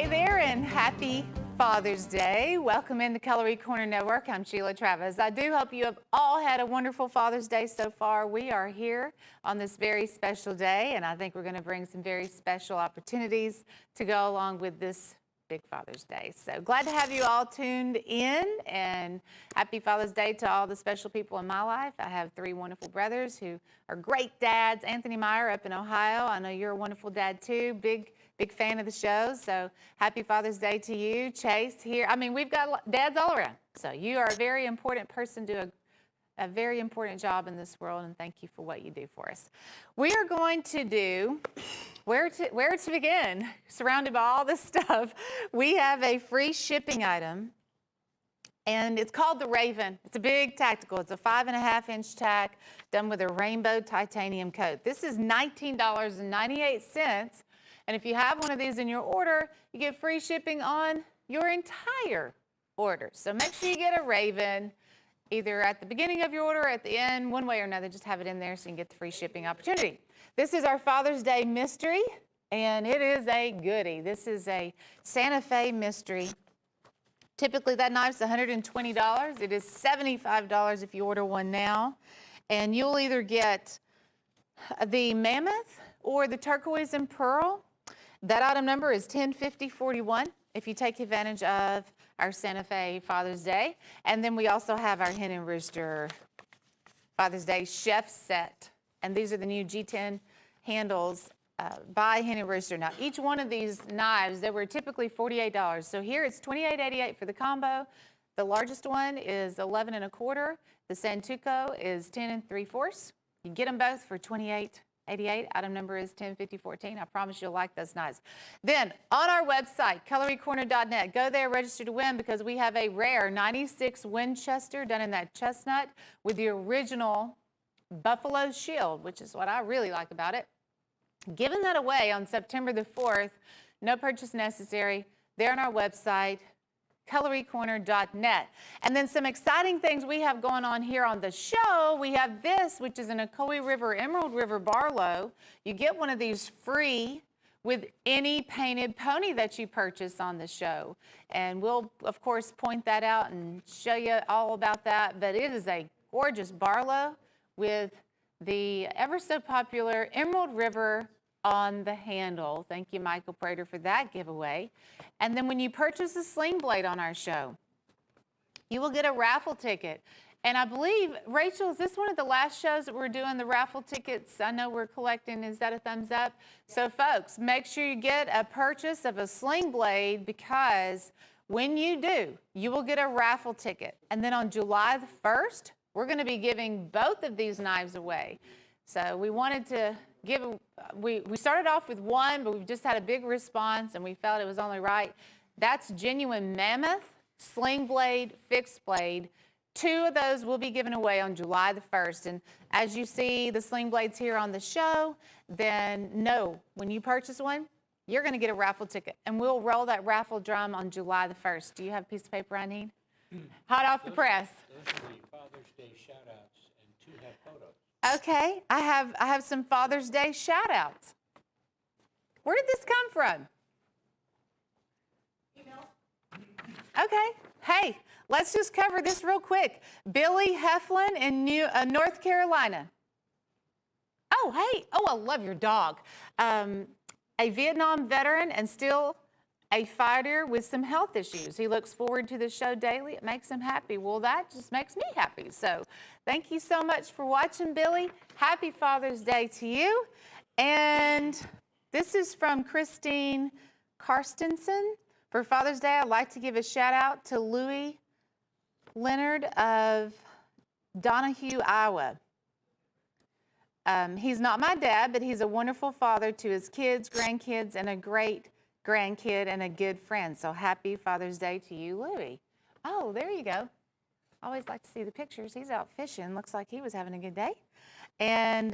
Hey there, and happy Father's Day. Welcome in the Cutlery Corner Network. I'm Sheila Travis. I do hope you have all had a wonderful Father's Day so far. We are here on this very special day, and I think we're going to bring some very special opportunities to go along with this big Father's Day. So glad to have you all tuned in, and happy Father's Day to all the special people in my life. I have three wonderful brothers who are great dads. Anthony Meyer up in Ohio. I know you're a wonderful dad too. Big fan of the show. So happy Father's Day to you. Chase here. I mean, we've got dads all around. So you are a very important person, do a very important job in this world, and thank you for what you do for us. We are going to do where to begin. Surrounded by all this stuff, we have a free shipping item, and it's called the Raven. It's a big tactical. It's a 5.5-inch tack done with a rainbow titanium coat. This is $19.98. And if you have one of these in your order, you get free shipping on your entire order. So make sure you get a Raven either at the beginning of your order or at the end, one way or another. Just have it in there so you can get the free shipping opportunity. This is our Father's Day mystery, and it is a goodie. This is a Santa Fe mystery. Typically, that knife's $120. It is $75 if you order one now. And you'll either get the mammoth or the turquoise and pearl. That item number is 105041 if you take advantage of our Santa Fe Father's Day. And then we also have our Hen and Rooster Father's Day chef set. And these are the new G10 handles by Hen and Rooster. Now, each one of these knives, they were typically $48. So here it's $28.88 for the combo. The largest one is $11 1/4. The Santuco is 10 3/4. You get them both for $28.88. Item number is 105014. I promise you'll like those knives. Then on our website, cutlerycorner.net, go there, register to win, because we have a rare 96 Winchester done in that chestnut with the original buffalo shield, which is what I really like about it. Giving that away on September the 4th. No purchase necessary. There on our website, cutlerycorner.net. And then some exciting things we have going on here on the show. We have this, which is an Ocoee River, Emerald River Barlow. You get one of these free with any painted pony that you purchase on the show. And we'll, of course, point that out and show you all about that. But it is a gorgeous Barlow with the ever so popular Emerald River on the handle. Thank you, Michael Prater, for that giveaway. And then when you purchase a sling blade on our show, you will get a raffle ticket. And I believe, Rachel, is this one of the last shows that we're doing the raffle tickets? I know we're collecting. Is that a thumbs up? So, folks, make sure you get a purchase of a sling blade, because when you do, you will get a raffle ticket. And then on July the 1st, we're going to be giving both of these knives away. So we wanted to we started off with one, but we've just had a big response, and we felt it was only right. That's genuine mammoth, sling blade, fixed blade. 2 of those will be given away on July the 1st. And as you see the sling blades here on the show, then know when you purchase one, you're going to get a raffle ticket. And we'll roll that raffle drum on July the 1st. Do you have a piece of paper I need? Hot off the press. Those are the Father's Day shout-outs, and 2 have photos. Okay, I have some Father's Day shout-outs. Where did this come from? Email. Okay, hey, let's just cover this real quick. Billy Heflin in North Carolina. Oh, hey, I love your dog. A Vietnam veteran and still a fighter with some health issues. He looks forward to the show daily. It makes him happy. Well, that just makes me happy. So thank you so much for watching, Billy. Happy Father's Day to you. And this is from Christine Karstensen. For Father's Day, I'd like to give a shout out to Louis Leonard of Donahue, Iowa. He's not my dad, but he's a wonderful father to his kids, grandkids, and a great grandkid and a good friend. So happy Father's Day to you, Louie. Oh, there you go. I always like to see the pictures. He's out fishing. Looks like he was having a good day. And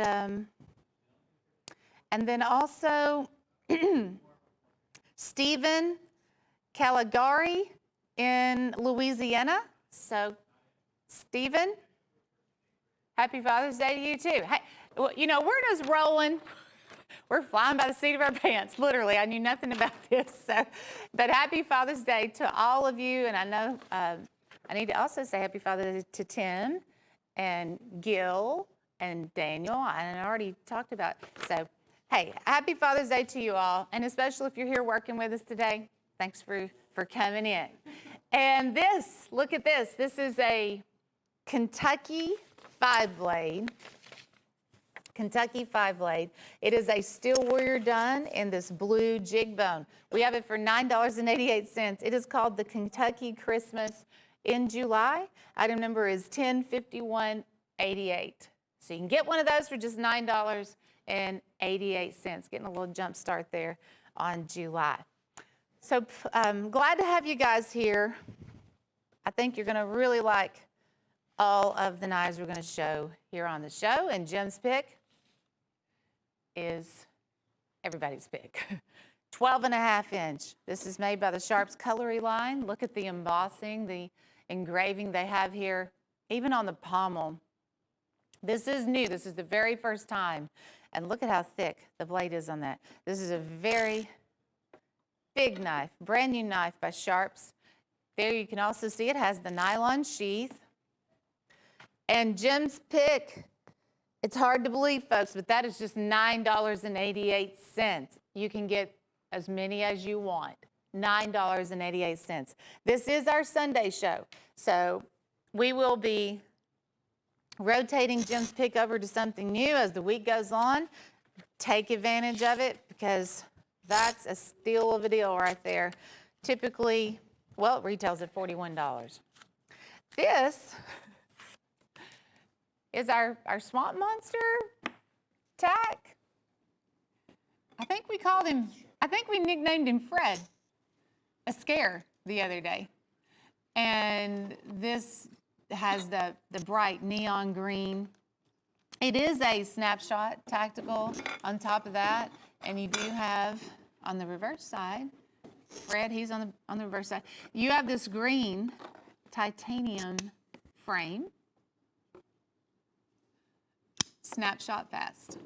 then also Stephen Caligari in Louisiana. So Stephen, happy Father's Day to you too. Hey, you know, we're just rolling. We're flying by the seat of our pants, literally. I knew nothing about this. So, but happy Father's Day to all of you. And I know I need to also say happy Father's Day to Tim and Gil and Daniel. I already talked about. So, hey, happy Father's Day to you all. And especially if you're here working with us today, thanks for coming in. And this, look at this. This is a Kentucky 5-blade. Kentucky 5-blade. It is a steel warrior done in this blue jig bone. We have it for $9.88. It is called the Kentucky Christmas in July. Item number is 105188. So you can get one of those for just $9.88. Getting a little jump start there on July. So I'm glad to have you guys here. I think you're going to really like all of the knives we're going to show here on the show. And Jim's pick is everybody's pick. 12.5 inch. This is made by the Sharps Cutlery line. Look at the embossing, the engraving they have here, even on the pommel. This is new. This is the very first time. And look at how thick the blade is on that. This is a very big knife, brand new knife by Sharps. There you can also see it has the nylon sheath. And Jim's pick, it's hard to believe, folks, but that is just $9.88. You can get as many as you want. $9.88. This is our Sunday show. So we will be rotating Jim's pick over to something new as the week goes on. Take advantage of it because that's a steal of a deal right there. Typically, well, it retails at $41. This is our Swamp Monster tack. I think we nicknamed him Fred, a scare the other day. And this has the bright neon green. It is a snapshot tactical on top of that. And you do have on the reverse side, Fred, he's on the reverse side. You have this green titanium frame. Snapshot fast.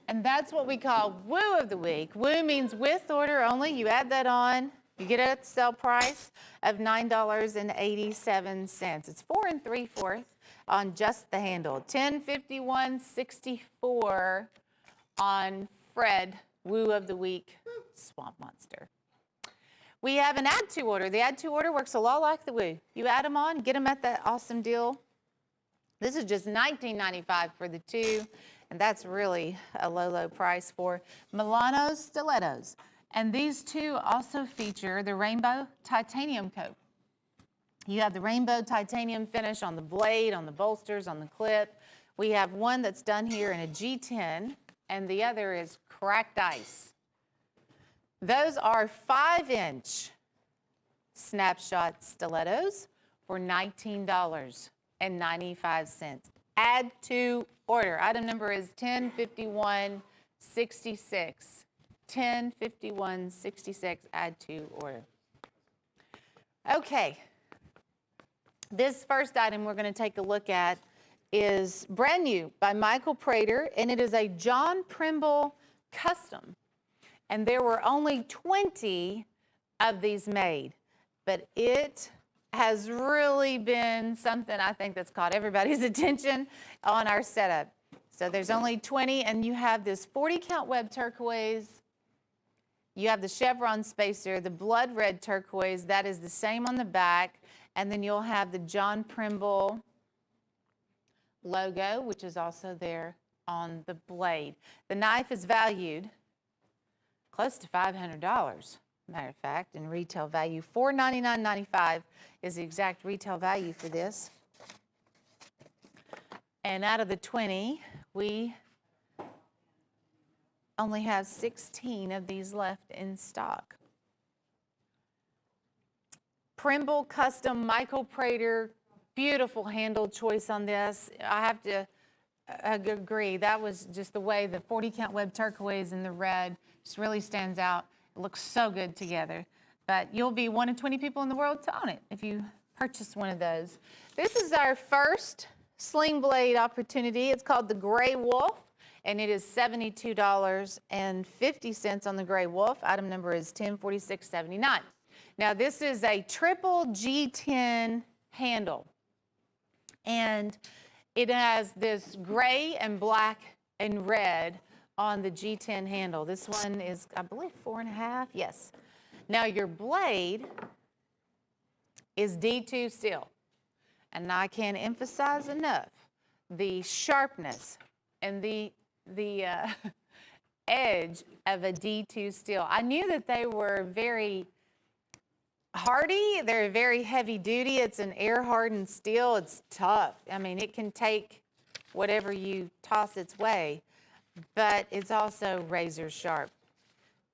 And that's what we call Woo of the Week. Woo means with order only. You add that on, you get it at the sale price of $9.87. It's 4 3/4 on just the handle. $10.51.64 on Fred, Woo of the Week, Swamp Monster. We have an add to order. The add to order works a lot like the Woo. You add them on, get them at that awesome deal. This is just $19.95 for the two, and that's really a low, low price for Milano stilettos. And these two also feature the rainbow titanium coat. You have the rainbow titanium finish on the blade, on the bolsters, on the clip. We have one that's done here in a G10, and the other is cracked ice. Those are 5-inch snapshot stilettos for $19.95. Add to order. Item number is 105166. 105166. Add to order. Okay. This first item we're going to take a look at is brand new by Michael Prater, and it is a John Primble custom. And there were only 20 of these made, but it has really been something I think that's caught everybody's attention on our setup. So there's only 20, and you have this 40 count web turquoise. You have the chevron spacer, the blood red turquoise, that is the same on the back, and then you'll have the John Primble logo, which is also there on the blade. The knife is valued close to $500. Matter of fact, in retail value, $499.95 is the exact retail value for this. And out of the 20, we only have 16 of these left in stock. Primble Custom, Michael Prater, beautiful handle choice on this. I have to agree, that was just the way the 40 count web turquoise and the red just really stands out. It looks so good together. But you'll be 1 in 20 people in the world to own it if you purchase one of those. This is our first sling blade opportunity. It's called the Gray Wolf. and it is $72.50 on the Gray Wolf. Item number is 104679. Now, this is a triple G10 handle, and it has this gray and black and red on the G10 handle. This one is, I believe, 4.5. Yes. Now, your blade is D2 steel, and I can't emphasize enough the sharpness and the edge of a D2 steel. I knew that they were very hardy. They're very heavy duty. It's an air hardened steel. It's tough. I mean, it can take whatever you toss its way, but it's also razor sharp.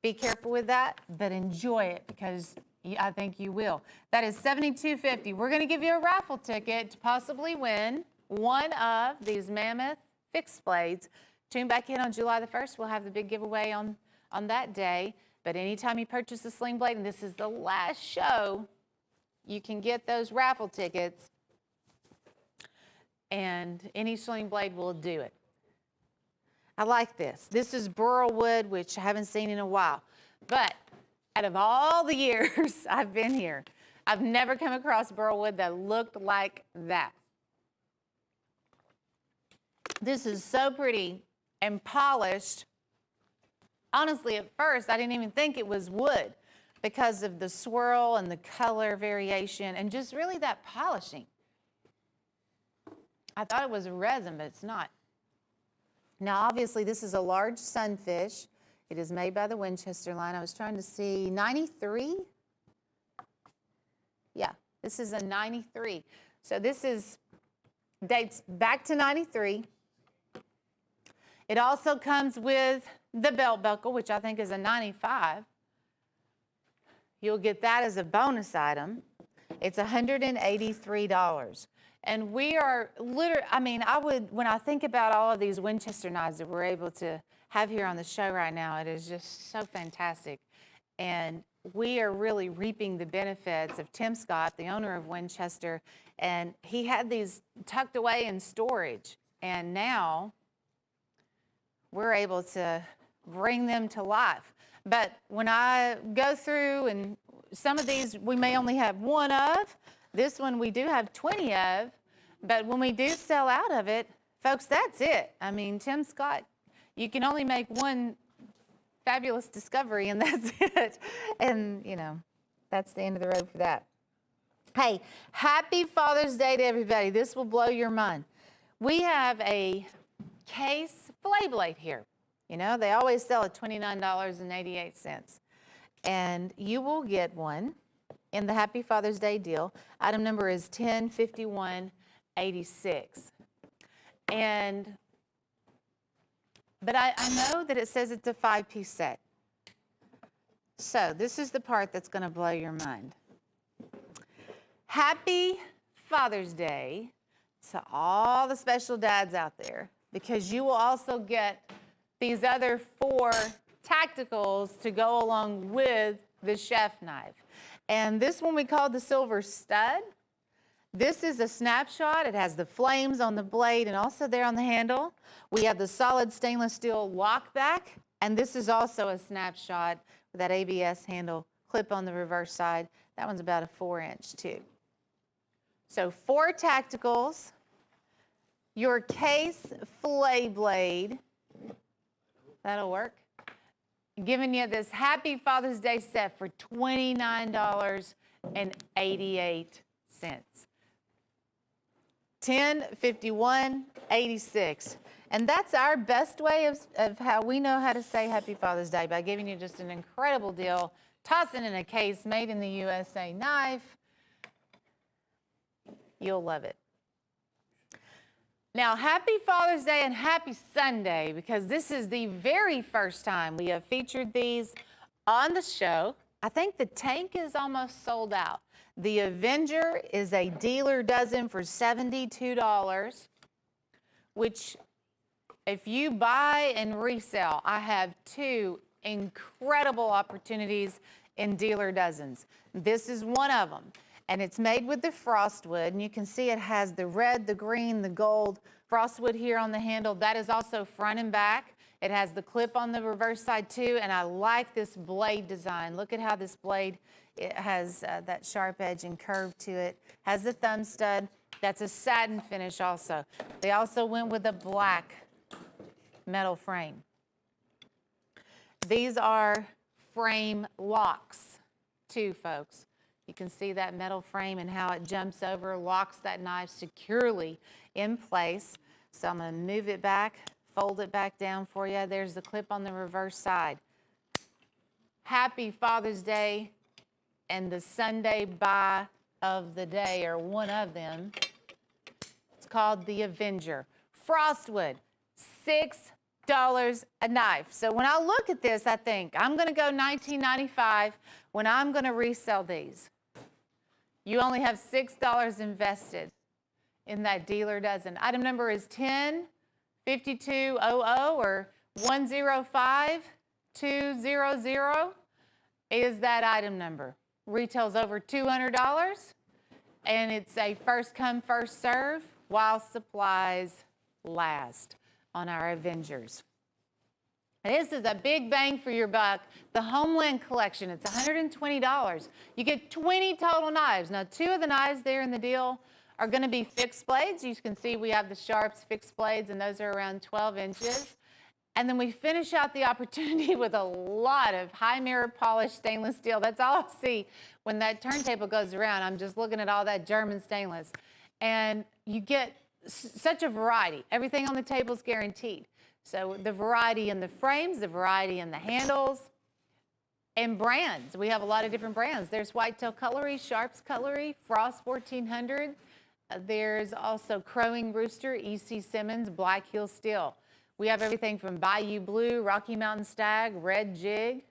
Be careful with that, but enjoy it, because I think you will. That is $72.50. We're going to give you a raffle ticket to possibly win one of these Mammoth fixed blades. Tune back in on July the 1st. We'll have the big giveaway on that day. But anytime you purchase a sling blade, and this is the last show, you can get those raffle tickets, and any sling blade will do it. I like this. This is burl wood, which I haven't seen in a while. But out of all the years I've been here, I've never come across burl wood that looked like that. This is so pretty and polished. Honestly, at first, I didn't even think it was wood because of the swirl and the color variation and just really that polishing. I thought it was a resin, but it's not. Now, obviously, this is a large sunfish. It is made by the Winchester line. I was trying to see, 93? Yeah, this is a 93. So this dates back to 93. It also comes with the belt buckle, which I think is a 95. You'll get that as a bonus item. It's $183. And we are literally, I mean, when I think about all of these Winchester knives that we're able to have here on the show right now, it is just so fantastic. And we are really reaping the benefits of Tim Scott, the owner of Winchester. And he had these tucked away in storage. And now we're able to bring them to life. But when I go through, and some of these we may only have one of, this one we do have 20 of, but when we do sell out of it, folks, that's it. I mean, Tim Scott, you can only make one fabulous discovery, and that's it. And, you know, that's the end of the road for that. Hey, happy Father's Day to everybody. This will blow your mind. We have a case fillet blade here. You know, they always sell at $29.88. And you will get one in the Happy Father's Day deal. Item number is 105186. But I know that it says it's a 5-piece set. So this is the part that's going to blow your mind. Happy Father's Day to all the special dads out there, because you will also get these other 4 tacticals to go along with the chef knife. And this one we call the Silver Stud. This is a snapshot. It has the flames on the blade and also there on the handle. We have the solid stainless steel lock back, and this is also a snapshot with that ABS handle clip on the reverse side. That one's about a 4-inch too. So 4 tacticals, your case fillet blade, that'll work. Giving you this Happy Father's Day set for $29.88. 1051.86. And that's our best way of how we know how to say Happy Father's Day, by giving you just an incredible deal, tossing in a case, made in the USA knife. You'll love it. Now, happy Father's Day and happy Sunday, because this is the very first time we have featured these on the show. I think the tank is almost sold out. The Avenger is a dealer dozen for $72, which if you buy and resell, I have 2 incredible opportunities in dealer dozens. This is one of them. And it's made with the frost wood, and you can see it has the red, the green, the gold Frostwood here on the handle. That is also front and back. It has the clip on the reverse side too, and I like this blade design. Look at how this blade, it has that sharp edge and curve to it. Has the thumb stud. That's a satin finish also. They also went with a black metal frame. These are frame locks too, folks. You can see that metal frame and how it jumps over, locks that knife securely in place. So I'm going to move it back, fold it back down for you. There's the clip on the reverse side. Happy Father's Day and the Sunday buy of the day, or one of them. It's called the Avenger. Frostwood, $6 a knife. So when I look at this, I think I'm going to go $19.95 when I'm going to resell these. You only have $6 invested in that dealer dozen. Item number is 105200 or 105200 is that item number. Retails over $200, and it's a first come, first serve while supplies last on our Avengers. This is a big bang for your buck. The Homeland Collection, it's $120. You get 20 total knives. Now, 2 of the knives there in the deal are going to be fixed blades. You can see we have the Sharps fixed blades, and those are around 12 inches. And then we finish out the opportunity with a lot of high mirror polished stainless steel. That's all I see when that turntable goes around. I'm just looking at all that German stainless. And you get such a variety. Everything on the table is guaranteed. So the variety in the frames, the variety in the handles, and brands. We have a lot of different brands. There's Whitetail Cutlery, Sharps Cutlery, Frost 1400. There's also Crowing Rooster, E.C. Simmons, Black Heel Steel. We have everything from Bayou Blue, Rocky Mountain Stag, Red Jig.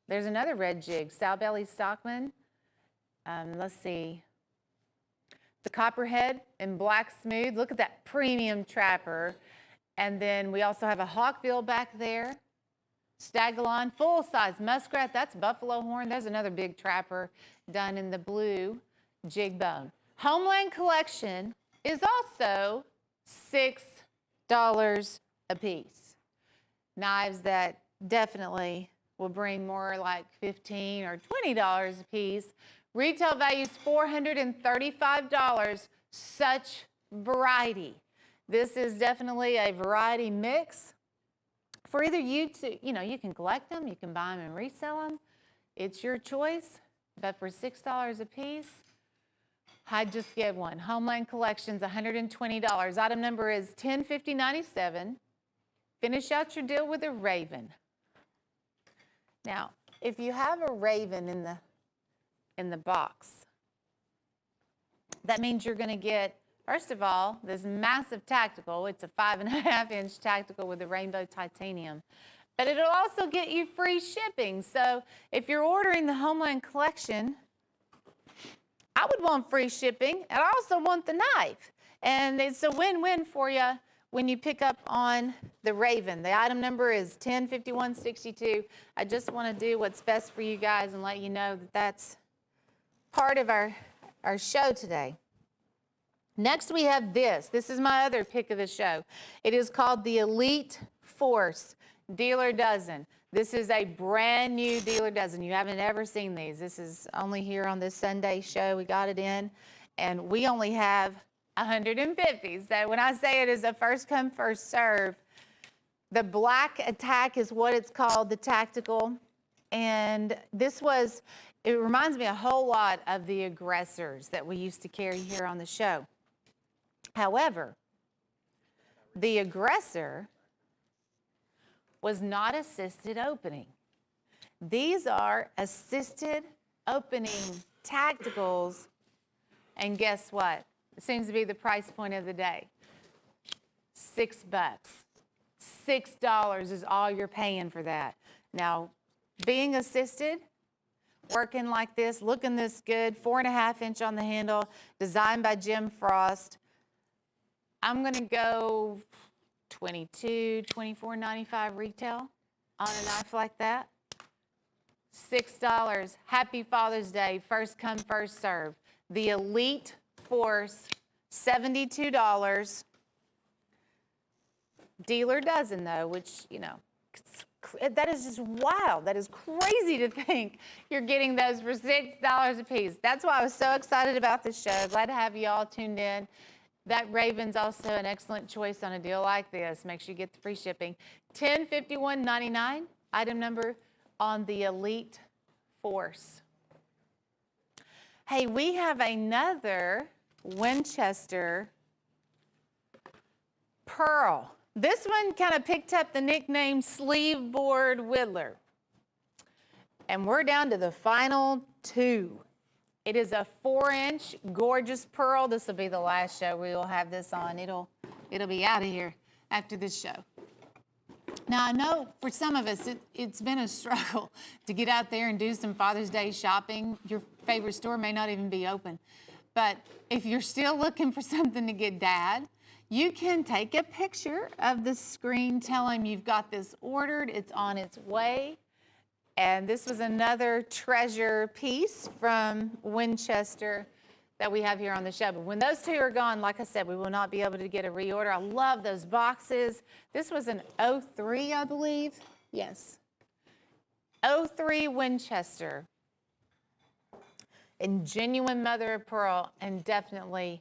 There's another Red Jig, Sowbelly Stockman. Let's see. The Copperhead in Black Smooth. Look at that premium trapper. And then we also have a Hawkbill back there. Stagalon, full-size muskrat. That's buffalo horn. There's another big trapper done in the blue jig bone. Homeland Collection is also $6 a piece. Knives that definitely will bring more like $15 or $20 a piece. Retail value is $435. Such variety. This is definitely a variety mix for either you to, you can collect them, you can buy them and resell them. It's your choice, but for $6 a piece, I'd just get one. Homeland Collection's $120. Item number is 105097. Finish out your deal with a Raven. Now, if you have a Raven in the box, that means you're going to get, first of all, this massive tactical. It's a 5.5-inch tactical with a rainbow titanium. But it'll also get you free shipping. So if you're ordering the Homeland Collection, I would want free shipping, and I also want the knife. And it's a win-win for you when you pick up on the Raven. The item number is 105162. I just want to do what's best for you guys and let you know that that's part of our show today. Next, we have this. This is my other pick of the show. It is called the Elite Force Dealer Dozen. This is a brand new dealer dozen. You haven't ever seen these. This is only here on this Sunday show. We got it in, and we only have 150. So when I say it is a first come, first serve, the Black Attack is what it's called, the tactical. And it reminds me a whole lot of the Aggressors that we used to carry here on the show. However, the Aggressor was not assisted opening. These are assisted opening tacticals, and guess what? It seems to be the price point of the day. $6. $6 is all you're paying for that. Now, being assisted, working like this, looking this good, 4.5-inch on the handle, designed by Jim Frost. I'm gonna go $22, $24.95 retail on a knife like that. $6. Happy Father's Day. First come, first serve. The Elite Force, $72. dealer dozen though, which, that is just wild. That is crazy to think you're getting those for $6 a piece. That's why I was so excited about this show. Glad to have you all tuned in. That Raven's also an excellent choice on a deal like this. Make sure you get the free shipping. $1051.99, item number on the Elite Force. Hey, we have another Winchester pearl. This one kind of picked up the nickname sleeve board whittler. And we're down to the final two. It is a 4-inch gorgeous pearl. This will be the last show we will have this on. It'll be out of here after this show. Now, I know for some of us, it's been a struggle to get out there and do some Father's Day shopping. Your favorite store may not even be open. But if you're still looking for something to get Dad, you can take a picture of the screen, tell him you've got this ordered, it's on its way. And this was another treasure piece from Winchester that we have here on the show. But when those two are gone, like I said, we will not be able to get a reorder. I love those boxes. This was an 03, I believe. Yes. 03 Winchester. And genuine mother of pearl, and definitely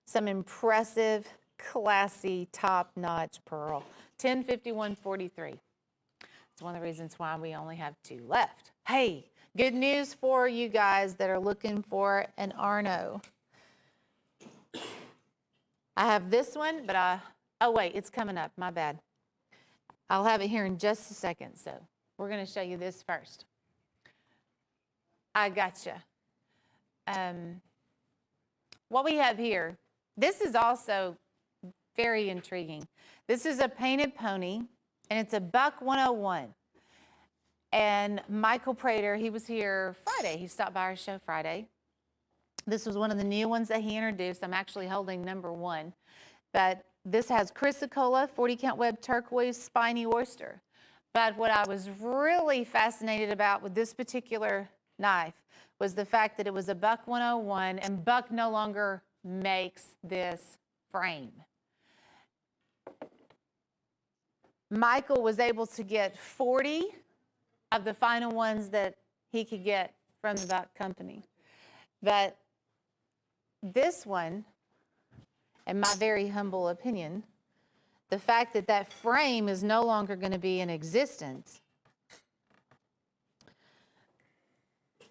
some impressive, classy, top-notch pearl. $1051.43. It's one of the reasons why we only have two left. Hey, good news for you guys that are looking for an Arno. I have this one, but oh wait, it's coming up, my bad. I'll have it here in just a second, so we're gonna show you this first. I gotcha. What we have here, this is also very intriguing. This is a painted pony, and it's a buck 101. And Michael Prater, he was here Friday. He stopped by our show Friday. This was one of the new ones that he introduced. I'm actually holding number 1. But this has chrysocolla, 40 count web turquoise, spiny oyster. But what I was really fascinated about with this particular knife was the fact that it was a buck 101, and Buck no longer makes this frame. Michael was able to get 40 of the final ones that he could get from the Buck company. But this one, in my very humble opinion, the fact that that frame is no longer going to be in existence,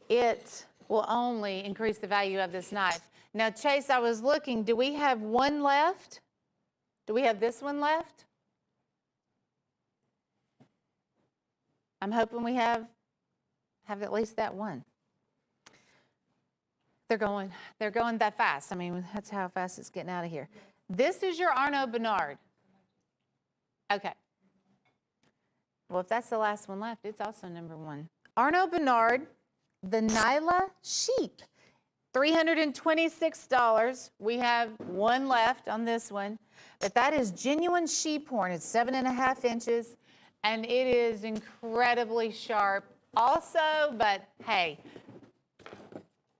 it will only increase the value of this knife. Now, Chase, I was looking, do we have one left? Do we have this one left? I'm hoping we have at least that one. They're going that fast. I mean, that's how fast it's getting out of here. This is your Arnaud Bernard. Okay. Well, if that's the last one left, it's also number 1. Arnaud Bernard, the Nyla sheep, $326. We have one left on this one, but that is genuine sheep horn. It's 7.5 inches, and it is incredibly sharp also, but hey,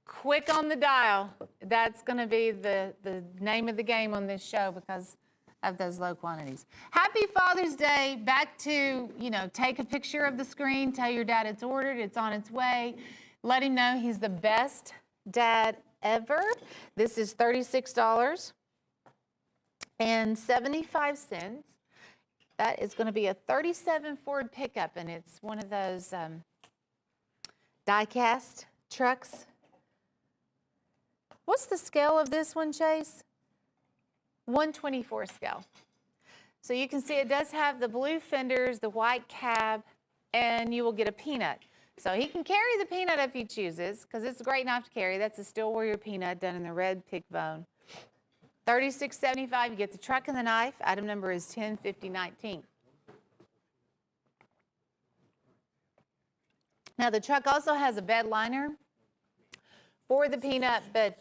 quick on the dial. That's going to be the name of the game on this show because of those low quantities. Happy Father's Day. Back to, take a picture of the screen, tell your dad it's ordered, it's on its way. Let him know he's the best dad ever. This is $36.75. That is going to be a 37 Ford pickup, and it's one of those die-cast trucks. What's the scale of this one, Chase? 124 scale. So you can see it does have the blue fenders, the white cab, and you will get a peanut. So he can carry the peanut if he chooses, because it's a great knife to carry. That's a Steel Warrior peanut done in the red pig bone. $36.75, you get the truck and the knife. Item number is 105019. Now the truck also has a bed liner for the peanut, but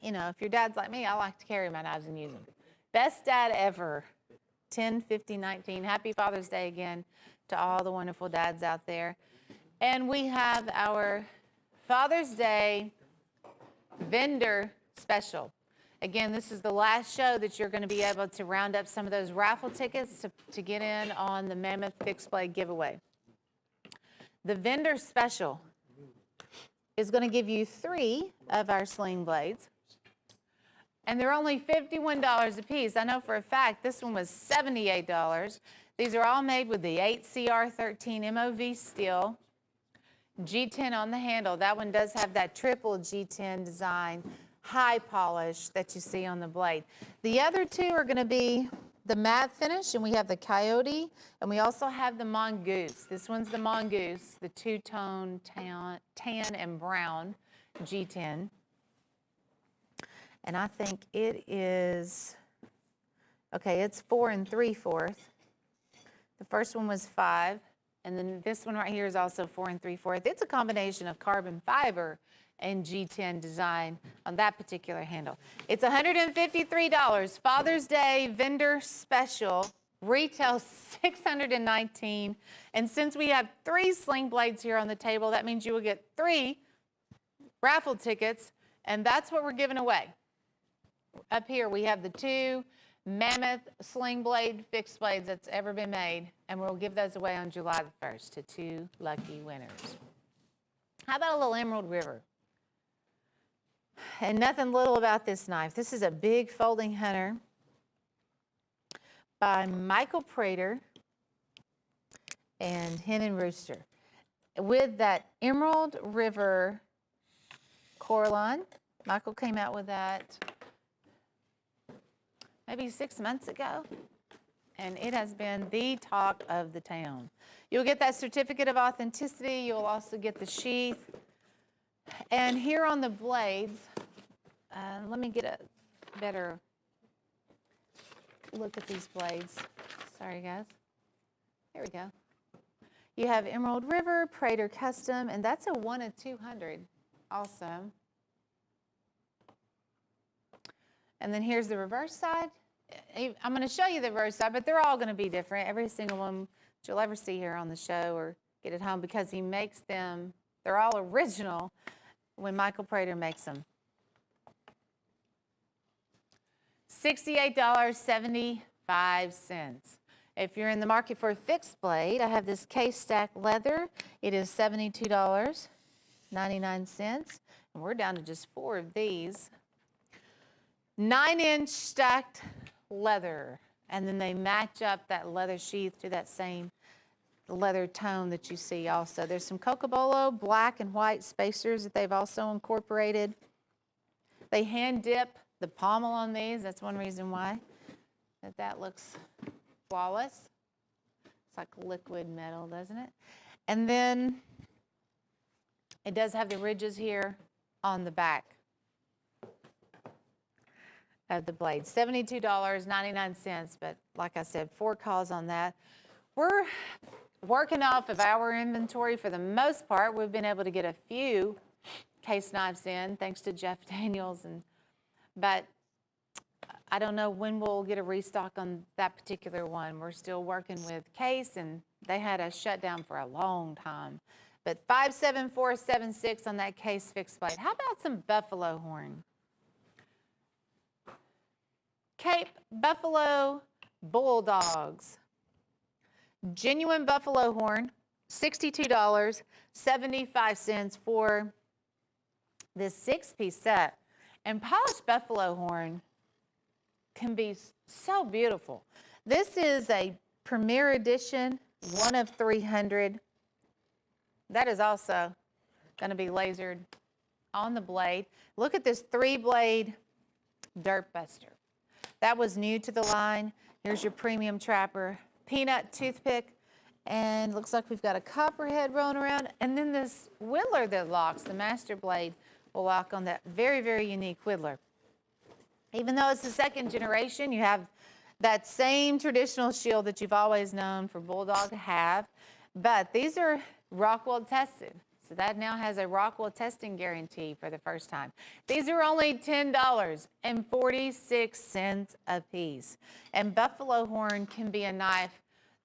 if your dad's like me, I like to carry my knives and use them. Best dad ever, 105019. Happy Father's Day again to all the wonderful dads out there. And we have our Father's Day vendor special. Again, this is the last show that you're going to be able to round up some of those raffle tickets to get in on the Mammoth Fixed Blade giveaway. The vendor special is going to give you 3 of our sling blades. And they're only $51 a piece. I know for a fact this one was $78. These are all made with the 8CR13 MOV steel. G10 on the handle. That one does have that triple G10 design, high polish that you see on the blade. The other 2 are going to be the matte finish, and we have the coyote, and we also have the mongoose. This one's the mongoose, the 2-tone tan and brown G10. And I think it is, okay, it's 4 3/4. The first one was 5, and then this one right here is also 4 3/4. It's a combination of carbon fiber and G10 design on that particular handle. It's $153, Father's Day vendor special, retail $619. And since we have 3 sling blades here on the table, that means you will get 3 raffle tickets, and that's what we're giving away. Up here, we have the 2 Mammoth sling blade fixed blades that's ever been made, and we'll give those away on July the 1st to 2 lucky winners. How about a little Emerald River? And nothing little about this knife. This is a big folding hunter by Michael Prater and Hen and Rooster with that Emerald River Coraline. Michael came out with that maybe 6 months ago, and it has been the talk of the town. You'll get that certificate of authenticity. You'll also get the sheath. And here on the blades, let me get a better look at these blades. Sorry, guys. Here we go. You have Emerald River, Prater Custom, and that's a 1 of 200 also. And then here's the reverse side. I'm going to show you the reverse side, but they're all going to be different. Every single one that you'll ever see here on the show or get at home, because he makes them, they're all original when Michael Prater makes them. $68.75. If you're in the market for a fixed blade, I have this case stack leather. It is $72.99, and we're down to just 4 of these. 9-inch stacked leather, and then they match up that leather sheath to that same leather tone that you see also. There's some Cocobolo black and white spacers that they've also incorporated. They hand dip the pommel on these. That's one reason why that looks flawless. It's like liquid metal, doesn't it? And then it does have the ridges here on the back of the blade. $72.99, but like I said, 4 calls on that. We're working off of our inventory for the most part. We've been able to get a few case knives in, thanks to Jeff Daniels, but I don't know when we'll get a restock on that particular one. We're still working with case, and they had us shut down for a long time. But 57476 on that case fixed blade. How about some buffalo horn? Cape Buffalo Bulldogs. Genuine buffalo horn, $62.75 for this 6-piece set. And polished buffalo horn can be so beautiful. This is a Premier Edition, 1 of 300. That is also going to be lasered on the blade. Look at this 3-blade Dirt Buster. That was new to the line. Here's your premium trapper, peanut toothpick, and looks like we've got a copperhead rolling around. And then this whittler that locks, the master blade, will lock on that very, very unique whittler. Even though it's the 2nd generation, you have that same traditional shield that you've always known for Bulldog to have, but these are Rockwell tested. So that now has a Rockwell testing guarantee for the first time. These are only $10.46 a piece. And buffalo horn can be a knife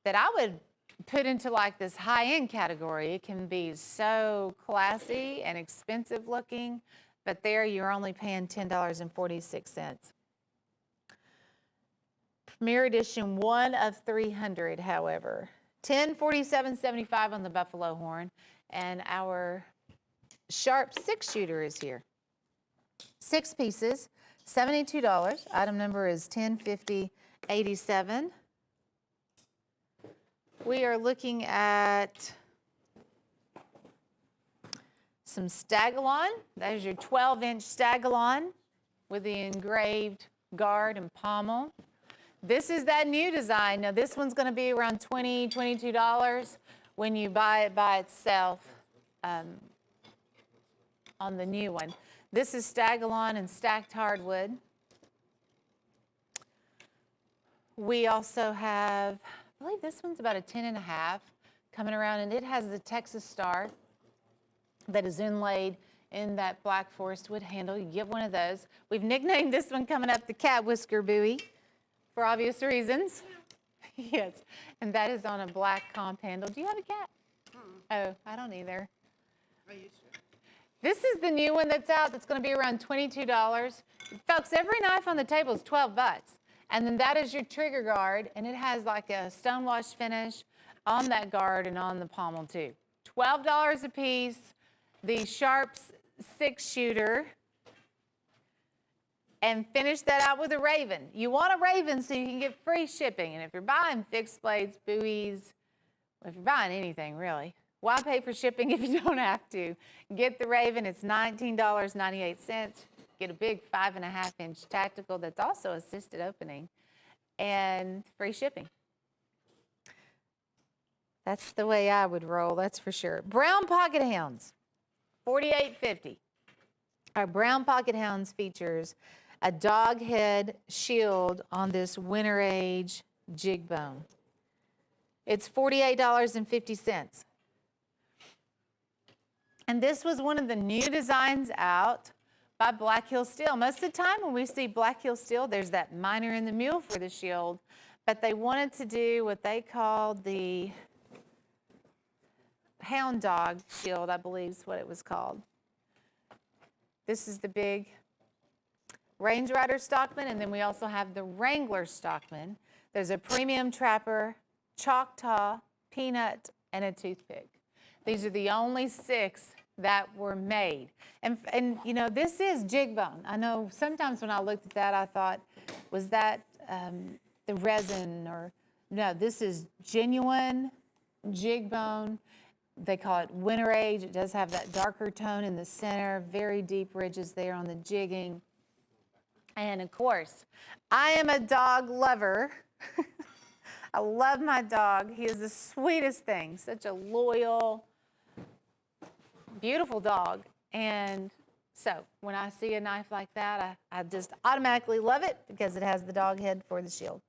that I would put into like this high-end category. It can be so classy and expensive looking, but there you're only paying $10.46. Premier Edition 1 of 300, however, $1047.75 on the buffalo horn, and our sharp 6-shooter is here. 6 pieces, $72. Item number is 105087. We are looking at some Stagalon. That is your 12-inch Stagalon with the engraved guard and pommel. This is that new design. Now this one's going to be around $20, $22 when you buy it by itself on the new one. This is Stagalon and stacked hardwood. We also have, I believe this one's about a 10.5 coming around, and it has the Texas Star that is inlaid in that black forest wood handle. You get one of those. We've nicknamed this one coming up the Cat Whisker Buoy for obvious reasons. Yes, and that is on a black comp handle. Do you have a cat? Oh, I don't either. I used to. This is the new one that's out that's going to be around $22. Folks, every knife on the table is $12. And then that is your trigger guard, and it has like a stonewash finish on that guard and on the pommel too. $12 a piece. The Sharps 6-shooter, and finish that out with a Raven. You want a Raven so you can get free shipping. And if you're buying fixed blades, buoys, if you're buying anything really, why pay for shipping if you don't have to? Get the Raven. It's $19.98. Get a big 5.5-inch tactical that's also assisted opening and free shipping. That's the way I would roll, that's for sure. Brown Pocket Hounds, $48.50. Our Brown Pocket Hounds features a dog head shield on this winter age jig bone. It's $48.50. And this was one of the new designs out by Black Hill Steel. Most of the time when we see Black Hill Steel, there's that miner in the mule for the shield, but they wanted to do what they called the hound dog shield, I believe is what it was called. This is the big Range Rider Stockman, and then we also have the Wrangler Stockman. There's a premium trapper, Choctaw, peanut, and a toothpick. These are the only 6 that were made. And you know, this is jig bone. I know sometimes when I looked at that, I thought, was that the resin or, no, this is genuine jig bone. They call it winter age. It does have that darker tone in the center, very deep ridges there on the jigging. And of course, I am a dog lover. I love my dog. He is the sweetest thing, such a loyal, beautiful dog. And so when I see a knife like that, I just automatically love it because it has the dog head for the shield.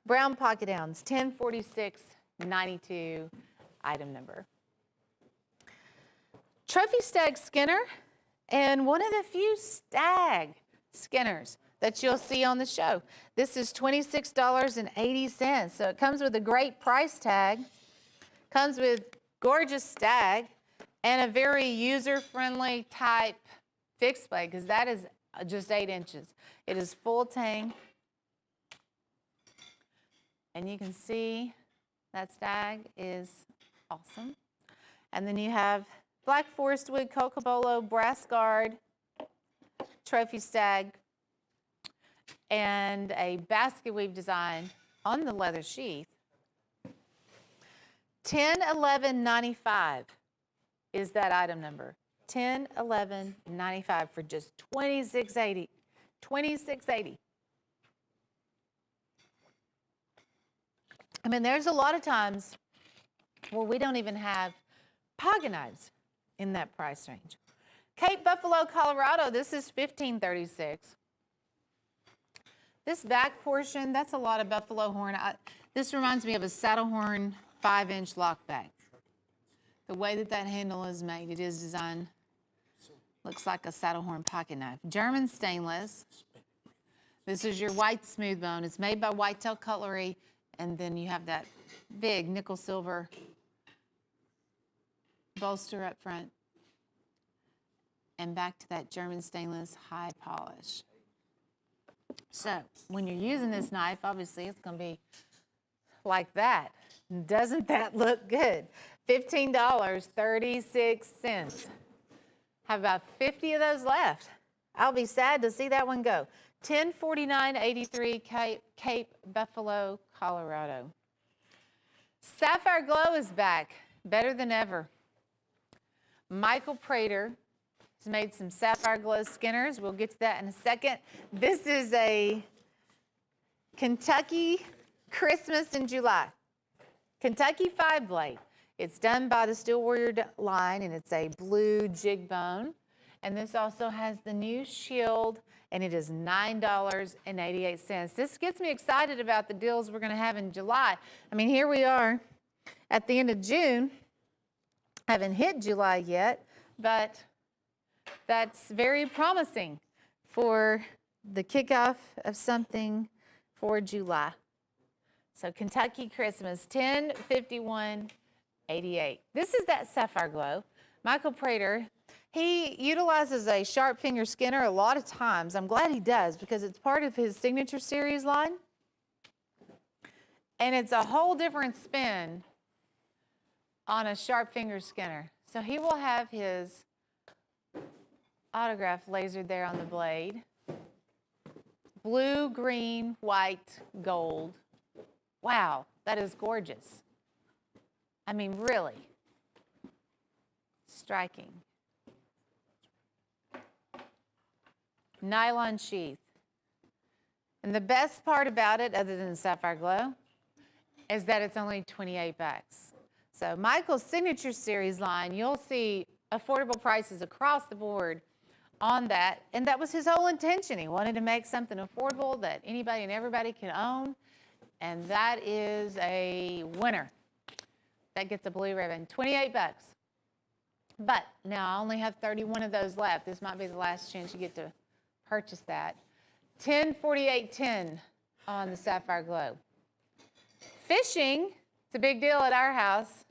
Brown Pocket Hounds, $1046.92 item number. Trophy Stag Skinner, and one of the few stag skinners that you'll see on the show. This is $26.80, so it comes with a great price tag, comes with gorgeous stag, and a very user-friendly type fixed blade, because that is just 8 inches. It is full tang, and you can see that stag is awesome. And then you have Black Forest Wood, Cocobolo, Brass Guard, Trophy Stag, and a basket weave design on the leather sheath. $1011.95 is that item number. $1011.95 for just $26.80. $26.80. I mean, there's a lot of times where we don't even have pocket knives in that price range. Cape Buffalo, Colorado, this is $15.36. This back portion, that's a lot of buffalo horn. This reminds me of a saddle horn 5-inch lock back. The way that that handle is made, it is designed, looks like a saddle horn pocket knife. German stainless. This is your white smooth bone. It's made by Whitetail Cutlery, and then you have that big nickel silver bolster up front. and back to that German stainless high polish. So when you're using this knife, obviously it's going to be like that. Doesn't that look good? $15.36. Have about 50 of those left. I'll be sad to see that one go. $10.49.83 Cape Buffalo, Colorado. Sapphire Glow is back, better than ever. Michael Prater has made some Sapphire Glow skinners. We'll get to that in a second. This is a Kentucky Christmas in July. Kentucky 5-blade. It's done by the Steel Warrior line, and it's a blue jig bone. And this also has the new shield, and it is $9.88. This gets me excited about the deals we're going to have in July. I mean, here we are at the end of June. I haven't hit July yet, but that's very promising for the kickoff of something for July. So Kentucky Christmas, $10.51.88. This is that Sapphire Glow. Michael Prater, he utilizes a sharp finger skinner a lot of times. I'm glad he does because it's part of his Signature Series line. And it's a whole different spin on a sharp finger skinner. So he will have his autograph lasered there on the blade. Blue, green, white, gold. Wow, that is gorgeous. I mean, really striking. Nylon sheath. And the best part about it, other than the Sapphire Glow, is that it's only 28 bucks. So Michael's Signature Series line, you'll see affordable prices across the board on that. And that was his whole intention. He wanted to make something affordable that anybody and everybody can own. And that is a winner. That gets a blue ribbon, 28 bucks. But now I only have 31 of those left. This might be the last chance you get to purchase that. $10.48.10 on the Sapphire Glow. Fishing, it's a big deal at our house.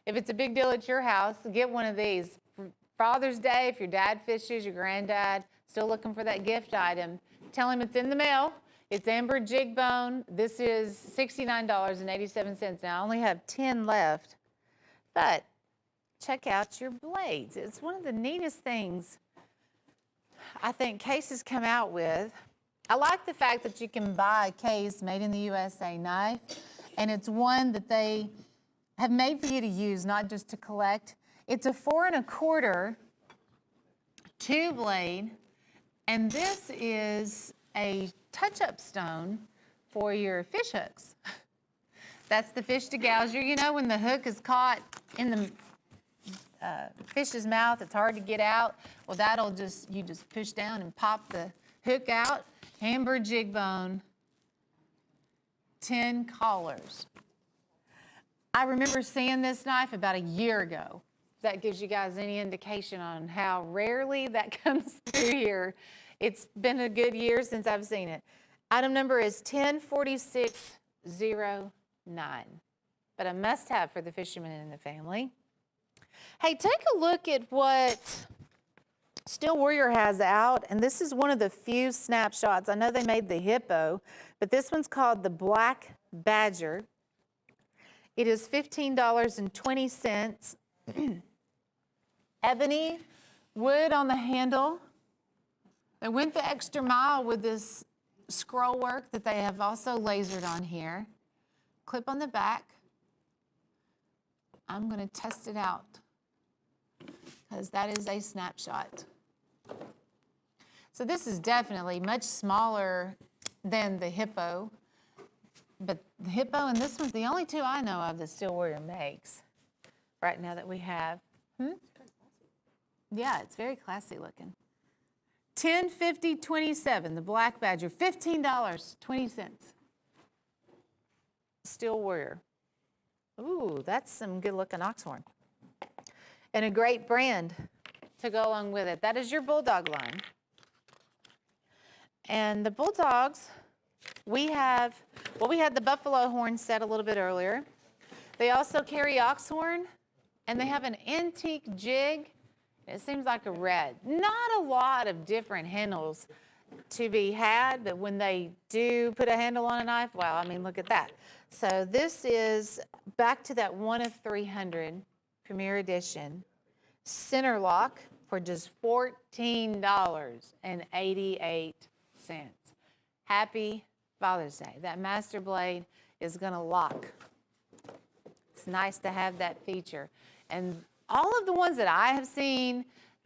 If it's a big deal at your house, get one of these. For Father's Day, if your dad fishes, your granddad, still looking for that gift item, tell him it's in the mail. It's amber jig bone. This is $69.87. Now, I only have 10 left, but check out your blades. It's one of the neatest things I think Case has come out with. I like the fact that you can buy a Case made in the USA knife, and it's one that they have made for you to use, not just to collect. It's a 4 1/4 2-blade, and this is a touch-up stone for your fish hooks. That's the fish degouger. You know, when the hook is caught in the fish's mouth, it's hard to get out. Well, you just push down and pop the hook out. Amber jig bone, 10 collars. I remember seeing this knife about a year ago. If that gives you guys any indication on how rarely that comes through here. It's been a good year since I've seen it. Item number is 104609, but a must-have for the fishermen in the family. Hey, take a look at what Steel Warrior has out, and this is one of the few snapshots. I know they made the Hippo, but this one's called the Black Badger. It is $15.20. Ebony wood on the handle. They went the extra mile with this scroll work that they have also lasered on here. Clip on the back. I'm going to test it out because that is a snapshot. So this is definitely much smaller than the Hippo, but the Hippo and this one's the only two I know of that Steel Warrior makes right now that we have. Yeah, it's very classy looking. $10.50.27, the Black Badger, $15.20. Steel Warrior. Ooh, that's some good looking oxhorn. And a great brand to go along with it. That is your Bulldog line. And the Bulldogs, we had the buffalo horn set a little bit earlier. They also carry oxhorn, and they have an antique jig It seems like a red. Not a lot of different handles to be had, but when they do put a handle on a knife, wow, I mean, look at that. So this is back to that 1 of 300 Premier Edition center lock for just $14.88. Happy Father's Day. That master blade is gonna lock. It's nice to have that feature. And all of the ones that I have seen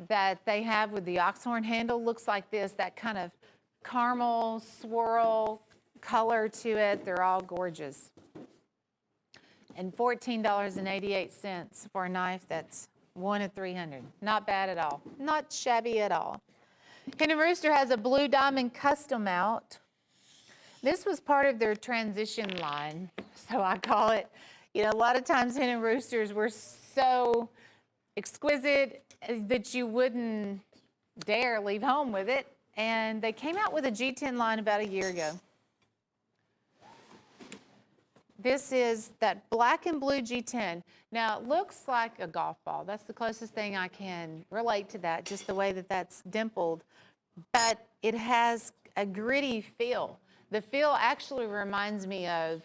that they have with the oxhorn handle looks like this, that kind of caramel swirl color to it. They're all gorgeous. And $14.88 for a knife that's 1 of 300. Not bad at all. Not shabby at all. Hen and Rooster has a blue diamond custom out. This was part of their transition line, so I call it. You know, a lot of times Hen and Roosters were so exquisite that you wouldn't dare leave home with it. And they came out with a G10 line about a year ago. This is that black and blue G10. Now, it looks like a golf ball. That's the closest thing I can relate to that, just the way that that's dimpled. But it has a gritty feel. The feel actually reminds me of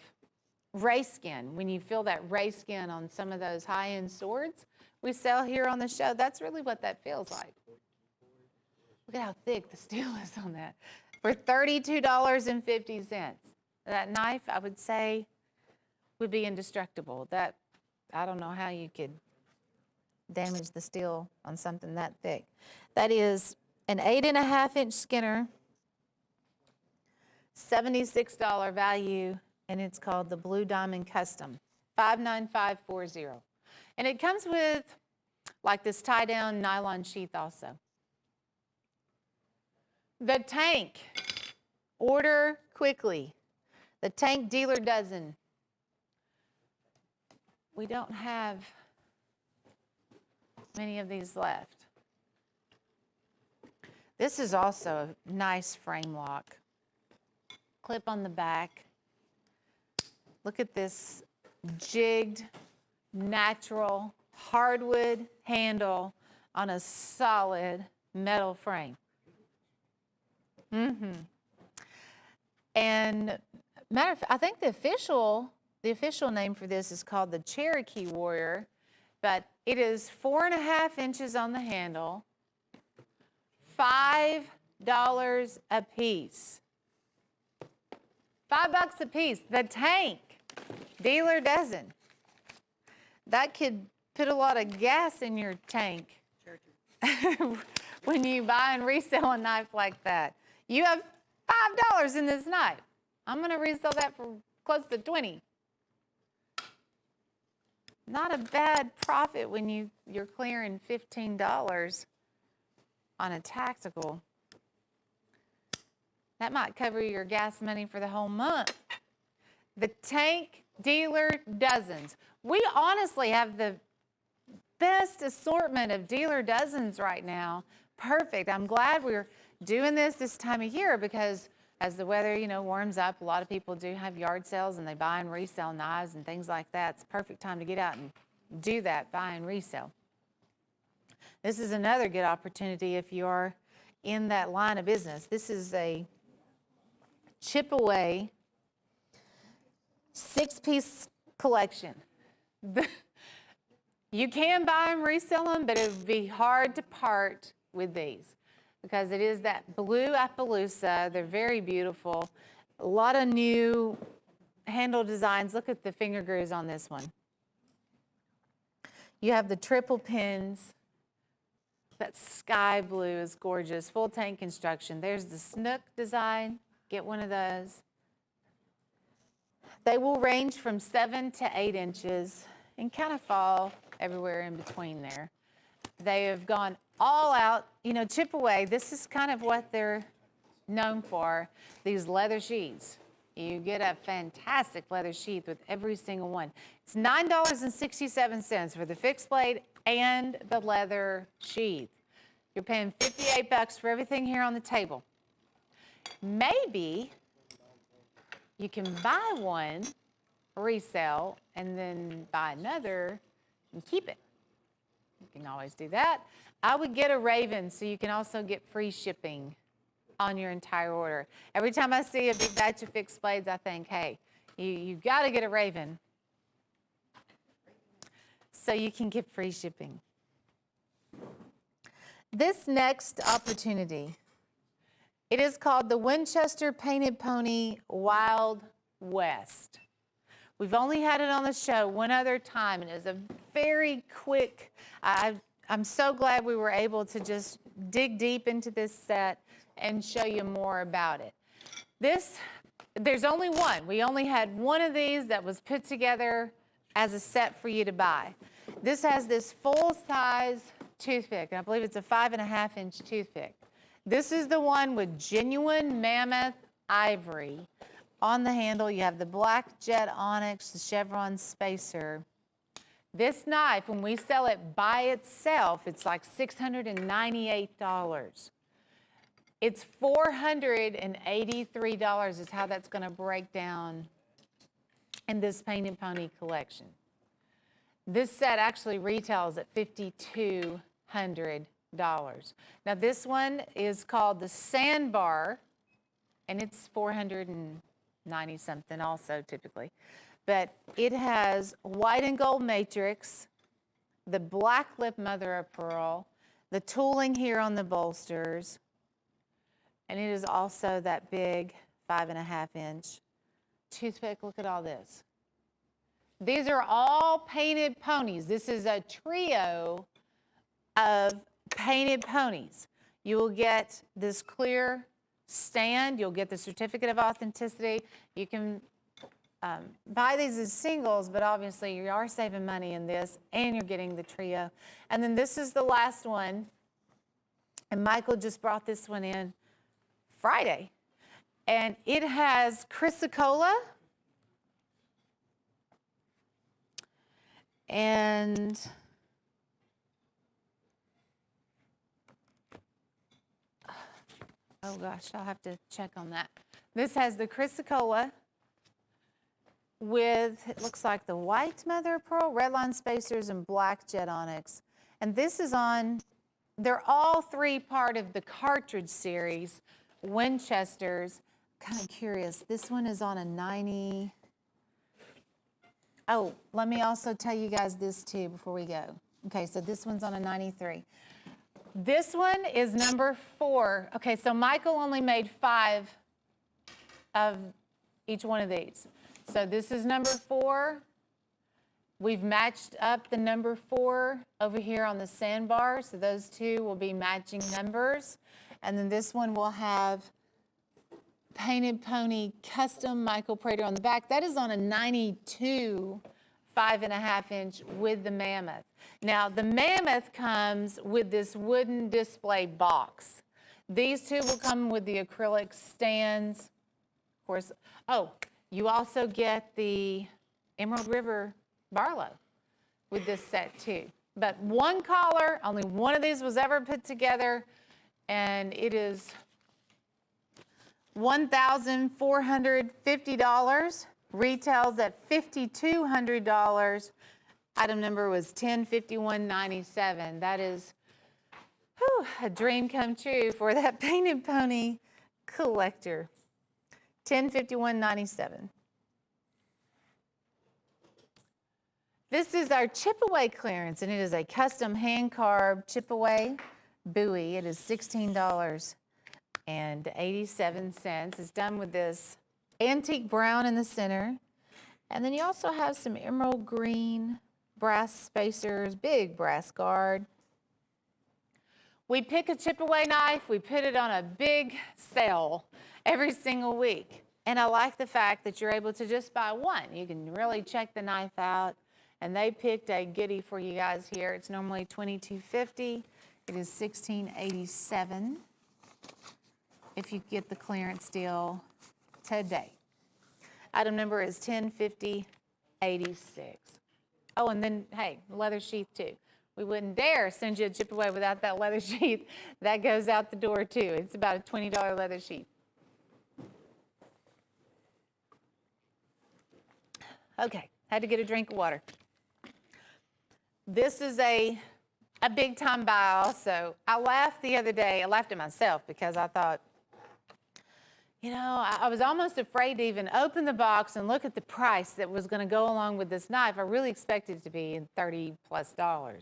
ray skin. When you feel that ray skin on some of those high-end swords we sell here on the show, that's really what that feels like. Look at how thick the steel is on that. For $32.50. That knife, I would say, would be indestructible. That, I don't know how you could damage the steel on something that thick. That is an 8.5-inch Skinner, $76 value, and it's called the Blue Diamond Custom, $59540. And it comes with like this tie-down nylon sheath also. The Tank, order quickly. The Tank Dealer Dozen. We don't have many of these left. This is also a nice frame lock. Clip on the back. Look at this jigged, natural, hardwood handle on a solid metal frame. And matter of fact, I think the official name for this is called the Cherokee Warrior, but it is 4.5 inches on the handle, $5 a piece. $5 a piece. The Tank Dealer Dozen. That could put a lot of gas in your tank when you buy and resell a knife like that. You have $5 in this knife. I'm going to resell that for close to $20. Not a bad profit when you're clearing $15 on a tactical. That might cover your gas money for the whole month. The Tank Dealer Dozens. We honestly have the best assortment of dealer dozens right now. Perfect. I'm glad we're doing this time of year because as the weather, warms up, a lot of people do have yard sales and they buy and resell knives and things like that. It's a perfect time to get out and do that, buy and resell. This is another good opportunity if you're in that line of business. This is a chip away 6-piece collection. You can buy and resell them, but it would be hard to part with these because it is that blue Appaloosa. They're very beautiful. A lot of new handle designs. Look at the finger grooves on this one. You have the triple pins. That sky blue is gorgeous. Full tank construction. There's the snook design. Get one of those. They will range from 7 to 8 inches and kind of fall everywhere in between there. They have gone all out, chip away. This is kind of what they're known for, these leather sheaths. You get a fantastic leather sheath with every single one. It's $9.67 for the fixed blade and the leather sheath. You're paying $58 for everything here on the table. Maybe you can buy one, resell, and then buy another and keep it. You can always do that. I would get a Raven so you can also get free shipping on your entire order. Every time I see a big batch of fixed blades, I think, hey, you got to get a Raven so you can get free shipping. This next opportunity, it is called the Winchester Painted Pony Wild West. We've only had it on the show one other time, and it was a very quick, I'm so glad we were able to just dig deep into this set and show you more about it. There's only one. We only had one of these that was put together as a set for you to buy. This has this full-size toothpick, and I believe it's a 5.5-inch toothpick. This is the one with genuine mammoth ivory. On the handle, you have the black jet onyx, the chevron spacer. This knife, when we sell it by itself, it's like $698. It's $483 is how that's going to break down in this Painted Pony collection. This set actually retails at $5,200. Now this one is called the Sandbar, and it's $490 something also typically. But it has white and gold matrix, the black lip mother of pearl, the tooling here on the bolsters, and it is also that big 5.5-inch toothpick. Look at all this. These are all painted ponies. This is a trio of painted ponies. You will get this clear stand. You'll get the certificate of authenticity. You can buy these as singles, but obviously you are saving money in this, and you're getting the trio. And then this is the last one, and Michael just brought this one in Friday. And it has chrysocolla and oh gosh, I'll have to check on that. This has the chrysocolla with, it looks like the white mother of pearl, red line spacers, and black jet onyx. And this is on, they're all three part of the cartridge series, Winchesters. Kind of curious, this one is on a 90. Oh, let me also tell you guys this too before we go. Okay, so this one's on a 93. This one is number 4. Okay, so Michael only made 5 of each one of these. So this is number 4. We've matched up the number 4 over here on the sandbar, so those two will be matching numbers. And then this one will have Painted Pony Custom Michael Prater on the back. That is on a 92 5.5-inch with the Mammoth. Now, the Mammoth comes with this wooden display box. These two will come with the acrylic stands. Of course, oh, you also get the Emerald River Barlow with this set too. But one collar, only one of these was ever put together, and it is $1,450, retails at $5,200. Item number was 105197. That is a dream come true for that Painted Pony collector. 105197. This is our chip away clearance, and it is a custom hand carved chip away buoy. It is $16.87. It's done with this antique brown in the center. And then you also have some emerald green brass spacers, big brass guard. We pick a chip away knife, we put it on a big sale every single week. And I like the fact that you're able to just buy one. You can really check the knife out. And they picked a goodie for you guys here. It's normally $22.50. It is $16.87 if you get the clearance deal today. Item number is 105086. Oh, and then, hey, leather sheath too. We wouldn't dare send you a chip away without that leather sheath. That goes out the door too. It's about a $20 leather sheath. Okay, had to get a drink of water. This is a a big time buy also. I laughed the other day. I laughed at myself because I thought, I was almost afraid to even open the box and look at the price that was going to go along with this knife. I really expected it to be $30 plus. I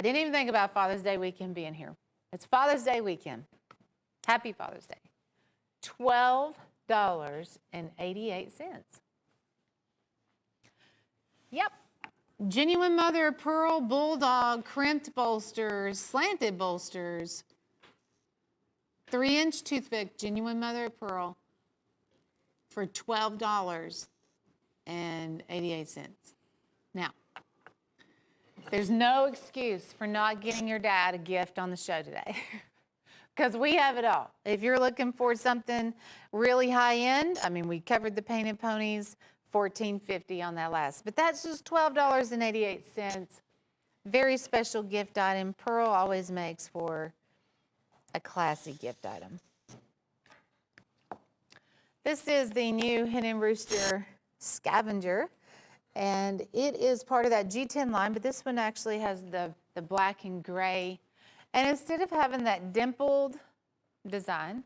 didn't even think about Father's Day weekend being here. It's Father's Day weekend. Happy Father's Day. $12.88. Yep. Genuine mother of pearl, bulldog, crimped bolsters, slanted bolsters. 3-inch toothpick, genuine mother of pearl, for $12.88. Now, there's no excuse for not getting your dad a gift on the show today, because we have it all. If you're looking for something really high end, I mean, we covered the painted ponies, $14.50 on that last, but that's just $12.88. Very special gift item. Pearl always makes for a classy gift item. This is the new Hen and Rooster Scavenger, and it is part of that G10 line, but this one actually has the black and gray. And instead of having that dimpled design,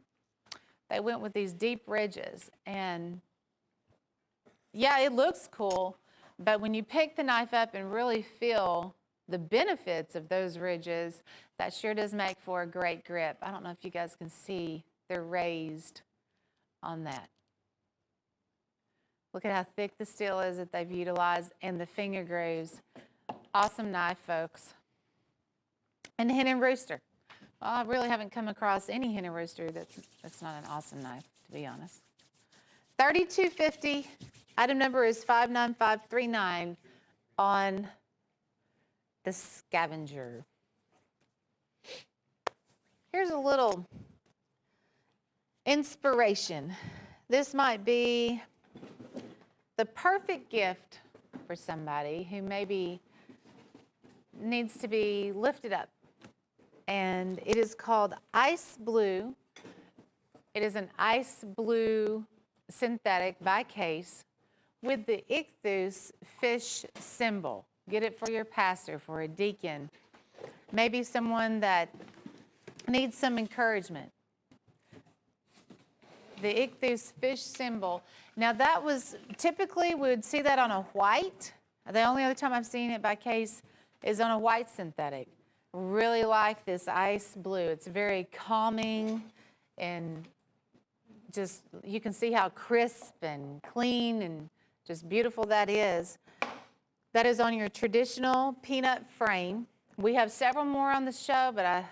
they went with these deep ridges. And yeah, it looks cool, but when you pick the knife up and really feel the benefits of those ridges, that sure does make for a great grip. I don't know if you guys can see, they're raised on that. Look at how thick the steel is that they've utilized, and the finger grooves. Awesome knife, folks. And Hen and Rooster. Well, I really haven't come across any Hen and Rooster that's not an awesome knife, to be honest. $32.50. Item number is 59539 on the Scavenger. Here's a little inspiration. This might be the perfect gift for somebody who maybe needs to be lifted up. And it is called Ice Blue. It is an ice blue synthetic by Case with the ichthus fish symbol. Get it for your pastor, for a deacon, maybe someone that needs some encouragement. The ichthus fish symbol. Now that was, typically we would see that on a white. The only other time I've seen it by Case is on a white synthetic. Really like this ice blue. It's very calming, and just, you can see how crisp and clean and just beautiful that is. That is on your traditional peanut frame. We have several more on the show, but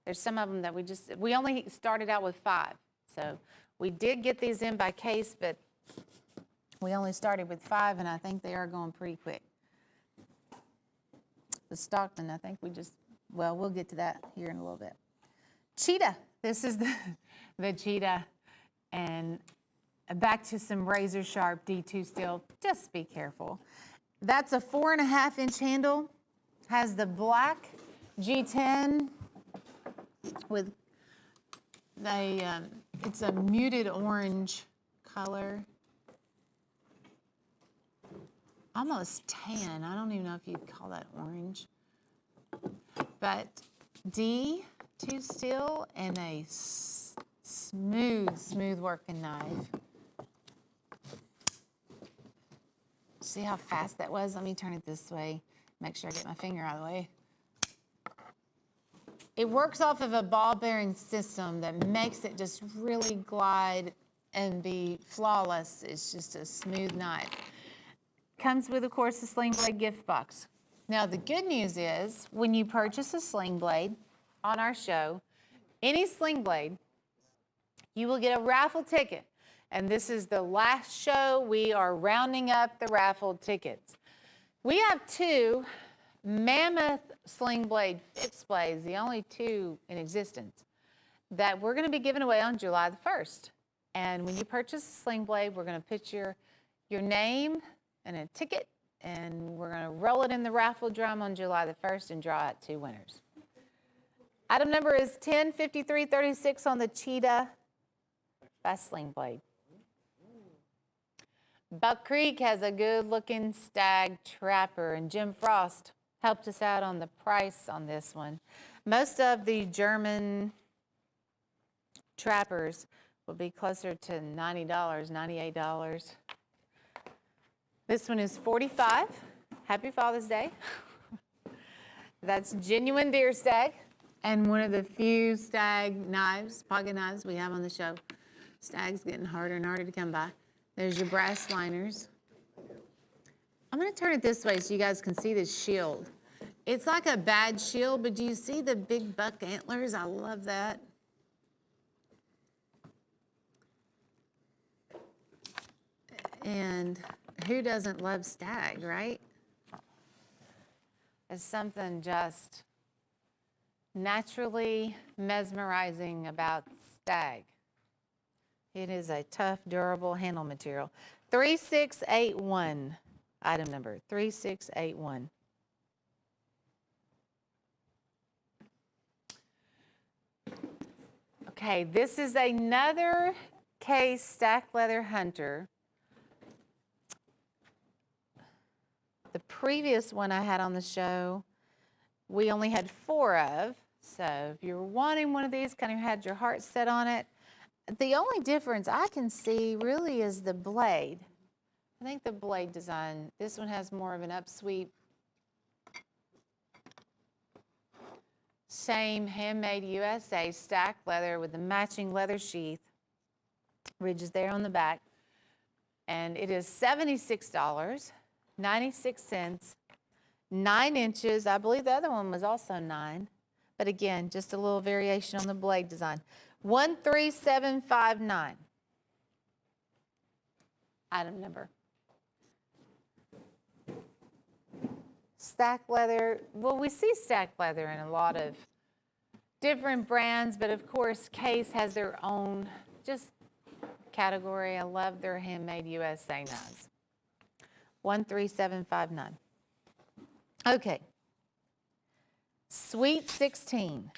there's some of them that we only started out with 5. So we did get these in by Case, but we only started with 5, and I think they are going pretty quick. The Stockton, I think we'll get to that here in a little bit. Cheetah. This is the Cheetah, and back to some razor sharp D2 steel. Just be careful. That's a 4.5-inch handle. Has the black G10 with it's a muted orange color. Almost tan. I don't even know if you'd call that orange. But D2 steel and a smooth working knife. See how fast that was? Let me turn it this way. Make sure I get my finger out of the way. It works off of a ball bearing system that makes it just really glide and be flawless. It's just a smooth knife. Comes with, of course, the Sling Blade gift box. Now, the good news is when you purchase a Sling Blade on our show, any Sling Blade, you will get a raffle ticket. And this is the last show. We are rounding up the raffle tickets. We have 2 mammoth Sling Blade fixed blades, the only 2 in existence, that we're going to be giving away on July the 1st. And when you purchase a Sling Blade, we're going to put your name and a ticket, and we're going to roll it in the raffle drum on July the 1st and draw out 2 winners. Item number is 105336 on the Cheetah by Sling Blade. Buck Creek has a good-looking stag trapper, and Jim Frost helped us out on the price on this one. Most of the German trappers will be closer to $90, $98. This one is $45. Happy Father's Day. That's genuine deer stag and one of the few stag knives, pocket knives we have on the show. Stag's getting harder and harder to come by. There's your brass liners. I'm going to turn it this way so you guys can see this shield. It's like a bad shield, but do you see the big buck antlers? I love that. And who doesn't love stag, right? There's something just naturally mesmerizing about stag. It is a tough, durable handle material. 3681, item number 3681. Okay, this is another case stack leather hunter. The previous one I had on the show, we only had 4 of. So if you're wanting one of these, kind of had your heart set on it. The only difference I can see really is the blade. I think the blade design, this one has more of an upsweep. Same handmade USA stack leather with the matching leather sheath. Ridges there on the back. And it is $76.96, 9 inches. I believe the other one was also 9. But again, just a little variation on the blade design. 13759. Item number. Stack leather. Well, we see stack leather in a lot of different brands, but of course, Case has their own just category. I love their handmade USA knives. 13759. Okay. Sweet 16.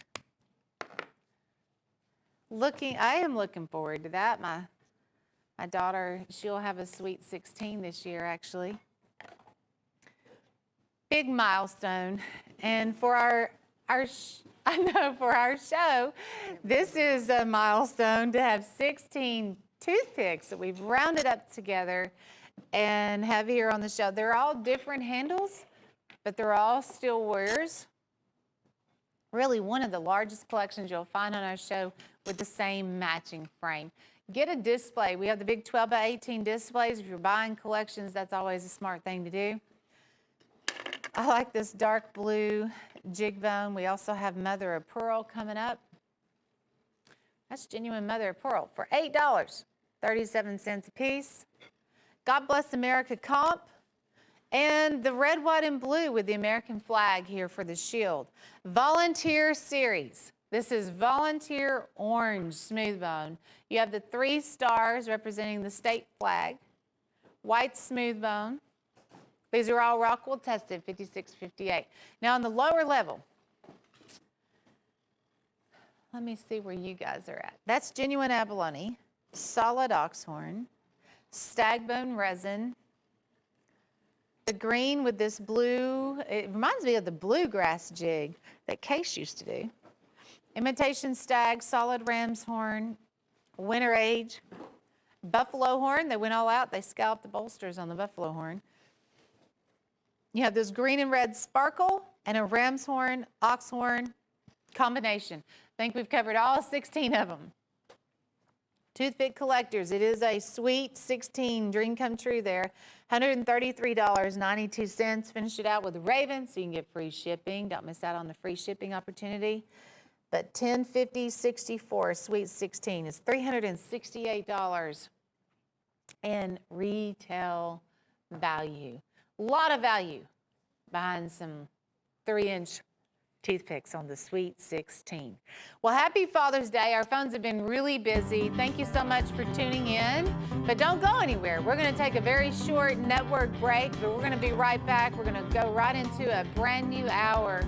I am looking forward to that. My daughter, she'll have a Sweet 16 this year, actually. Big milestone. And for our show, this is a milestone to have 16 toothpicks that we've rounded up together and have here on the show. They're all different handles, but they're all steel warriors. Really one of the largest collections you'll find on our show with the same matching frame. Get a display. We have the big 12 by 18 displays. If you're buying collections, that's always a smart thing to do. I like this dark blue jig bone. We also have mother of pearl coming up. That's genuine mother of pearl for $8.37 a piece. God Bless America comp. And the red, white, and blue with the American flag here for the shield. Volunteer series. This is volunteer orange smooth bone. You have the 3 stars representing the state flag. White smooth bone. These are all Rockwell tested, 5658. Now on the lower level, let me see where you guys are at. That's genuine abalone, solid oxhorn, stag bone resin. The green with this blue, it reminds me of the bluegrass jig that Case used to do. Imitation stag, solid ram's horn, winter age, buffalo horn. They went all out. They scalped the bolsters on the buffalo horn. You have this green and red sparkle and a ram's horn, ox horn combination. I think we've covered all 16 of them. Toothpick collectors. It is a sweet 16 dream come true there. $133.92. Finish it out with Raven so you can get free shipping. Don't miss out on the free shipping opportunity. But $10.50.64 sweet 16 is $368 in retail value. A lot of value behind some 3-inch toothpicks on the Sweet 16. Well, happy Father's Day. Our phones have been really busy. Thank you so much for tuning in. But don't go anywhere. We're going to take a very short network break, but we're going to be right back. We're going to go right into a brand new hour.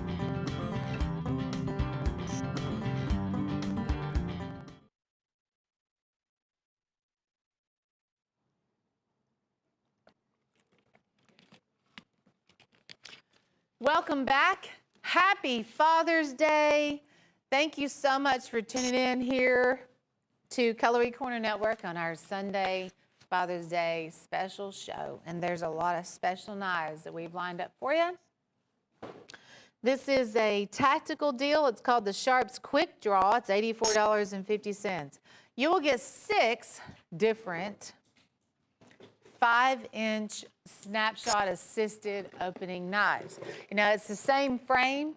Well, Welcome back. Happy Father's Day. Thank you so much for tuning in here to Cutlery Corner Network on our Sunday Father's Day special show. And there's a lot of special knives that we've lined up for you. This is a tactical deal. It's called the Sharps Quick Draw. It's $84.50. You will get 6 different 5-inch snapshot assisted opening knives. You know, it's the same frame,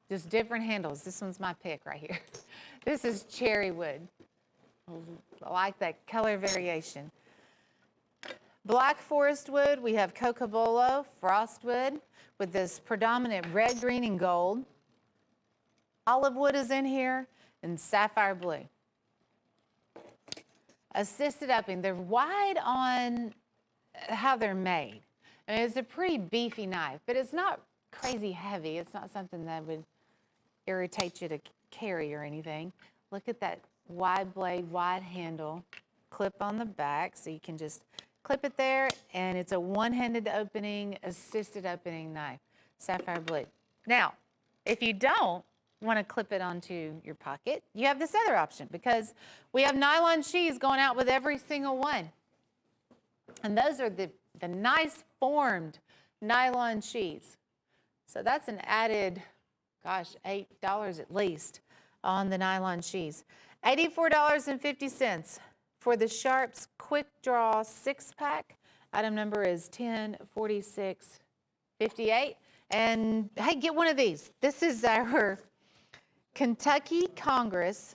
just different handles. This one's my pick right here. This is cherry wood. I like that color variation. Black forest wood, we have cocobolo, frost wood with this predominant red, green, and gold. Olive wood is in here, and sapphire blue. Assisted upping, they're wide on how they're made. I mean, it's a pretty beefy knife, but it's not crazy heavy. It's not something that would irritate you to carry or anything. Look at that wide blade, wide handle, clip on the back, so you can just clip it there, and it's a one-handed opening, assisted opening knife, sapphire blue. Now, if you don't want to clip it onto your pocket, you have this other option, because we have nylon sheaths going out with every single one. And those are the nice formed nylon sheaths. So that's an added, gosh, $8 at least on the nylon sheaths. $84.50 for the Sharps Quick Draw 6-pack. Item number is 104658. And hey, get one of these. This is our Kentucky Congress.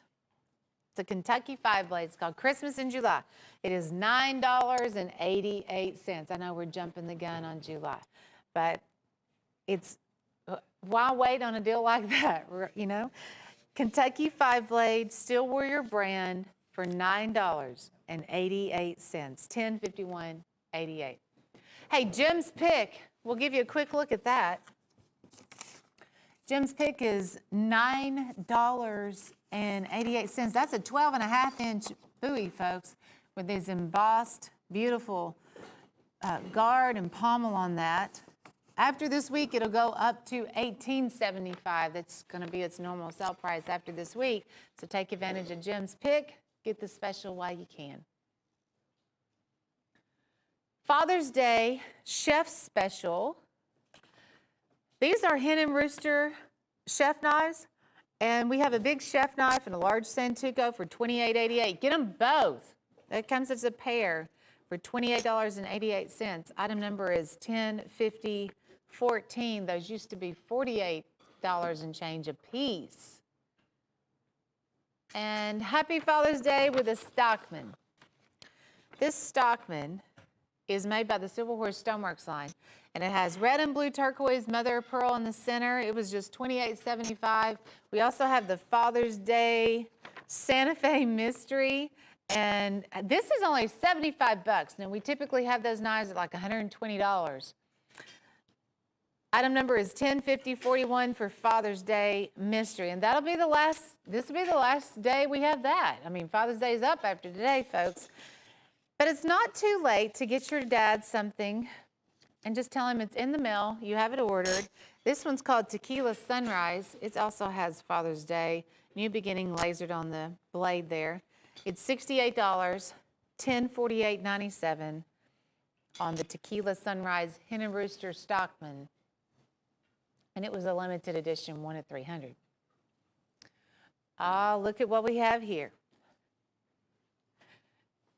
It's a Kentucky 5-blade. It's called Christmas in July. It is $9.88. I know we're jumping the gun on July, but it's, why wait on a deal like that, you know? Kentucky 5-blade, Steel Warrior brand for $9.88, 1051.88. Hey, Jim's Pick, we'll give you a quick look at that. Jim's Pick is $9.88. That's a 12.5-inch bowie, folks, with these embossed, beautiful guard and pommel on that. After this week, it'll go up to $18.75. That's going to be its normal sale price after this week. So take advantage of Jim's Pick. Get the special while you can. Father's Day Chef Special. These are Hen and Rooster chef knives. And we have a big chef knife and a large Santuco for $28.88. Get them both. That comes as a pair for $28.88. Item number is 105014. Those used to be $48 and change a piece. And happy Father's Day with a Stockman. This Stockman is made by the Silver Horse Stoneworks line, and it has red and blue turquoise mother of pearl in the center. It was just $28.75. We also have the Father's Day Santa Fe Mystery, and this is only $75. Now, we typically have those knives at like $120. Item number is 105041 for Father's Day Mystery, and that'll be the last, this will be the last day we have that. I mean, Father's Day is up after today, folks. But it's not too late to get your dad something and just tell him it's in the mail, you have it ordered. This one's called Tequila Sunrise. It also has Father's Day New Beginning lasered on the blade there. It's $68, $1048.97 on the Tequila Sunrise Hen and Rooster Stockman. And it was a limited edition, 1 of 300. Ah, look at what we have here.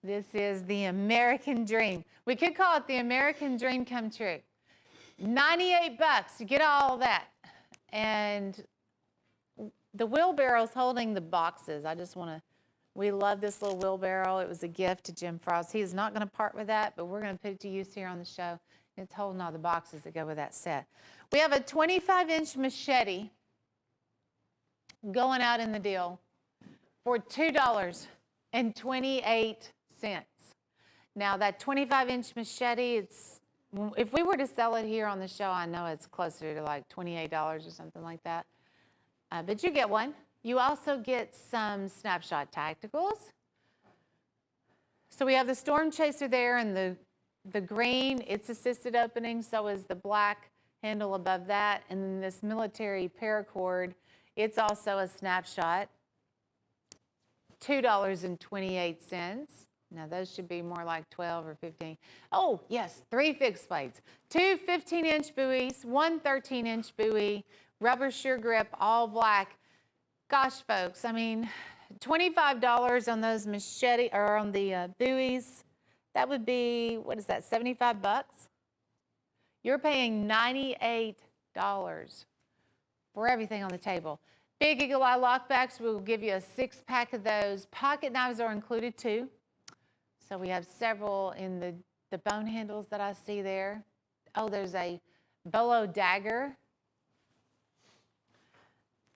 This is the American Dream. We could call it the American Dream come true. $98 to get all of that. And the wheelbarrow's holding the boxes. I just want to, we love this little wheelbarrow. It was a gift to Jim Frost. He is not going to part with that, but we're going to put it to use here on the show. It's holding all the boxes that go with that set. We have a 25-inch machete going out in the deal for $2.28. Now that 25-inch machete, it's, if we were to sell it here on the show, I know it's closer to like $28 or something like that. But you get one. You also get some Snapshot Tacticals. So we have the Storm Chaser there and the green, it's assisted opening. So is the black handle above that. And then this military paracord, it's also a snapshot, $2.28. Now those should be more like 12 or 15. Oh yes, 3 fixed plates, 2 15-inch buoys, 1 13-inch buoy, rubber shear grip, all black. Gosh, folks, I mean, $25 on those machete or on the buoys. That would be, what is that, 75 bucks? You're paying $98 for everything on the table. Big Eagle Eye lockbacks, we'll give you a 6-pack of those. Pocket knives are included too. So we have several in the bone handles that I see there. Oh, there's a bolo dagger.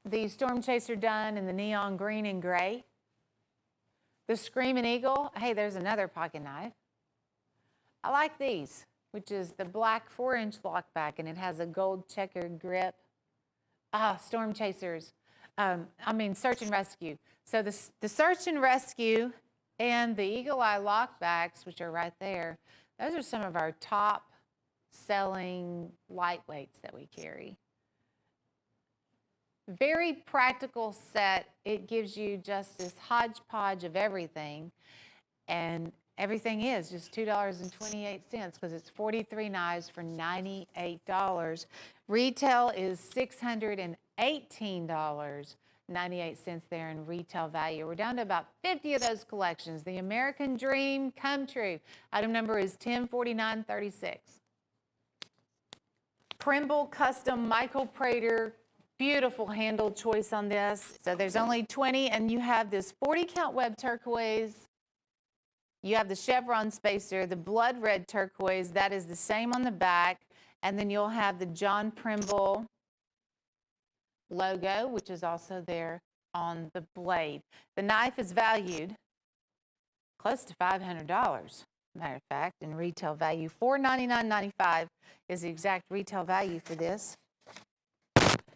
The Storm Chaser done in the neon green and gray. The Screaming Eagle, hey, there's another pocket knife. I like these, which is the black 4-inch lockback, and it has a gold checkered grip. Storm Chasers. Search and Rescue. So the Search and Rescue and the Eagle Eye lockbacks, which are right there, those are some of our top selling lightweights that we carry. Very practical set. It gives you just this hodgepodge of everything. And everything is just $2.28 because it's 43 knives for $98. Retail is $618.98 there in retail value. We're down to about 50 of those collections. The American Dream come true. Item number is 104936. Primble Custom Michael Prater. Beautiful handle choice on this. So there's only 20, and you have this 40-count web turquoise. You have the chevron spacer, the blood red turquoise. That is the same on the back. And then you'll have the John Primble logo, which is also there on the blade. The knife is valued close to $500. Matter of fact, in retail value, $499.95 is the exact retail value for this.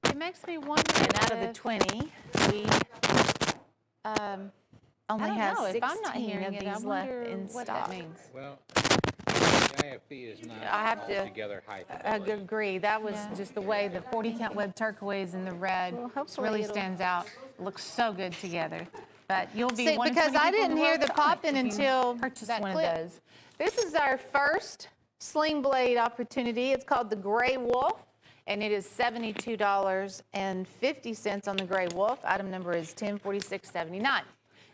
It makes me wonder, out of the 20, we only have 16 if I'm not hearing of it, I these left wonder in what stock. that means. Well, the IFB is not I have to altogether high fidelity. agree. That was just the way the 40-count web turquoise and the red hopefully really it'll- stands out. Looks so good together. But you'll be See, one of because 20 I people in didn't the hear world the to popping own it if you until purchase that one clip. of those. This is our first sling blade opportunity. It's called the Gray Wolf, and it is $72.50 on the Gray Wolf. Item number is 1046.79.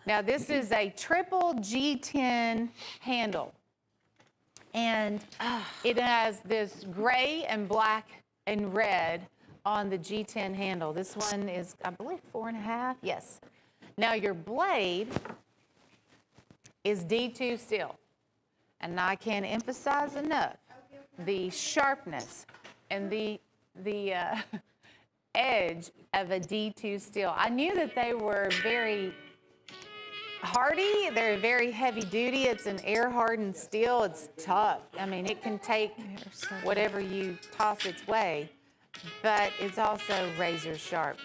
Now this is a triple G10 handle, and it has this gray and black and red on the G10 handle. This one is, I believe, 4.5. Yes. Now your blade is D2 steel, and I can't emphasize enough the sharpness and the edge of a D2 steel. I knew that they were very hardy. They're very heavy duty. It's an air hardened steel. It's tough. I mean, it can take whatever you toss its way, but it's also razor sharp.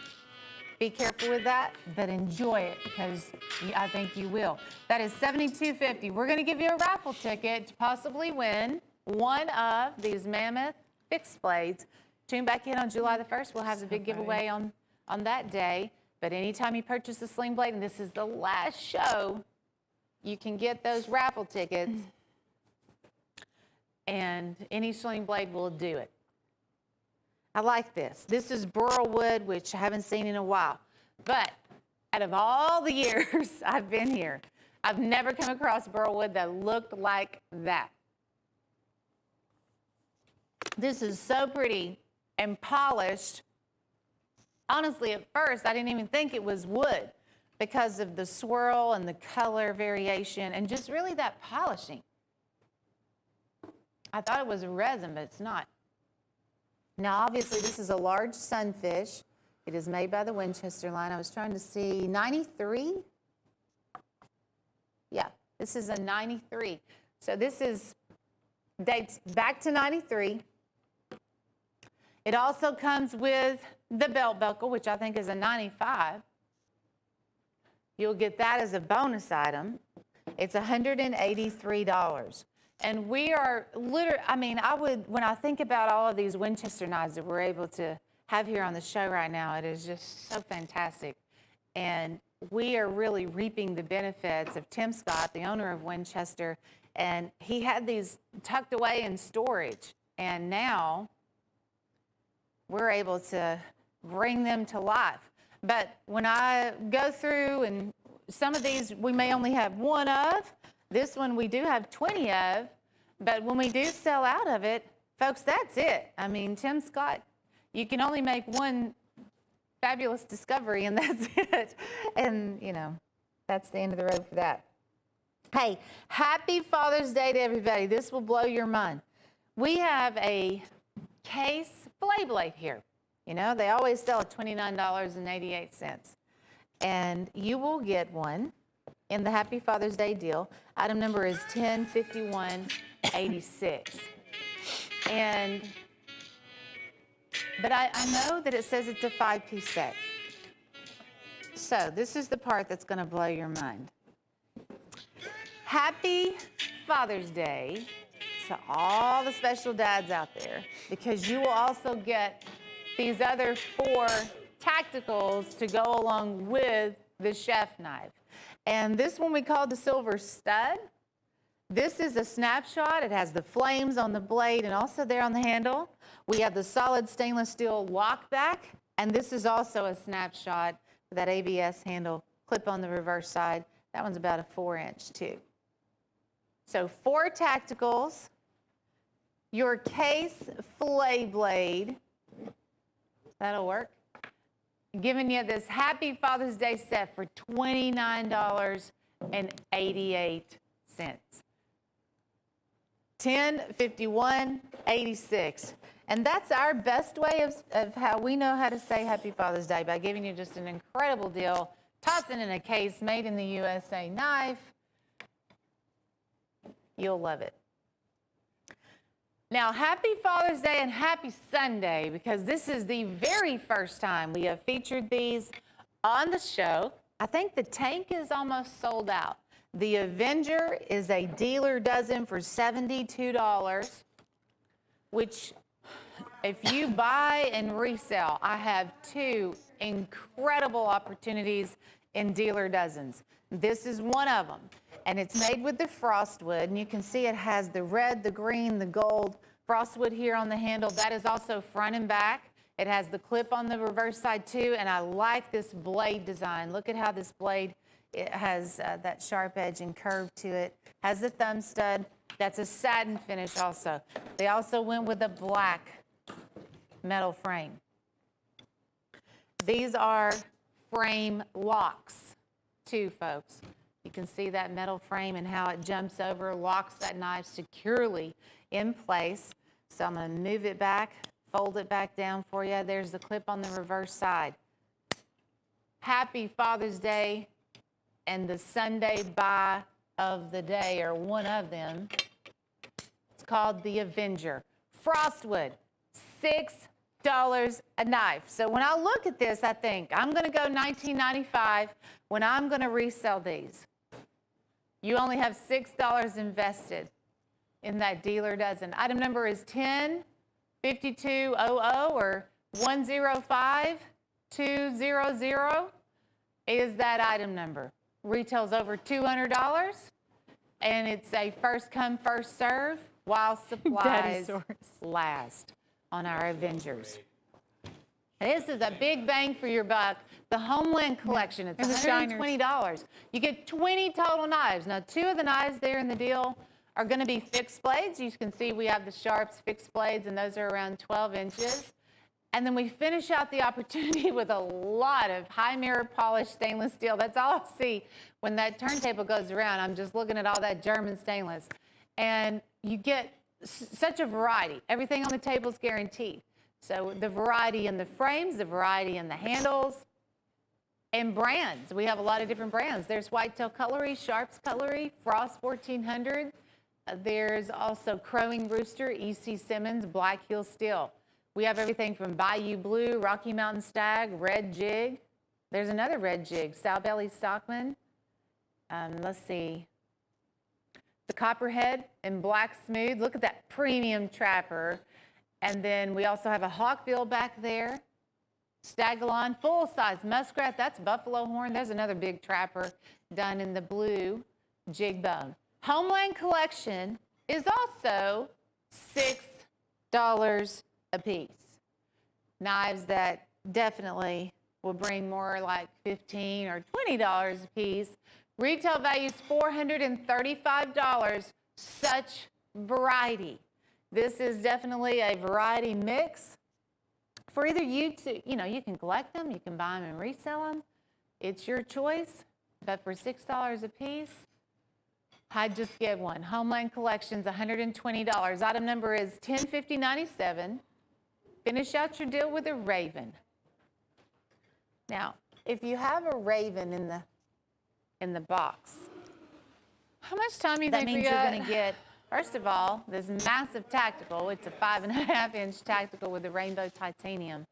Be careful with that, but enjoy it because I think you will. That is $72.50. We're going to give you a raffle ticket to possibly win one of these mammoth fixed blades. Tune back in on July the 1st. We'll have the big giveaway on that day. But anytime you purchase a sling blade, and this is the last show, you can get those raffle tickets, and any sling blade will do it. I like this. This is burl wood, which I haven't seen in a while. But out of all the years I've been here, I've never come across burl wood that looked like that. This is so pretty and polished. Honestly, at first, I didn't even think it was wood because of the swirl and the color variation and just really that polishing. I thought it was a resin, but it's not. Now, obviously, this is a large sunfish. It is made by the Winchester line. I was trying to see, 93? Yeah, this is a 93. So this dates back to 93. It also comes with the belt buckle, which I think is a 95. You'll get that as a bonus item. It's $183. And we are literally, I mean, when I think about all of these Winchester knives that we're able to have here on the show right now, it is just so fantastic. And we are really reaping the benefits of Tim Scott, the owner of Winchester. And he had these tucked away in storage. And now we're able to bring them to life. But when I go through, and some of these we may only have one of, this one we do have 20 of, but when we do sell out of it, folks, that's it. I mean, Tim Scott, you can only make one fabulous discovery, and that's it. And, you know, that's the end of the road for that. Hey, happy Father's Day to everybody. This will blow your mind. We have a case fillet blade here. You know, they always sell at $29.88. And you will get one in the Happy Father's Day deal. Item number is 105186. But I know that it says it's a 5-piece set. So this is the part that's going to blow your mind. Happy Father's Day to all the special dads out there, because you will also get these other 4 tacticals to go along with the chef knife. And this one we call the Silver Stud. This is a snapshot. It has the flames on the blade and also there on the handle. We have the solid stainless steel lock back, and this is also a snapshot with that ABS handle clip on the reverse side. That one's about a 4-inch too. So 4 tacticals, your case fillet blade, that'll work. Giving you this Happy Father's Day set for $29.88. 1051.86. And that's our best way of how we know how to say Happy Father's Day, by giving you just an incredible deal, tossing in a case, made in the USA knife. You'll love it. Now, happy Father's Day and happy Sunday, because this is the very first time we have featured these on the show. I think the tank is almost sold out. The Avenger is a dealer dozen for $72, which if you buy and resell, I have 2 incredible opportunities in dealer dozens. This is one of them, and it's made with the frostwood, and you can see it has the red, the green, the gold frostwood here on the handle. That is also front and back. It has the clip on the reverse side too, and I like this blade design. Look at how this blade, it has that sharp edge and curve to it. Has the thumb stud. That's a satin finish also. They also went with a black metal frame. These are frame locks too, folks. You can see that metal frame and how it jumps over, locks that knife securely in place. So I'm going to move it back, fold it back down for you. There's the clip on the reverse side. Happy Father's Day and the Sunday buy of the day, or one of them. It's called the Avenger. Frostwood, $6 a knife. So when I look at this, I think I'm going to go $19.95 when I'm going to resell these. You only have $6 invested in that dealer dozen. Item number is 105200 or 105200 is that item number. Retails over $200, and it's a first come, first serve while supplies last on our Avengers. This is a big bang for your buck. The Homeland Collection, it's $120. You get 20 total knives. Now, 2 of the knives there in the deal are going to be fixed blades. You can see we have the Sharps fixed blades, and those are around 12 inches. And then we finish out the opportunity with a lot of high mirror polished stainless steel. That's all I see when that turntable goes around. I'm just looking at all that German stainless. And you get such a variety. Everything on the table is guaranteed. So the variety in the frames, the variety in the handles, and brands. We have a lot of different brands. There's Whitetail Cutlery, Sharps Cutlery, Frost 1400. There's also Crowing Rooster, E.C. Simmons, Black Heel Steel. We have everything from Bayou Blue, Rocky Mountain Stag, Red Jig. There's another Red Jig, Sow Belly Stockman. Let's see. the Copperhead in Black Smooth. Look at that premium trapper. And then we also have a hawkbill back there. Stagallon, full-size muskrat. That's buffalo horn. There's another big trapper done in the blue jig bone. Homeland Collection is also $6 a piece. Knives that definitely will bring more like $15 or $20 a piece. Retail value is $435. Such variety. This is definitely a variety mix for either you to, you can collect them, you can buy them and resell them. It's your choice, but for $6 a piece, I'd just get one. Homeland Collection's $120. Item number is 105097. Finish out your deal with a raven. Now, if you have a raven in the box, how much time do you think you're going to get? First of all, this massive tactical. It's a 5.5-inch tactical with the rainbow titanium.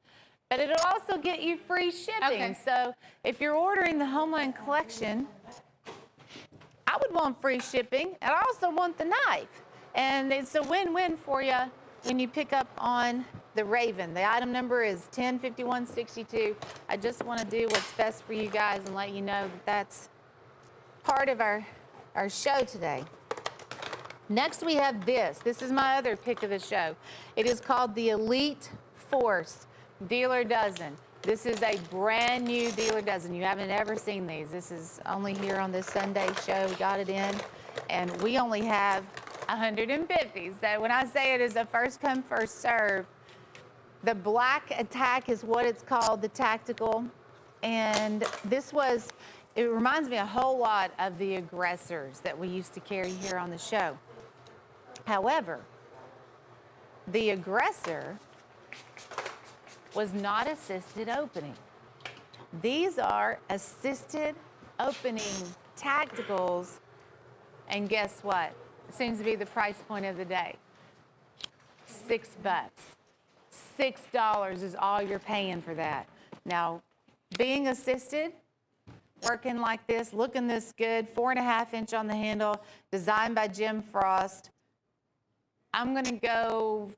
But it'll also get you free shipping. Okay. So if you're ordering the Homeland Collection, I would want free shipping, and I also want the knife. And it's a win-win for you when you pick up on the Raven. The item number is 105162. I just want to do what's best for you guys and let you know that that's part of our show today. Next, we have this. This is my other pick of the show. It is called the Elite Force Dealer Dozen. This is a brand new dealer dozen. You haven't ever seen these. This is only here on this Sunday show. We got it in, and we only have 150. So when I say it is a first come, first serve, the Black Attack is what it's called, the tactical. And it reminds me a whole lot of the Aggressors that we used to carry here on the show. However, the Aggressor was not assisted opening. These are assisted opening tacticals, and guess what? It seems to be the price point of the day. $6. $6 is all you're paying for that. Now, being assisted, working like this, looking this good, 4.5-inch on the handle, designed by Jim Frost. I'm gonna go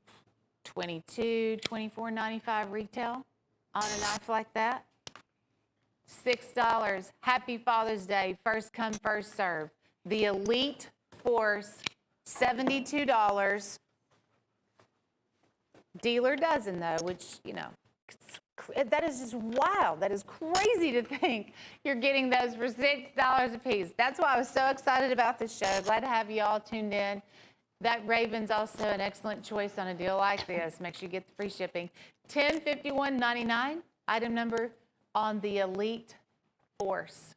$22, $24.95 retail on a knife like that. $6. Happy Father's Day. First come, first serve. The Elite Force, $72. Dealer dozen, though, which, that is just wild. That is crazy to think you're getting those for $6 a piece. That's why I was so excited about this show. Glad to have you all tuned in. That Raven's also an excellent choice on a deal like this. Make sure you get the free shipping. $1051.99, item number on the Elite Force.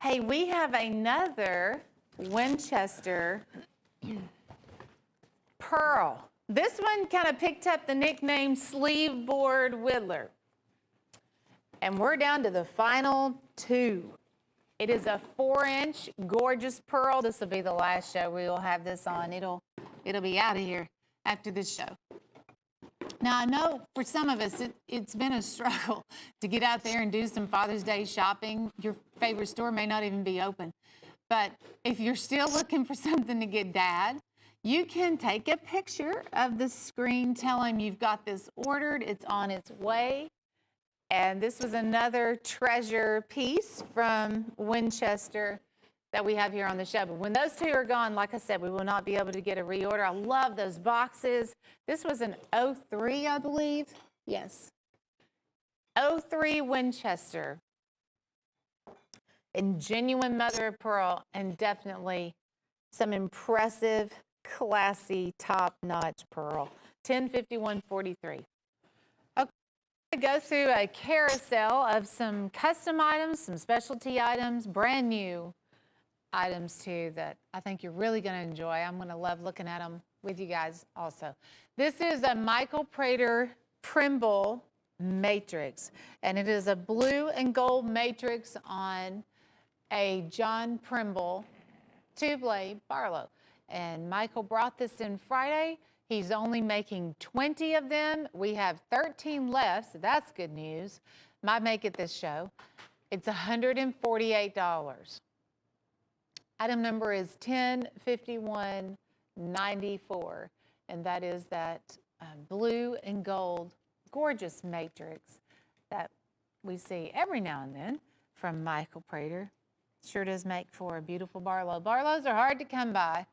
Hey, we have another Winchester Pearl. This one kind of picked up the nickname Sleeve Board Whittler. And we're down to the final two. It is a 4-inch gorgeous pearl. This will be the last show we will have this on. It'll be out of here after this show. Now, I know for some of us, it's been a struggle to get out there and do some Father's Day shopping. Your favorite store may not even be open. But if you're still looking for something to get Dad, you can take a picture of the screen, tell him you've got this ordered, it's on its way. And this was another treasure piece from Winchester that we have here on the show. But when those two are gone, like I said, we will not be able to get a reorder. I love those boxes. This was an 03, I believe. Yes. 03 Winchester. And genuine mother of pearl, and definitely some impressive, classy, top-notch pearl. 1051.43. Go through a carousel of some custom items, some specialty items, brand new items too that I think you're really going to enjoy. I'm going to love looking at them with you guys also. This is a Michael Prater Primble matrix, and it is a blue and gold matrix on a John Primble two-blade Barlow. And Michael brought this in Friday. He's only making 20 of them. We have 13 left, so that's good news. Might make it this show. It's $148. Item number is 105194, and that is that blue and gold gorgeous matrix that we see every now and then from Michael Prater. Sure does make for a beautiful Barlow. Barlows are hard to come by.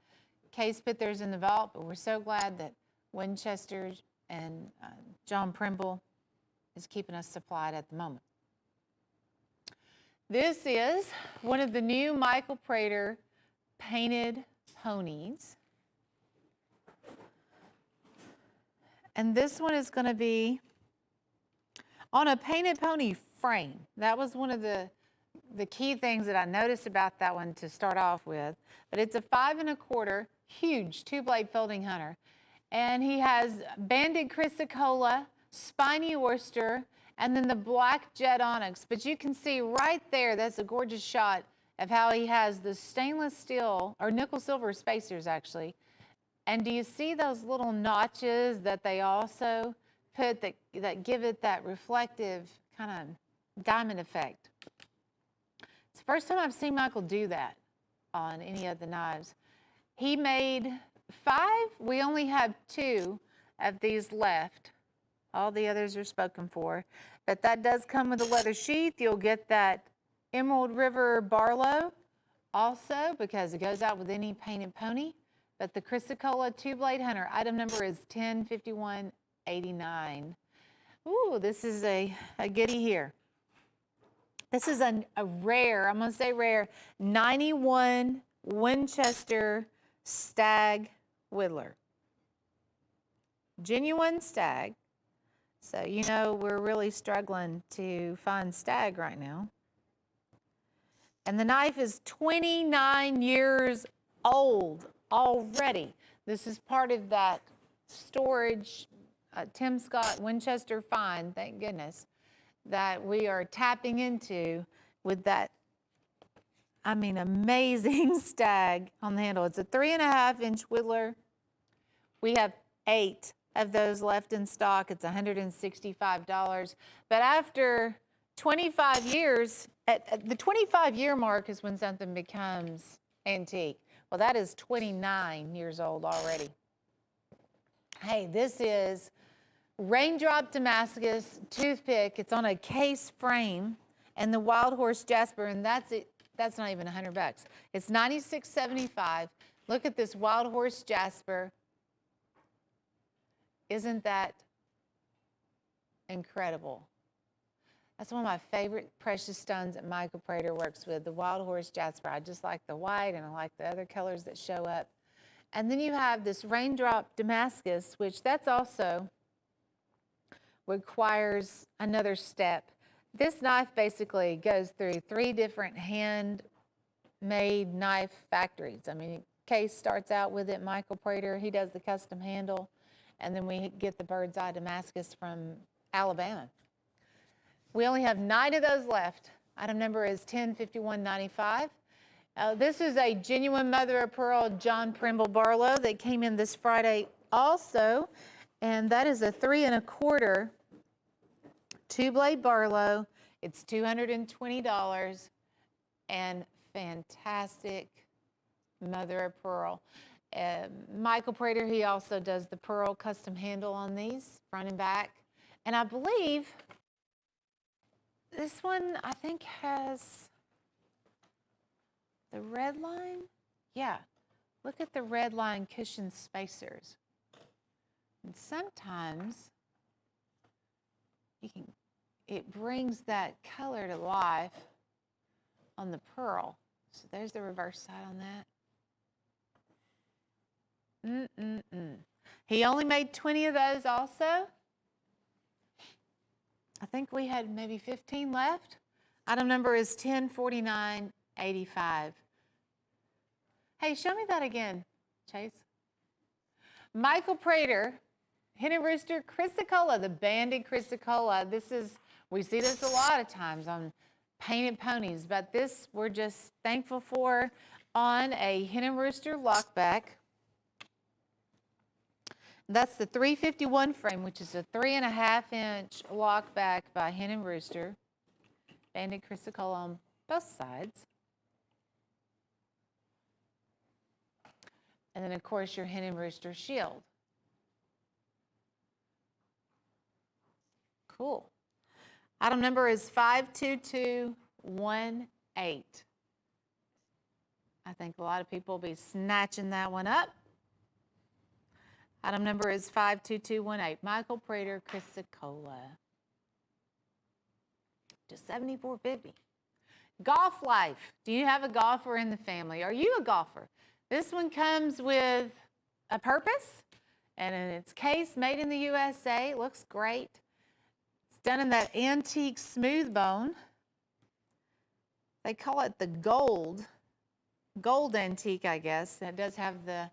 Case put theirs in the vault, but we're so glad that Winchester and John Primble is keeping us supplied at the moment. This is one of the new Michael Prater painted ponies. And this one is going to be on a painted pony frame. That was one of the key things that I noticed about that one to start off with. But it's a 5 1/4 huge 2-blade folding hunter. And he has banded chrysocolla, spiny oyster, and then the black jet onyx. But you can see right there, that's a gorgeous shot of how he has the stainless steel, or nickel silver spacers actually. And do you see those little notches that they also put that give it that reflective kind of diamond effect? It's the first time I've seen Michael do that on any of the knives. He made 5. We only have 2 of these left. All the others are spoken for. But that does come with a leather sheath. You'll get that Emerald River Barlow also because it goes out with any painted pony. But the chrysocolla 2-blade hunter, item number is 105189. Ooh, this is a goodie here. This is a rare, I'm going to say rare, 91 Winchester Stag Whittler. Genuine stag. So, you know, we're really struggling to find stag right now. And the knife is 29 years old already. This is part of that storage Tim Scott Winchester find, thank goodness, that we are tapping into with that, I mean, amazing stag on the handle. It's a 3.5-inch Whittler. We have 8 of those left in stock. It's $165. But after 25 years, at the 25-year mark is when something becomes antique. Well, that is 29 years old already. Hey, this is Raindrop Damascus toothpick. It's on a case frame, and the Wild Horse Jasper, and that's it. That's not even $100. It's $96.75. Look at this Wild Horse Jasper. Isn't that incredible? That's one of my favorite precious stones that Michael Prater works with, the Wild Horse Jasper. I just like the white and I like the other colors that show up. And then you have this Raindrop Damascus, which that's also requires another step. This knife basically goes through 3 different handmade knife factories. I mean, Case starts out with it, Michael Prater, he does the custom handle, and then we get the Bird's Eye Damascus from Alabama. We only have 9 of those left. Item number is 105195. This is a genuine mother of pearl John Primble Barlow that came in this Friday also, and that is a 3 1/4 2-blade Barlow. It's $220 and fantastic mother of pearl. Michael Prater, he also does the pearl custom handle on these, front and back. And I believe this one, I think, has the red line. Yeah, look at the red line cushion spacers. And sometimes it brings that color to life on the pearl. So there's the reverse side on that. He only made 20 of those also. I think we had maybe 15 left. Item number is 104985. Hey, show me that again, Chase. Michael Prater, Hen and Rooster chrysocolla, the banded chrysocolla. We see this a lot of times on painted ponies, but this we're just thankful for on a Hen and Rooster lockback. That's the 351 frame, which is a 3.5-inch lockback by Hen and Rooster. Banded chrysocolla on both sides. And then, of course, your hen and rooster shield. Cool. Item number is 52218. I think a lot of people will be snatching that one up. Item number is 52218. Michael Prater, Chrysicola. Just $74.50. Golf life. Do you have a golfer in the family? Are you a golfer? This one comes with a purpose, and in its case, made in the USA. It looks great. It's done in that antique smooth bone. They call it the gold antique, I guess. And it does have the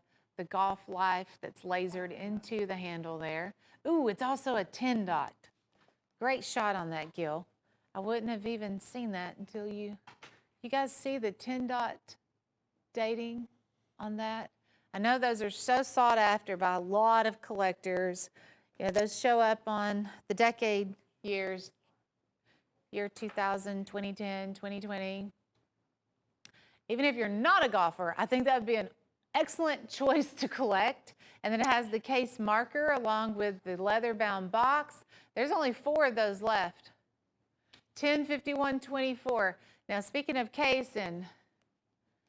golf life that's lasered into the handle there. Ooh, it's also a 10 dot. Great shot on that, Gil. I wouldn't have even seen that until you guys see the 10 dot dating on that. I know those are so sought after by a lot of collectors. You know, those show up on the decade years, year 2000, 2010, 2020. Even if you're not a golfer, I think that would be an excellent choice to collect. And then it has the case marker along with the leather-bound box. There's only 4 of those left. 10, 51, 24. Now, speaking of case and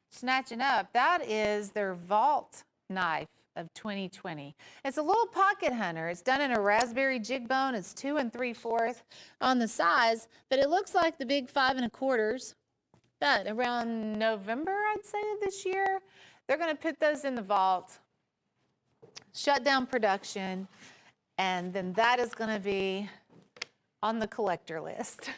snatching up, that is their vault knife of 2020. It's a little pocket hunter. It's done in a raspberry jig bone. It's 2 3/4 on the size, but it looks like the big 5 1/4s. But around November, I'd say, of this year, they're going to put those in the vault, shut down production, and then that is going to be on the collector list.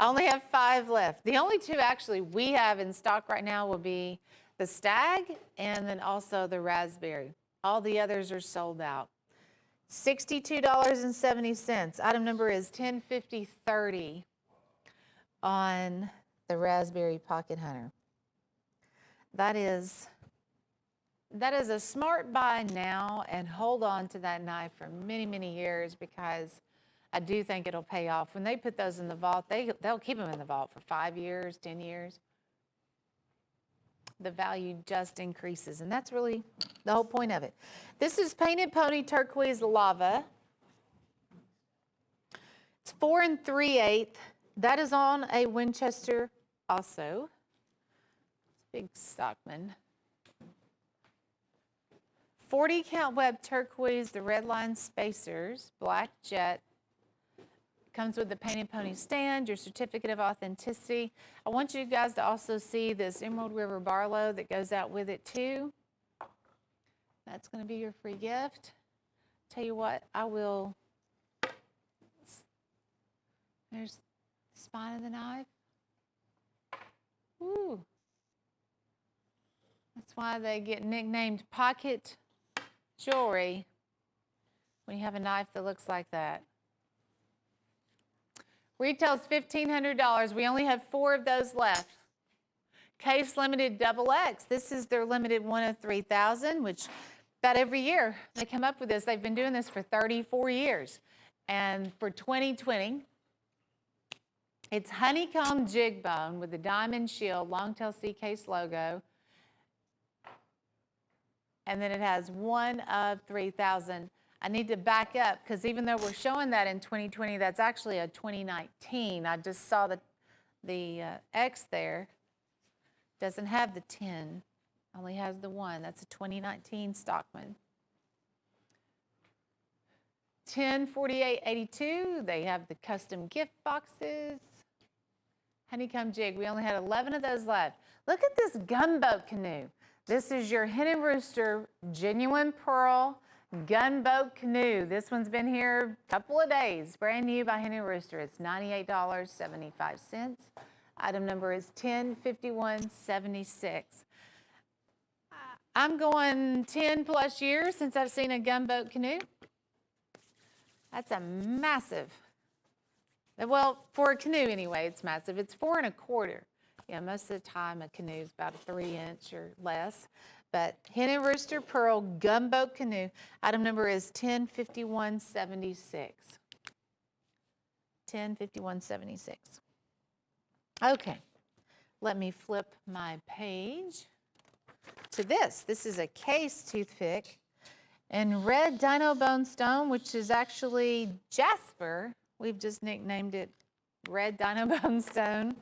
I only have 5 left. The only 2 actually we have in stock right now will be the stag and then also the raspberry. All the others are sold out. $62.70. Item number is 105030 on the raspberry pocket hunter. That is a smart buy now, and hold on to that knife for many, many years, because I do think it'll pay off. When they put those in the vault, they'll keep them in the vault for 5 years, 10 years. The value just increases, and that's really the whole point of it. This is Painted Pony Turquoise Lava. It's 4 3/8. That is on a Winchester also. Big Stockman. 40 count web turquoise, the red line spacers, black jet. Comes with the Painted Pony stand, your certificate of authenticity. I want you guys to also see this Emerald River Barlow that goes out with it too. That's going to be your free gift. Tell you what, there's the spine of the knife. Ooh. That's why they get nicknamed pocket jewelry when you have a knife that looks like that. Retails $1,500. We only have 4 of those left. Case Limited XX. This is their limited 1 of 3,000, which about every year they come up with this. They've been doing this for 34 years. And for 2020, it's honeycomb jig bone with the diamond shield, Longtail Sea Case logo. And then it has 1 of 3,000. I need to back up, because even though we're showing that in 2020, that's actually a 2019. I just saw the X there. Doesn't have the 10, only has the 1. That's a 2019 Stockman. 104882. They have the custom gift boxes. Honeycomb jig. We only had 11 of those left. Look at this gunboat canoe. This is your Hen and Rooster genuine pearl gunboat canoe. This one's been here a couple of days. Brand new by Hen and Rooster. It's $98.75. Item number is 105176. I'm going 10 plus years since I've seen a gunboat canoe. That's a massive, well, for a canoe anyway, it's massive. It's 4 1/4. Yeah, most of the time a canoe is about a 3-inch or less. But Hen and Rooster Pearl Gunboat Canoe. Item number is 105176. 105176. Okay, let me flip my page. to this. This is a case toothpick in red dino bone stone, which is actually jasper. We've just nicknamed it red dino bone stone.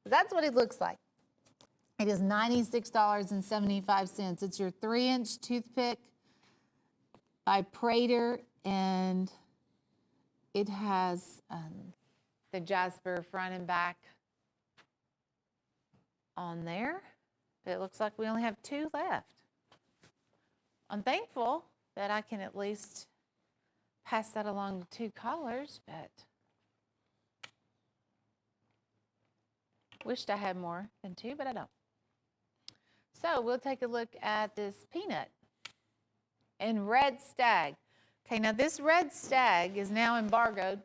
That's what it looks like. It is $96.75. It's your 3-inch toothpick by Prater, and it has the jasper front and back on there. But it looks like we only have 2 left. I'm thankful that I can at least pass that along to 2 callers, but wished I had more than 2, but I don't. So we'll take a look at this peanut in red stag. Okay, now this red stag is now embargoed.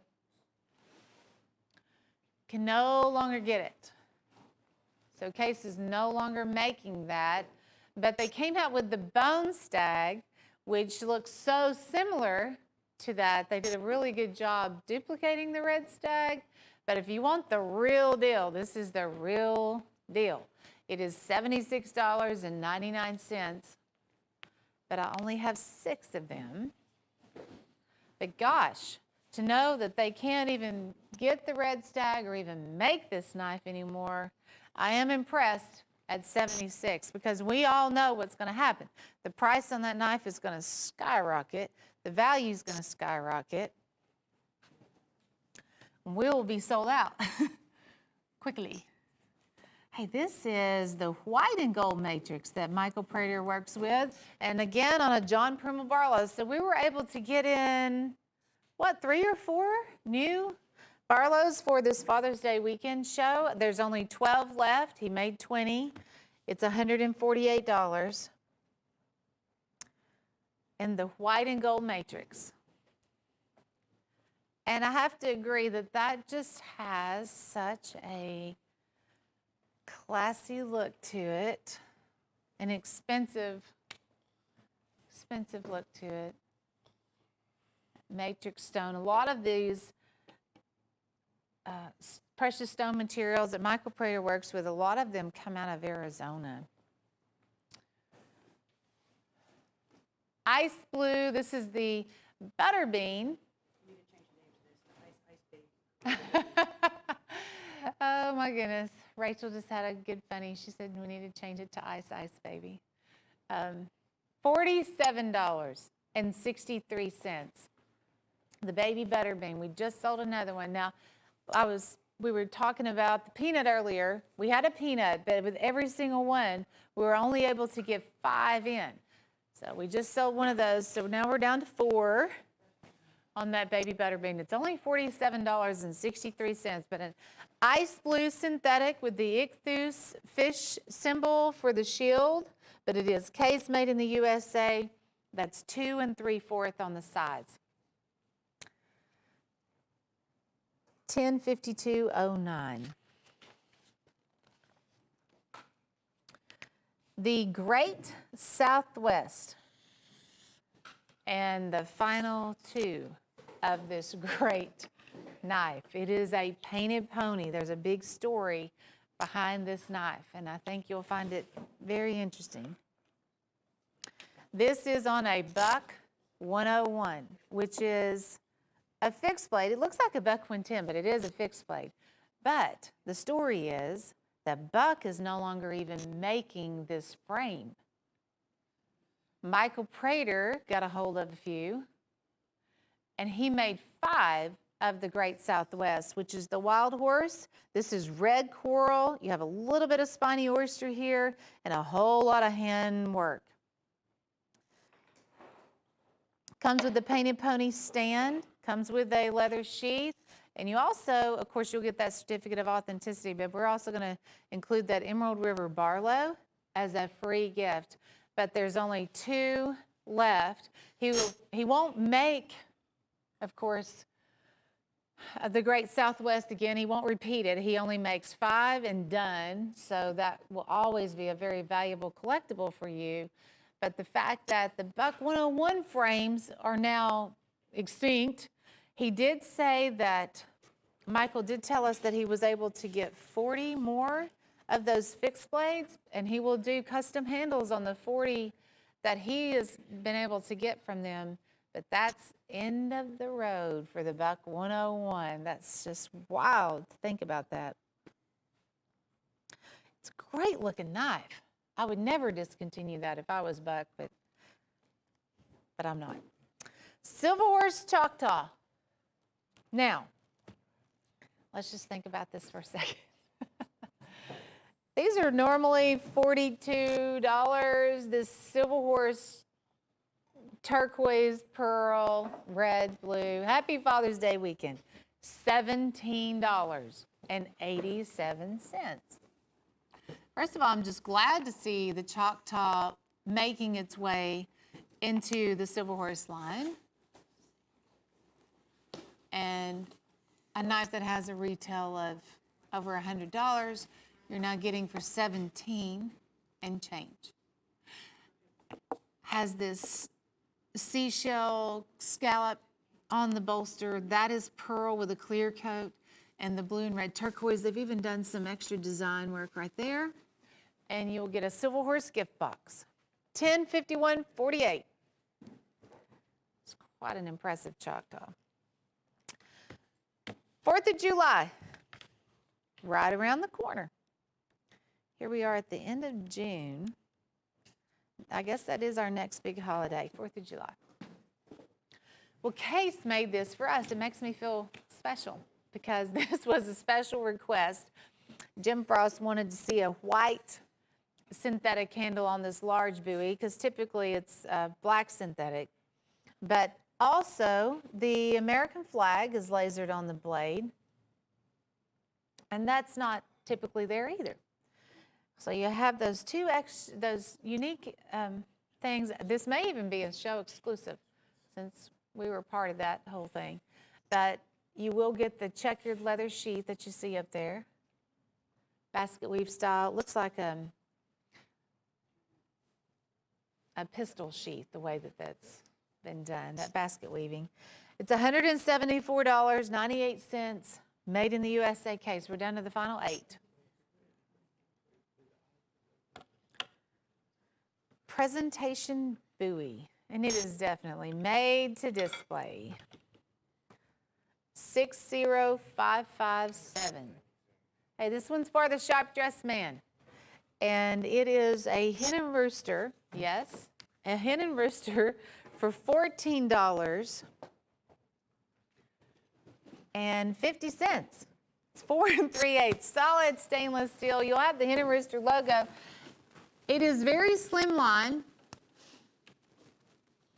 Can no longer get it. So Case is no longer making that, but they came out with the bone stag, which looks so similar to that. They did a really good job duplicating the red stag, but if you want the real deal, this is the real deal. It is $76.99, but I only have 6 of them. But gosh, to know that they can't even get the red stag or even make this knife anymore, I am impressed at $76, because we all know what's going to happen. The price on that knife is going to skyrocket. The value is going to skyrocket. We will be sold out quickly. Hey, this is the white and gold matrix that Michael Prater works with. And again, on a John Prummel Barlow. So we were able to get in, 3 or 4 new Barlows for this Father's Day weekend show. There's only 12 left. He made 20. It's $148. In the white and gold matrix. And I have to agree that that just has such a classy look to it, an expensive look to it. Matrix stone. A lot of these precious stone materials that Michael Prater works with, a lot of them come out of Arizona. Ice blue. This is the butter bean. Oh my goodness. Rachel just had a good funny. She said we need to change it to Ice Baby. $47.63. The baby butter bean. We just sold another one. Now, we were talking about the peanut earlier. We had a peanut, but with every single one, we were only able to get 5 in. So we just sold one of those. So now we're down to 4 on that baby butter bean. It's only $47.63, but an ice blue synthetic with the ichthus fish symbol for the shield, but it is case made in the USA. That's 2 3/4 on the sides. $10.52.09. The Great Southwest, and the final 2 of this great knife. It is a painted pony. There's a big story behind this knife, and I think you'll find it very interesting. This is on a Buck 101, which is a fixed blade. It looks like a Buck 110, but it is a fixed blade. But the story is that Buck is no longer even making this frame. Michael Prater got a hold of a few, and he made 5 of the Great Southwest, which is the wild horse. This is red coral. You have a little bit of spiny oyster here and a whole lot of hand work. Comes with the painted pony stand, comes with a leather sheath, and you also, of course, you'll get that certificate of authenticity, but we're also going to include that Emerald River Barlow as a free gift. But there's only 2 left. He won't make, of course, the Great Southwest again. He won't repeat it. He only makes 5 and done, so that will always be a very valuable collectible for you. But the fact that the Buck 101 frames are now extinct, he did say that, Michael did tell us that he was able to get 40 more of those fixed blades, and he will do custom handles on the 40 that he has been able to get from them. But that's end of the road for the Buck 101. That's just wild to think about that. It's a great looking knife. I would never discontinue that if I was Buck, but I'm not. Silver Horse Choctaw. Now, let's just think about this for a second. These are normally $42. This Silver Horse turquoise, pearl, red, blue. Happy Father's Day weekend. $17.87. First of all, I'm just glad to see the Choctaw making its way into the Silver Horse line. And a knife that has a retail of over $100, you're now getting for $17 and change. Has this seashell scallop on the bolster. That is pearl with a clear coat, and the blue and red turquoise. They've even done some extra design work right there. And you'll get a Silver Horse gift box. $10.51.48. It's quite an impressive Choctaw. 4th of July, right around the corner. Here we are at the end of June. I guess that is our next big holiday, 4th of July. Well, Case made this for us. It makes me feel special because this was a special request. Jim Frost wanted to see a white synthetic handle on this large buoy because typically it's black synthetic. But also, the American flag is lasered on the blade, and that's not typically there either. So you have those those unique things. This may even be a show exclusive since we were part of that whole thing. But you will get the checkered leather sheath that you see up there. Basket weave style. Looks like a pistol sheath, the way that that's been done, that basket weaving. It's $174.98, made in the USA. Case. We're down to the final 8. Presentation buoy, and it is definitely made to display. 60557. Hey, this one's for the sharp dressed man, and it is a hen and rooster. Yes, a hen and rooster for $14.50. It's 4 3/8 solid stainless steel. You'll have the hen and rooster logo. It is very slimline,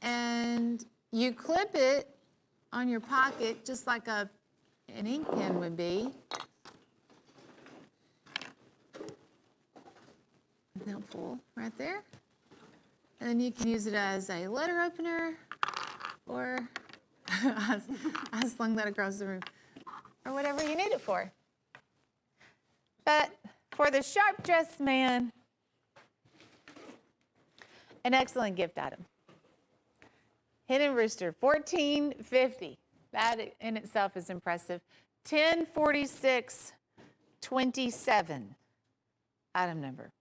and you clip it on your pocket just like an ink pen would be. They'll pull right there. And then you can use it as a letter opener, or I slung that across the room, or whatever you need it for. But for the sharp-dressed man, an excellent gift item. Hen and rooster, $14.50. That in itself is impressive. $10.46.27. Item number.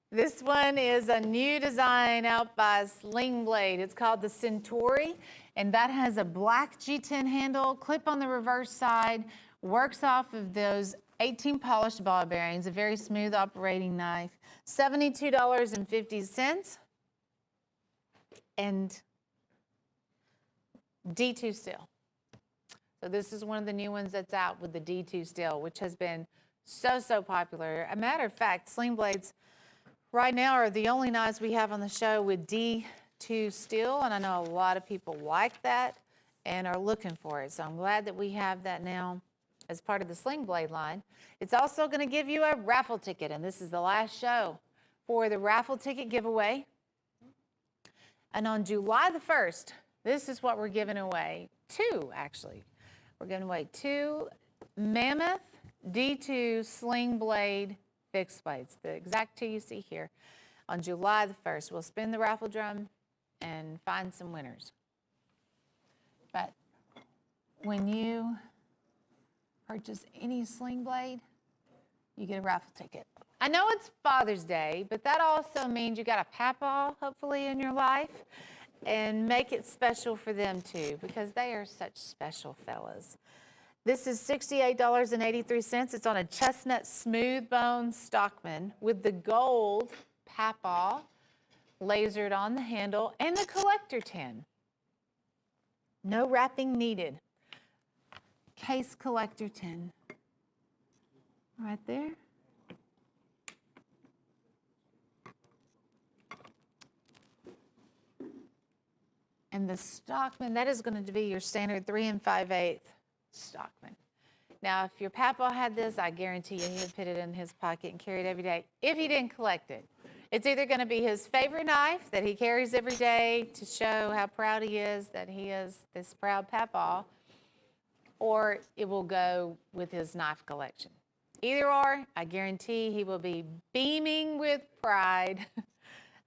This one is a new design out by Sling Blade. It's called the Centauri, and that has a black G10 handle, clip on the reverse side, works off of those 18 polished ball bearings, a very smooth operating knife. $72.50. And D2 steel. So this is one of the new ones that's out with the D2 steel, which has been so popular. A matter of fact, Sling Blades right now are the only knives we have on the show with D2 steel, and I know a lot of people like that and are looking for it. So I'm glad that we have that now as part of the Sling Blade line. It's also going to give you a raffle ticket, and this is the last show for the raffle ticket giveaway. And on July the 1st, this is what we're giving away. 2, actually. We're giving away 2 Mammoth D2 Sling Blade fixed blades, the exact 2 you see here. On July the 1st, we'll spin the raffle drum and find some winners. But when you purchase any sling blade, you get a raffle ticket. I know it's Father's Day, but that also means you got a papaw, hopefully, in your life, and make it special for them too, because they are such special fellas. This is $68.83. It's on a chestnut smooth bone Stockman with the gold papaw lasered on the handle and the collector tin. No wrapping needed. Case collector tin. Right there. And the Stockman, that is going to be your standard 3 5/8 Stockman. Now, if your papa had this, I guarantee you he would put it in his pocket and carry it every day if he didn't collect it. It's either going to be his favorite knife that he carries every day to show how proud he is that he is this proud papa, or it will go with his knife collection. Either or, I guarantee he will be beaming with pride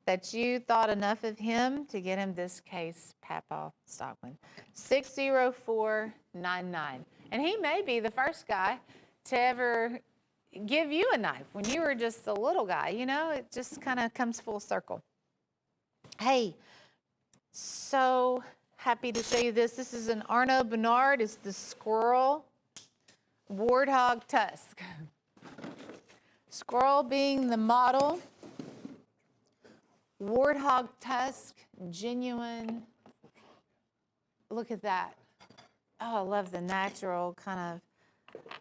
that you thought enough of him to get him this case papaw Stockman. 60499. And he may be the first guy to ever give you a knife when you were just a little guy. You know, it just kind of comes full circle. Hey, so happy to show you this. This is an Arnaud Bernard. It's the squirrel warthog tusk. Squirrel being the model. Warthog tusk, genuine. Look at that. Oh, I love the natural kind of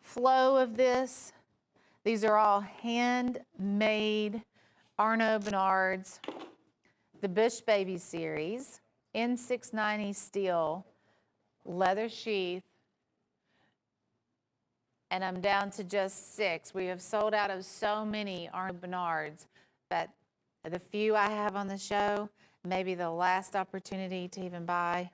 flow of this. These are all handmade Arnaud Bernards, the Bush Baby series, N690 steel, leather sheath, and I'm down to just 6. We have sold out of so many Arnaud Bernards, but the few I have on the show, maybe the last opportunity to even buy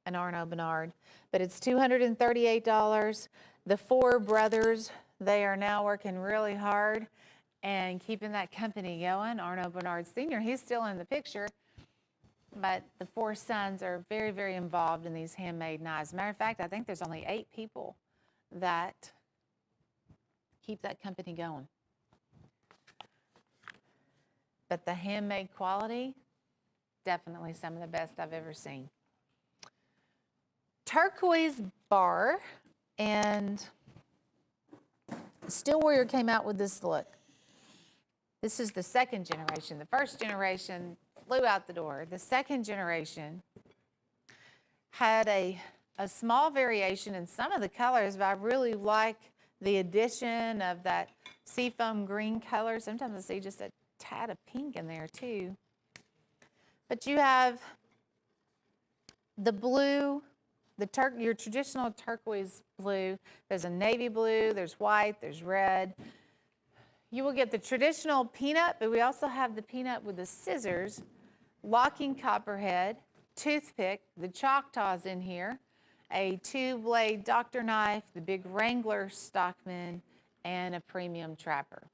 an Arnaud Bernard. But it's $238. The 4 brothers, they are now working really hard and keeping that company going. Arnaud Bernard Sr., he's still in the picture, but the 4 sons are very, very involved in these handmade knives. Matter of fact, I think there's only 8 people that keep that company going. But the handmade quality, definitely some of the best I've ever seen. Turquoise bar, and Steel Warrior came out with this look. This is the second generation. The first generation flew out the door. The second generation had a small variation in some of the colors, but I really like the addition of that seafoam green color. Sometimes I see just a tad of pink in there too. But you have the blue, your traditional turquoise blue. There's a navy blue, there's white, there's red. You will get the traditional peanut, but we also have the peanut with the scissors, locking copperhead, toothpick, the Choctaws in here, a 2-blade doctor knife, the big Wrangler Stockman, and a premium trapper.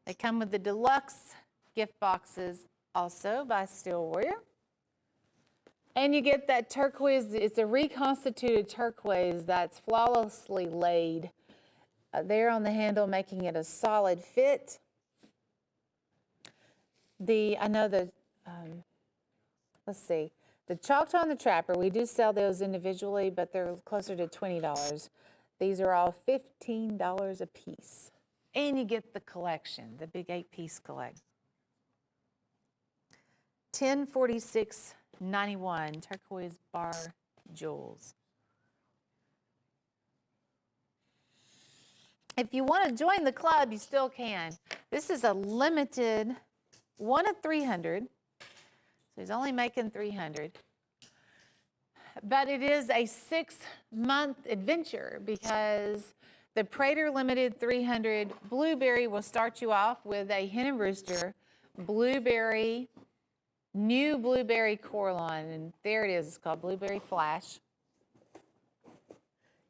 They come with the deluxe gift boxes also by Steel Warrior. And you get that turquoise, it's a reconstituted turquoise that's flawlessly laid there on the handle, making it a solid fit. Let's see, the Choctaw and the Trapper, we do sell those individually, but they're closer to $20. These are all $15 a piece. And you get the collection, the big 8-piece collection. $1046.91, turquoise bar jewels. If you want to join the club, you still can. This is a limited 1 of 300. So he's only making 300. But it is a 6-month adventure because the Prater Limited 300 Blueberry will start you off with a hen and rooster blueberry, new blueberry Corlon, and there it is. It's called Blueberry Flash.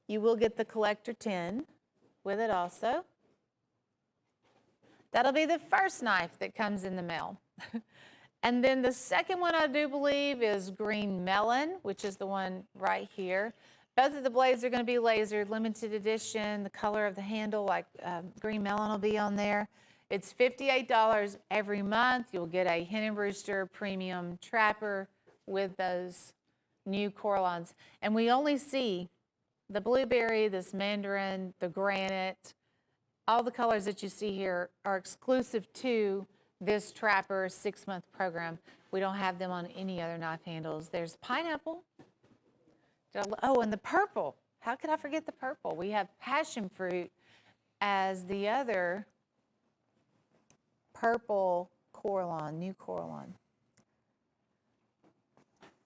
You will get the collector tin with it also. That'll be the first knife that comes in the mail. And then the second one I do believe is Green Melon, which is the one right here. Both of the blades are going to be lasered, limited edition. The color of the handle, like green melon, will be on there. It's $58 every month. You'll get a Hen & Rooster premium trapper with those new Coralons. And we only see the blueberry, this mandarin, the granite. All the colors that you see here are exclusive to this trapper 6-month program. We don't have them on any other knife handles. There's pineapple. Oh, and the purple. How could I forget the purple? We have passion fruit as the other purple Coralon, new Coralon.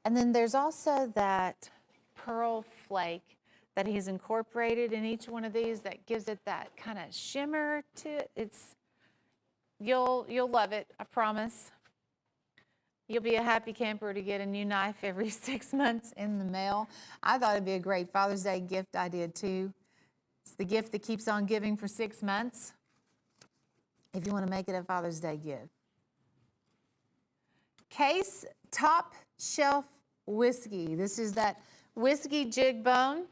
And then there's also that pearl flake that he's incorporated in each one of these that gives it that kind of shimmer to it. You'll love it, I promise. You'll be a happy camper to get a new knife every 6 months in the mail. I thought it'd be a great Father's Day gift idea too. It's the gift that keeps on giving for 6 months if you want to make it a Father's Day gift. Case Top Shelf Whiskey. This is that whiskey jig bone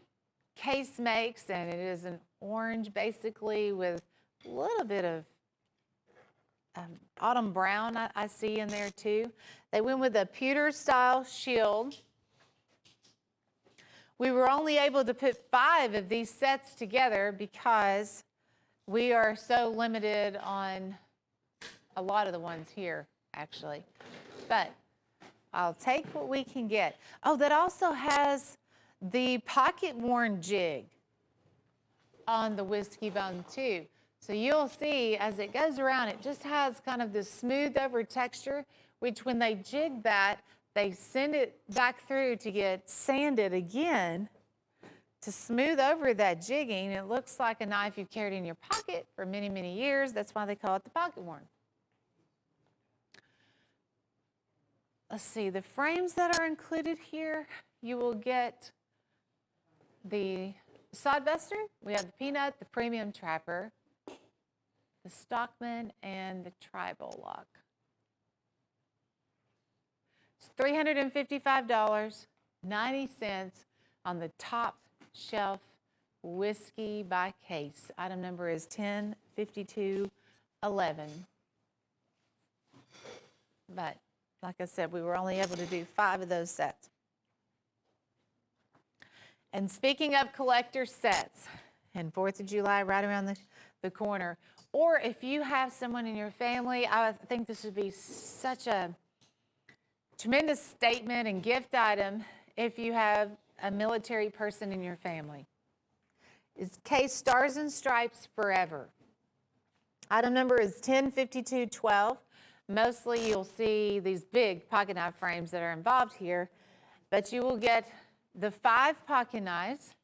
Case makes, and it is an orange basically with a little bit of autumn brown I see in there too. They went with a pewter style shield. We were only able to put 5 of these sets together because we are so limited on a lot of the ones here actually. But I'll take what we can get. Oh, that also has the pocket worn jig on the whiskey bone too. So you'll see as it goes around, it just has kind of this smooth over texture, which when they jig that, they send it back through to get sanded again to smooth over that jigging. It looks like a knife you've carried in your pocket for many, many years. That's why they call it the pocket worn. Let's see, the frames that are included here, you will get the Sodbuster. We have the Peanut, the Premium Trapper, the Stockman, and the Tribal Lock. It's $355.90 on the Top Shelf Whiskey by Case. Item number is 105211. But like I said, we were only able to do 5 of those sets. And speaking of collector sets, and 4th of July right around the corner, or if you have someone in your family, I think this would be such a tremendous statement and gift item if you have a military person in your family. It's Case Stars and Stripes Forever. Item number is 105212. Mostly you'll see these big pocket knife frames that are involved here, but you will get the 5 pocket knives,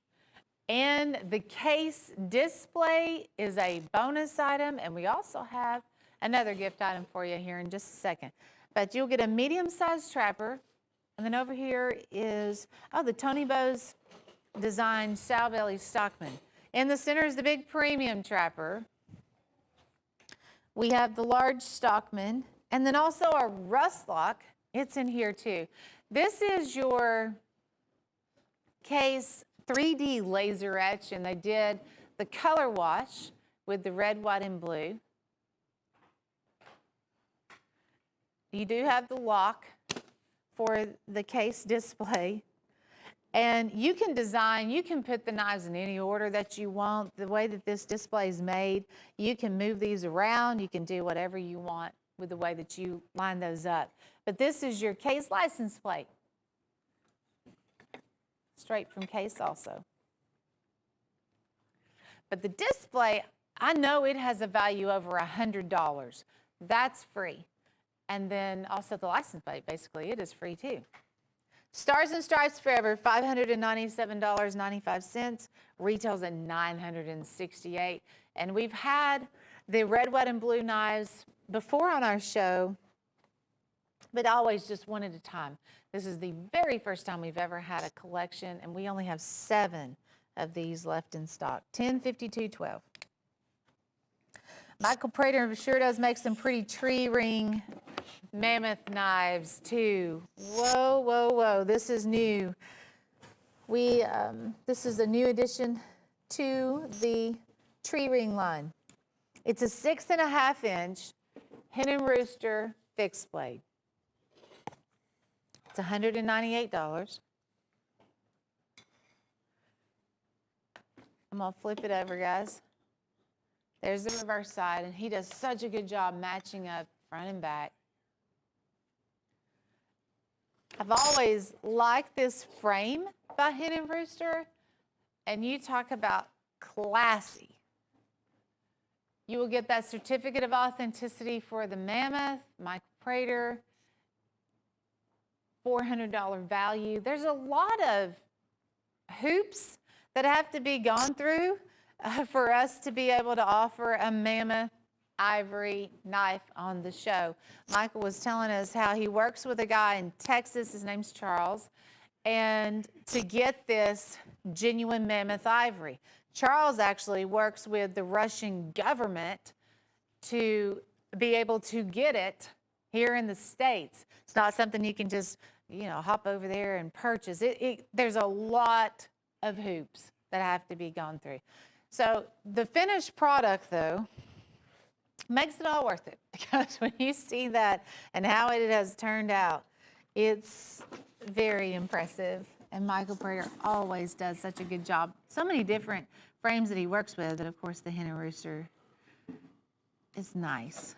and the case display is a bonus item, and we also have another gift item for you here in just a second. But you'll get a medium-sized trapper, and then over here is, the Tony Bowes designed sow belly Stockman. In the center is the big premium trapper. We have the large Stockman, and then also a rust lock. It's in here too. This is your Case 3D laser etch, and they did the color wash with the red, white, and blue. You do have the lock for the case display. And you can design, you can put the knives in any order that you want. The way that this display is made, you can move these around. You can do whatever you want with the way that you line those up. But this is your Case license plate. Straight from Case also. But the display, I know it has a value over $100. That's free. And then also the license plate, basically, it is free too. Stars and Stripes Forever, $597.95. Retails at $968. And we've had the red, white, and blue knives before on our show, but always just one at a time. This is the very first time we've ever had a collection, and we only have 7 of these left in stock. 105212. Michael Prater sure does make some pretty tree ring mammoth knives too. Whoa, whoa, whoa, this is new. This is a new addition to the tree ring line. It's a 6.5-inch hen and rooster fixed blade. It's $198. I'm gonna flip it over, guys. There's the reverse side, and he does such a good job matching up front and back. I've always liked this frame by Hen and Rooster, and you talk about classy. You will get that certificate of authenticity for the Mammoth, Michael Prater, $400 value. There's a lot of hoops that have to be gone through for us to be able to offer a Mammoth ivory knife on the show. Michael was telling us how he works with a guy in Texas, his name's Charles, and to get this genuine Mammoth ivory. Charles actually works with the Russian government to be able to get it here in the States. It's not something you can just, hop over there and purchase. There's a lot of hoops that have to be gone through. So the finished product, though, makes it all worth it, because when you see that and how it has turned out, it's very impressive. And Michael Prater always does such a good job. So many different frames that he works with, and of course the Hen and Rooster is nice.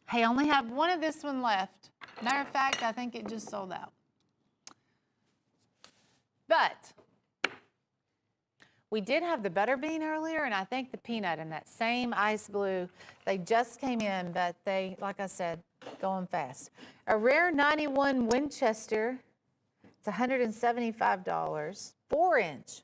Hey, I only have one of this one left. Matter of fact, I think it just sold out. But we did have the butterbean earlier, and I think the peanut in that same ice blue. They just came in, but they, like I said, going fast. A rare 91 Winchester, it's $175, 4-inch.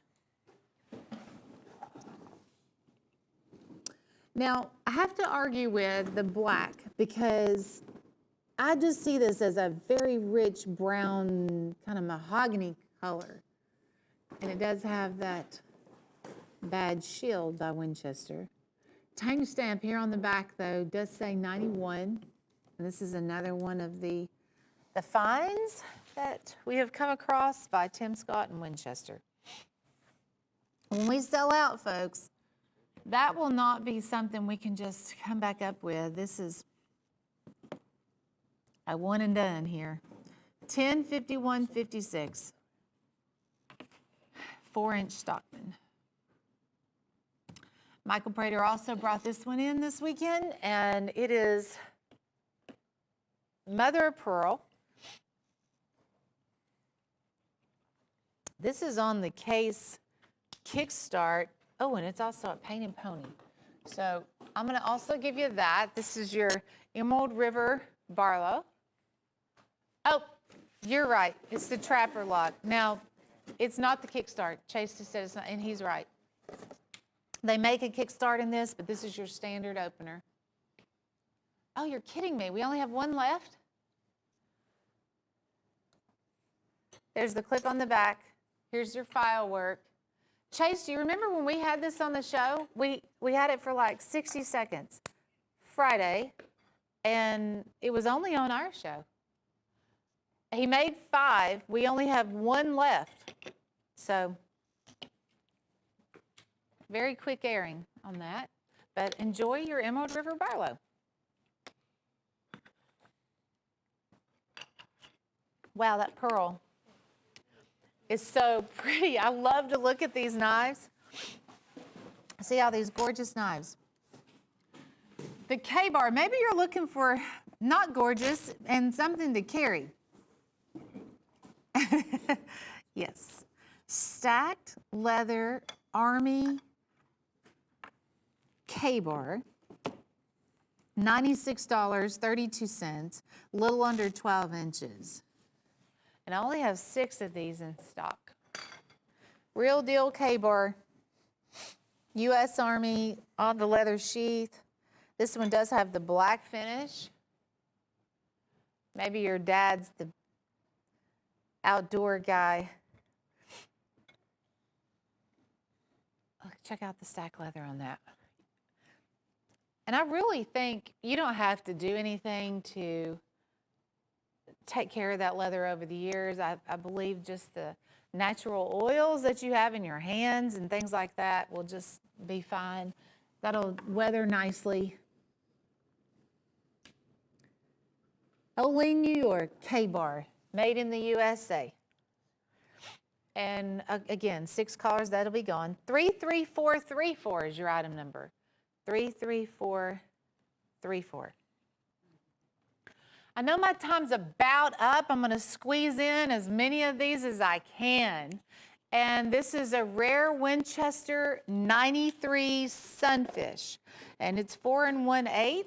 Now, I have to argue with the black because I just see this as a very rich brown, kind of mahogany color. And it does have that badge shield by Winchester. Time stamp here on the back, though, does say 91. And this is another one of the finds that we have come across by Tim Scott and Winchester. When we sell out, folks, that will not be something we can just come back up with. This is a one and done here. 10/51/56. 4-inch Stockman. Michael Prater also brought this one in this weekend, and it is mother of pearl. This is on the Case Kickstart. Oh, and it's also a Painted Pony. So I'm going to also give you that. This is your Emerald River Barlow. Oh, you're right. It's the Trapper Lock. Now, it's not the Kickstart. Chase just said it's not, and he's right. They make a Kickstart in this, but this is your standard opener. Oh, you're kidding me. We only have one left? There's the clip on the back. Here's your file work. Chase, do you remember when we had this on the show? We had it for like 60 seconds Friday, and it was only on our show. He made 5. We only have 1 left. So, very quick airing on that. But enjoy your Emerald River Barlow. Wow, that pearl is so pretty. I love to look at these knives. See all these gorgeous knives. The K-bar, maybe you're looking for not gorgeous and something to carry. Yes. Stacked leather Army K-bar, $96.32, little under 12 inches. And I only have 6 of these in stock. Real deal K-bar, U.S. Army on the leather sheath. This one does have the black finish. Maybe your dad's the outdoor guy. Oh, check out the stack leather on that. And I really think you don't have to do anything to take care of that leather over the years. I believe just the natural oils that you have in your hands and things like that will just be fine. That'll weather nicely. Olean, New York, K-Bar, made in the USA. And again, 6 callers, that'll be gone. 33434 is your item number. 33434. I know my time's about up. I'm going to squeeze in as many of these as I can. And this is a rare Winchester 93 sunfish. And it's 4 1/8.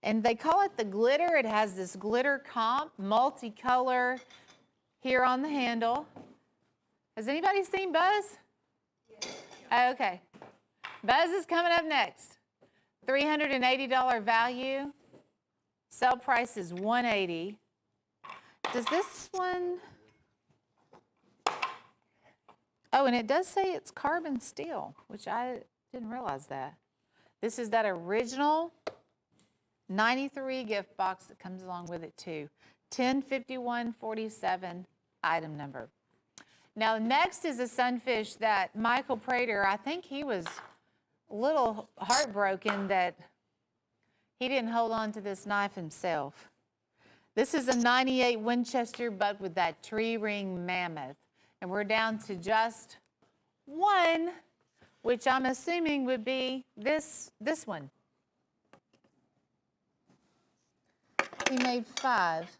And they call it the glitter. It has this glitter comp, multicolor here on the handle. Has anybody seen Buzz? Yes. Okay. Buzz is coming up next. $380 value. Sell price is $180. Does this one? Oh, and it does say it's carbon steel, which I didn't realize that. This is that original 93 gift box that comes along with it too. 105147 item number. Now next is a sunfish that Michael Prater, I think he was a little heartbroken that he didn't hold on to this knife himself. This is a 98 Winchester, but with that tree ring mammoth. And we're down to just one, which I'm assuming would be this one. He made 5.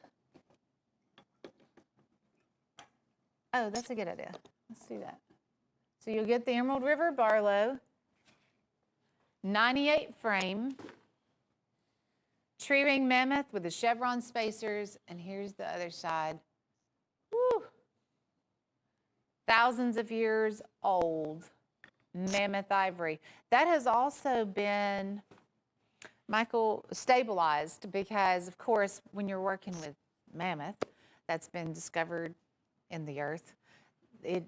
Oh, that's a good idea. Let's see that. So you'll get the Emerald River Barlow, 98 frame, tree ring mammoth with the chevron spacers, and here's the other side. Woo! Thousands of years old mammoth ivory. That has also been, Michael, stabilized because, of course, when you're working with mammoth that's been discovered in the earth, it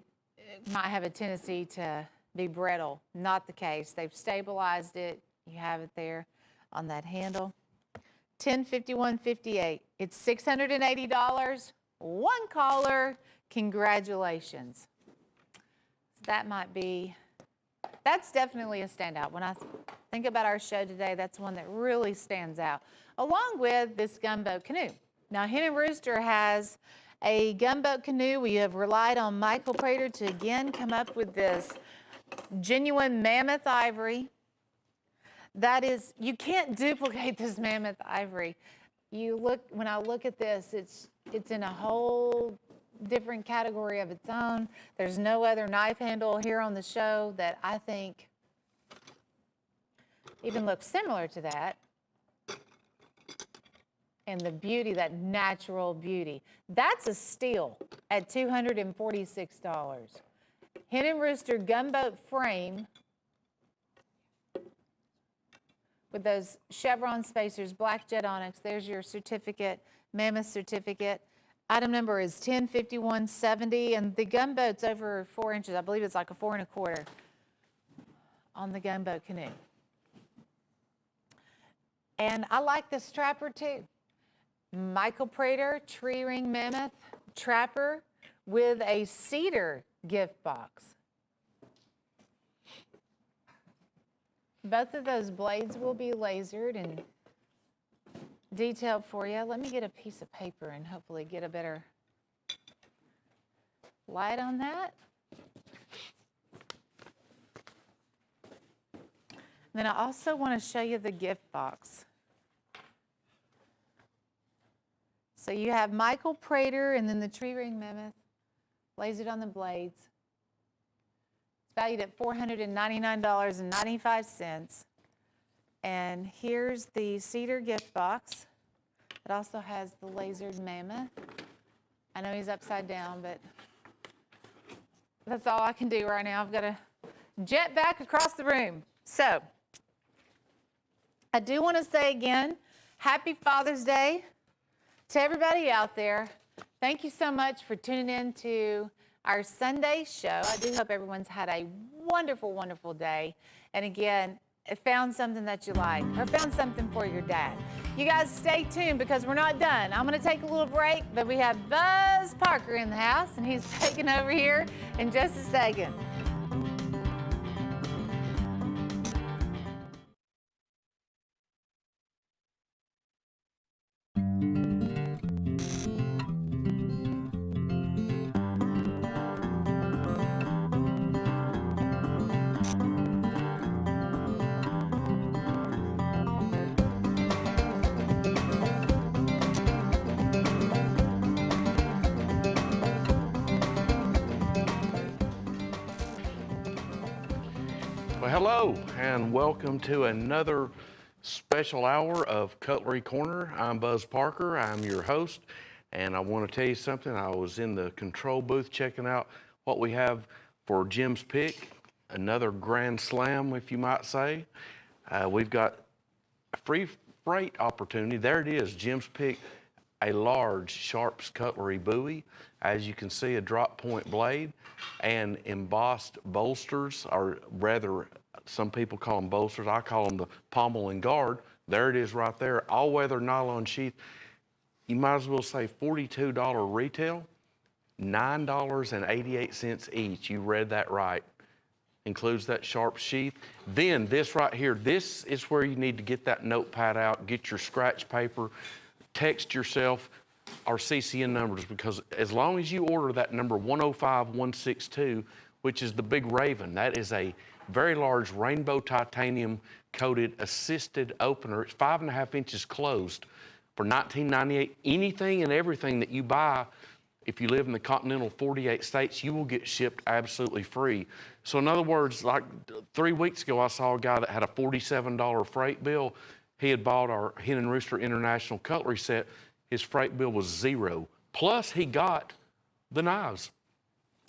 might have a tendency to be brittle. Not the case. They've stabilized it. You have it there on that handle. 1051.58. It's $680. One caller. Congratulations. That might be, that's definitely a standout. When I think about our show today, that's one that really stands out, along with this gunboat canoe. Now, Hen and Rooster has a gunboat canoe. We have relied on Michael Prater to again come up with this genuine mammoth ivory. That is, you can't duplicate this mammoth ivory. You look, when I look at this, it's in a whole different category of its own. There's no other knife handle here on the show that I think even looks similar to that. And the beauty, that natural beauty. That's a steal at $246. Hen and Rooster gunboat frame with those chevron spacers, black jet onyx. There's your certificate, mammoth certificate. Item number is 1051.70, and the gunboat's over 4 inches. I believe it's like a 4 1/4 on the gunboat canoe. And I like this trapper too. Michael Prater, tree ring mammoth trapper with a cedar gift box. Both of those blades will be lasered and detailed for you. Let me get a piece of paper and hopefully get a better light on that. Then I also want to show you the gift box. So you have Michael Prater and then the tree ring mammoth lasered on the blades. It's valued at $499.95. And here's the cedar gift box. It also has the lasered mammoth. I know he's upside down, but that's all I can do right now. I've got to jet back across the room. So I do want to say again, happy Father's Day to everybody out there. Thank you so much for tuning in to our Sunday show. I do hope everyone's had a wonderful, wonderful day. And again, found something that you like or found something for your dad. You guys stay tuned because we're not done. I'm going to take a little break, but we have Buzz Parker in the house, and he's taking over here in just a second. Well, hello, and welcome to another special hour of Cutlery Corner. I'm Buzz Parker, I'm your host, and I want to tell you something. I was in the control booth checking out what we have for Jim's Pick, another grand slam, if you might say. We've got a free freight opportunity. There it is, Jim's Pick, a large Sharps cutlery buoy. As you can see, a drop point blade and embossed bolsters, or rather, some people call them bolsters. I call them the pommel and guard. There it is right there, all-weather nylon sheath. You might as well say $42 retail, $9.88 each. You read that right. Includes that sharp sheath. Then this right here, this is where you need to get that notepad out, get your scratch paper, text yourself our CCN numbers, because as long as you order that number 105162, which is the big Raven, that is a very large rainbow titanium coated assisted opener. It's 5.5 inches closed for $19.98. Anything and everything that you buy, if you live in the continental 48 states, you will get shipped absolutely free. So in other words, like 3 weeks ago, I saw a guy that had a $47 freight bill. He had bought our Hen and Rooster International Cutlery set. His freight bill was $0. Plus, he got the knives.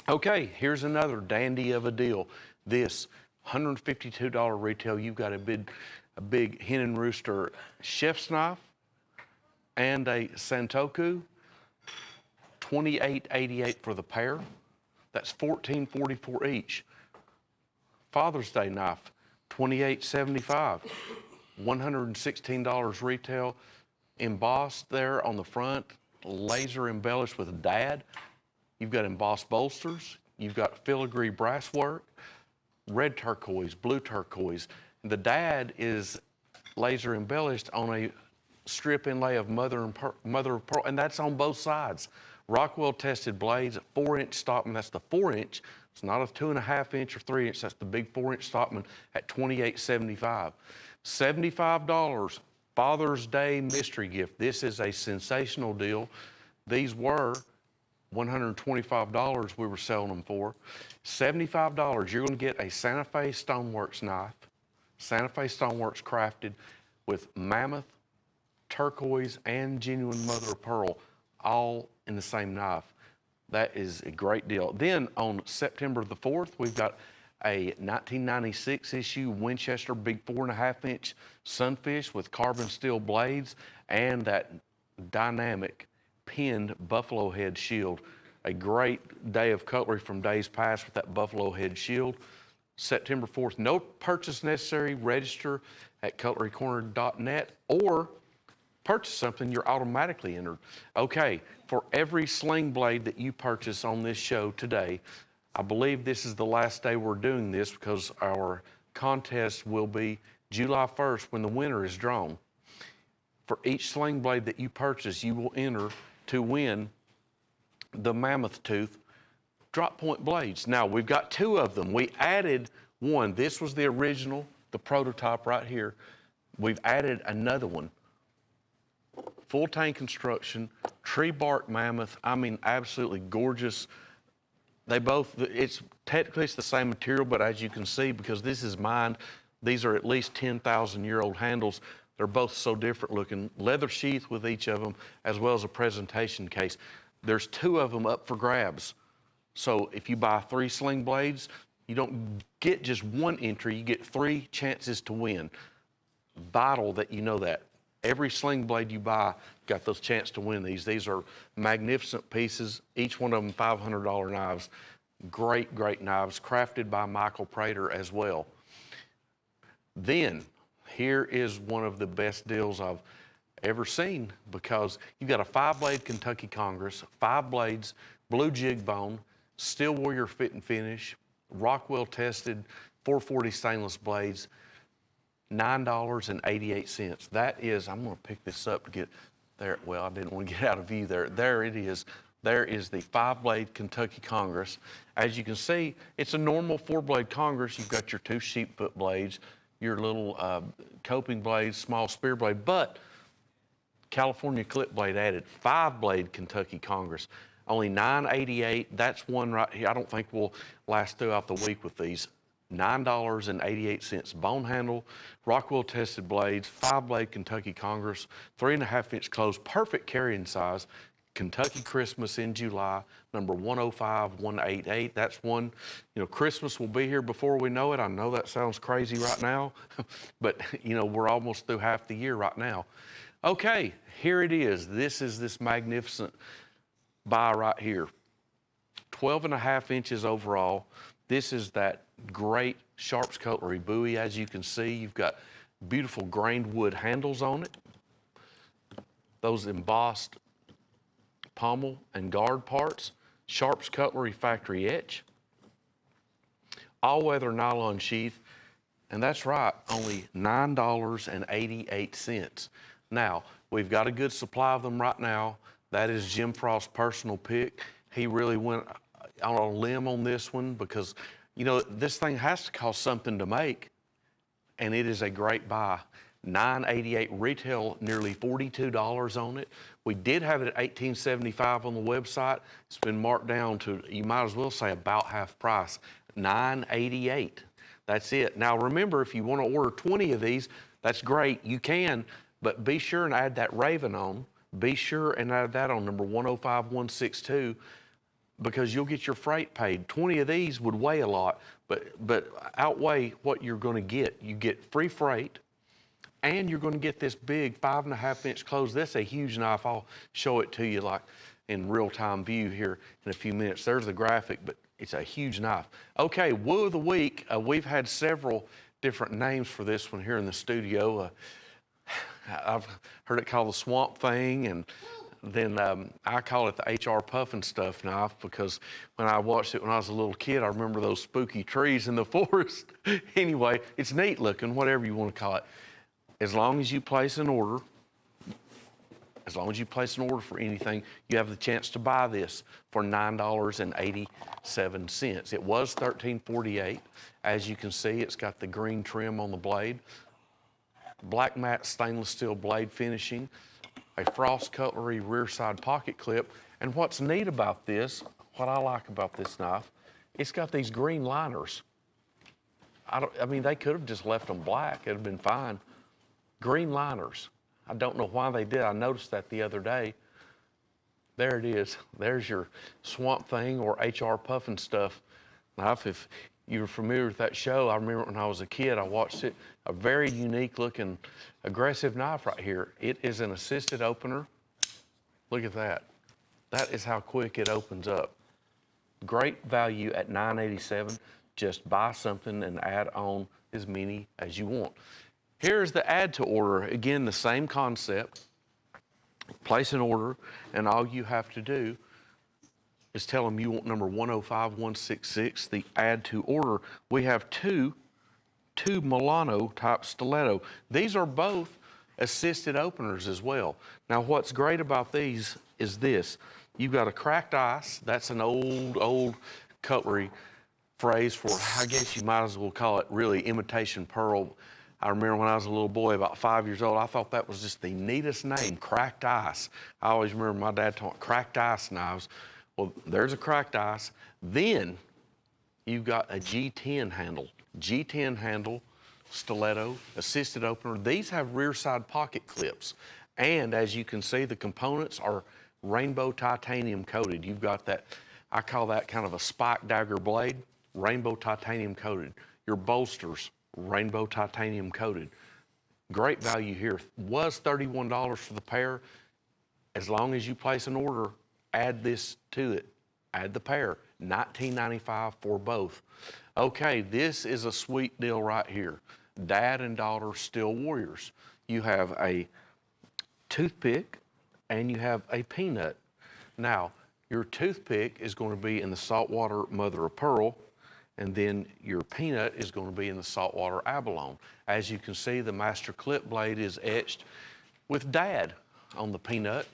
Okay, here's another dandy of a deal. This $152 retail. You've got a big Hen and Rooster chef's knife and a Santoku. $28.88 for the pair. That's $14.44 each. Father's Day knife, $28.75. $116 retail. Embossed there on the front, laser embellished with dad. You've got embossed bolsters. You've got filigree brass work, red turquoise, blue turquoise. The dad is laser embellished on a strip inlay of mother of pearl, and that's on both sides. Rockwell tested blades, 4-inch Stockman. That's the 4-inch. It's not a 2.5 inch or 3 inch. That's the big 4-inch Stockman at $28.75. $75. Father's Day mystery gift. This is a sensational deal. These were $125 we were selling them for. $75, you're going to get a Santa Fe Stoneworks knife. Santa Fe Stoneworks crafted with mammoth, turquoise, and genuine mother of pearl, all in the same knife. That is a great deal. Then on September the 4th, we've got a 1996 issue Winchester big 4.5 inch Sunfish with carbon steel blades and that dynamic pinned buffalo head shield. A great day of cutlery from days past with that buffalo head shield. September 4th, no purchase necessary. Register at cutlerycorner.net or purchase something, you're automatically entered. Okay, for every sling blade that you purchase on this show today, I believe this is the last day we're doing this because our contest will be July 1st when the winner is drawn. For each sling blade that you purchase, you will enter to win the Mammoth Tooth drop point blades. Now, we've got 2 of them. We added one. This was the original, the prototype right here. We've added another one. Full tank construction, tree bark mammoth. I mean, absolutely gorgeous. They both, it's technically it's the same material, but as you can see, because this is mined, these are at least 10,000-year-old handles. They're both so different looking. Leather sheath with each of them, as well as a presentation case. There's 2 of them up for grabs. So if you buy 3 sling blades, you don't get just 1 entry, you get 3 chances to win. Vital that you know that. Every sling blade you buy got those chance to win these. These are magnificent pieces, each one of them $500 knives. Great, great knives, crafted by Michael Prater as well. Then, here is one of the best deals I've ever seen, because you've got a 5-blade Kentucky Congress, 5 blades, blue jig bone, steel warrior fit and finish, Rockwell tested 440 stainless blades, $9.88. That is, I'm going to pick this up to get there. Well, I didn't want to get out of view there. There it is. There is the 5-blade Kentucky Congress. As you can see, it's a normal 4-blade Congress. You've got your 2 sheepfoot blades, your little coping blades, small spear blade, but California clip blade added, 5-blade Kentucky Congress, only $9.88. That's one right here. I don't think we'll last throughout the week with these. $9.88. Bone handle, Rockwell tested blades, 5-blade Kentucky Congress, 3.5-inch close, perfect carrying size. Kentucky Christmas in July, number 105188. That's one, Christmas will be here before we know it. I know that sounds crazy right now, but we're almost through half the year right now. Okay, here it is. This is this magnificent buy right here. 12.5 inches overall. This is that great Sharps Cutlery buoy. As you can see, you've got beautiful grained wood handles on it. Those embossed pommel and guard parts. Sharps Cutlery factory etch. All-weather nylon sheath. And that's right, only $9.88. Now, we've got a good supply of them right now. That is Jim Frost's personal pick. He really went on a limb on this one because, this thing has to cost something to make, and it is a great buy. $9.88 retail, nearly $42 on it. We did have it at $18.75 on the website. It's been marked down to, you might as well say, about half price, $9.88. That's it. Now remember, if you want to order 20 of these, that's great, you can, but be sure and add that Raven on. Be sure and add that on, number 105162, because you'll get your freight paid. 20 of these would weigh a lot, but outweigh what you're going to get. You get free freight, and you're going to get this big 5.5-inch close. That's a huge knife. I'll show it to you like in real-time view here in a few minutes. There's the graphic, but it's a huge knife. Okay, Woo of the Week. We've had several different names for this one here in the studio. I've heard it called the Swamp Thing, and then I call it the HR Puffin Stuff knife because when I watched it when I was a little kid, I remember those spooky trees in the forest. Anyway, it's neat looking, whatever you want to call it. As long as you place an order for anything, you have the chance to buy this for $9.87. It was $13.48. As you can see, it's got the green trim on the blade, black matte stainless steel blade finishing, a Frost Cutlery rear side pocket clip. And what's neat about this, what I like about this knife, it's got these green liners. I mean, they could have just left them black. It'd have been fine. Green liners. I don't know why they did. I noticed that the other day. There it is. There's your Swamp Thing or HR Puffin Stuff knife. If you're familiar with that show, I remember when I was a kid, I watched it. A very unique looking, aggressive knife right here. It is an assisted opener. Look at that. That is how quick it opens up. Great value at $9.87. Just buy something and add on as many as you want. Here's the add to order. Again, the same concept. Place an order, and all you have to do is tell them you want number 105166, the add to order. We have two Milano type stiletto. These are both assisted openers as well. Now, what's great about these is this. You've got a cracked ice. That's an old cutlery phrase for, I guess you might as well call it really imitation pearl. I remember when I was a little boy, about 5 years old, I thought that was just the neatest name, cracked ice. I always remember my dad talking cracked ice knives. Well, there's a cracked ice. Then you've got a G10 handle. G10 handle, stiletto, assisted opener. These have rear side pocket clips. And as you can see, the components are rainbow titanium coated. You've got that, I call that kind of a spike dagger blade, rainbow titanium coated. Your bolsters, rainbow titanium coated. Great value here. Was $31 for the pair. As long as you place an order, add this to it. Add the pair. $19.95 for both. Okay, this is a sweet deal right here. dad and daughter steel warriors. You have a toothpick and you have a peanut. Now, your toothpick is going to be in the saltwater mother of pearl, and then your peanut is going to be in the saltwater abalone. As you can see, the master clip blade is etched with dad on the peanut,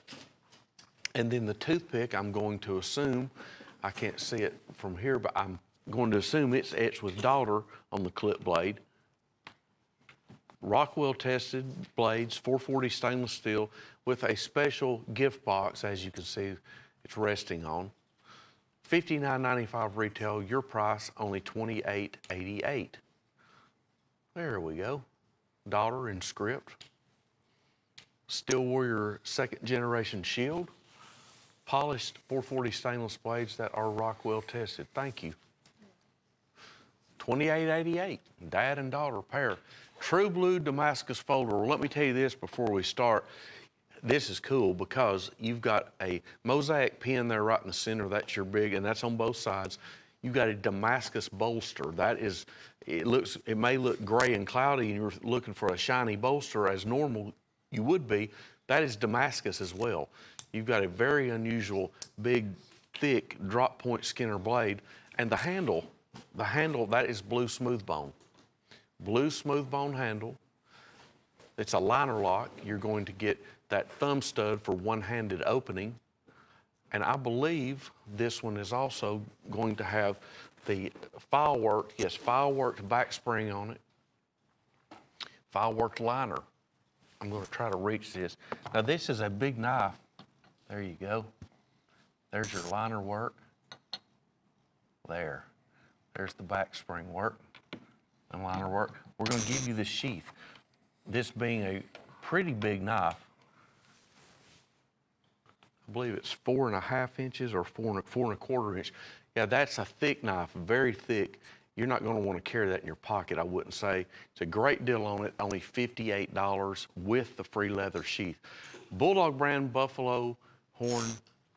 and then the toothpick, I'm going to assume, I can't see it from here, but I'm going to assume it's etched with daughter on the clip blade. Rockwell tested blades, 440 stainless steel with a special gift box, as you can see it's resting on. $59.95 retail, your price only $28.88. There we go. Daughter in script. Steel Warrior second generation shield. Polished 440 stainless blades that are Rockwell tested. Thank you. $28.88, dad and daughter pair. True blue Damascus folder. Well, let me tell you this before we start. This is cool because you've got a mosaic pin there right in the center. That's your big, and that's on both sides. You've got a Damascus bolster. That is, it may look gray and cloudy and you're looking for a shiny bolster as normal you would be. That is Damascus as well. You've got a very unusual, big, thick drop point Skinner blade. And the handle, that is blue smooth bone. Blue smooth bone handle. It's a liner lock. You're going to get that thumb stud for one-handed opening. And I believe this one is also going to have the file-worked back spring on it. File-worked liner. I'm going to try to reach this. Now this is a big knife. There you go. There's your liner work. There's the back spring work and liner work. We're going to give you the sheath. This being a pretty big knife, I believe it's 4.5 inches or 4.25 inch. Yeah, that's a thick knife, very thick. You're not going to want to carry that in your pocket, I wouldn't say. It's a great deal on it, only $58 with the free leather sheath. Bulldog brand buffalo horn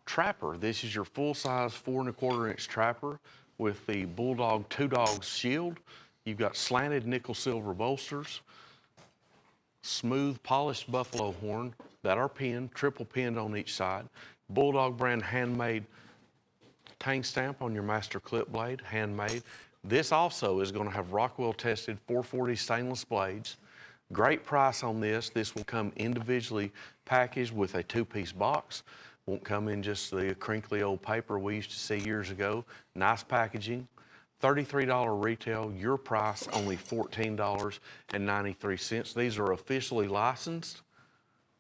trapper. This is your full-size 4.25 inch trapper with the Bulldog Two Dogs shield. You've got slanted nickel silver bolsters, smooth polished buffalo horn that are pinned, triple pinned on each side. Bulldog brand handmade tang stamp on your master clip blade, handmade. This also is going to have Rockwell tested 440 stainless blades. Great price on this. This will come individually packaged with a 2-piece box. Won't come in just the crinkly old paper we used to see years ago. Nice packaging. $33 retail, your price only $14.93. These are officially licensed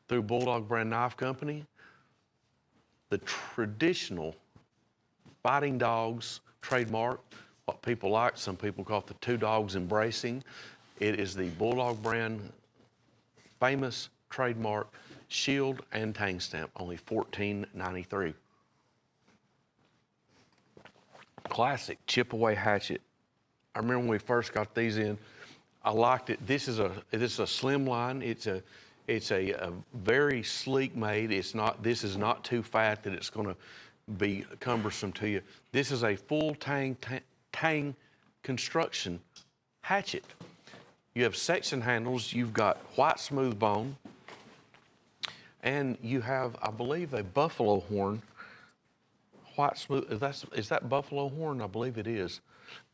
through Bulldog Brand Knife Company. The traditional fighting dogs trademark, what people like, some people call it the two dogs embracing. It is the Bulldog Brand famous trademark shield and tang stamp, only $14.93. Classic chip away hatchet. I remember when we first got these in, I liked it. This is a slim line. It's a very sleek made. This is not too fat that it's going to be cumbersome to you. This is a full tang construction hatchet. You have section handles. You've got white smooth bone, and you have, I believe, a buffalo horn. White smooth, is that buffalo horn? I believe it is.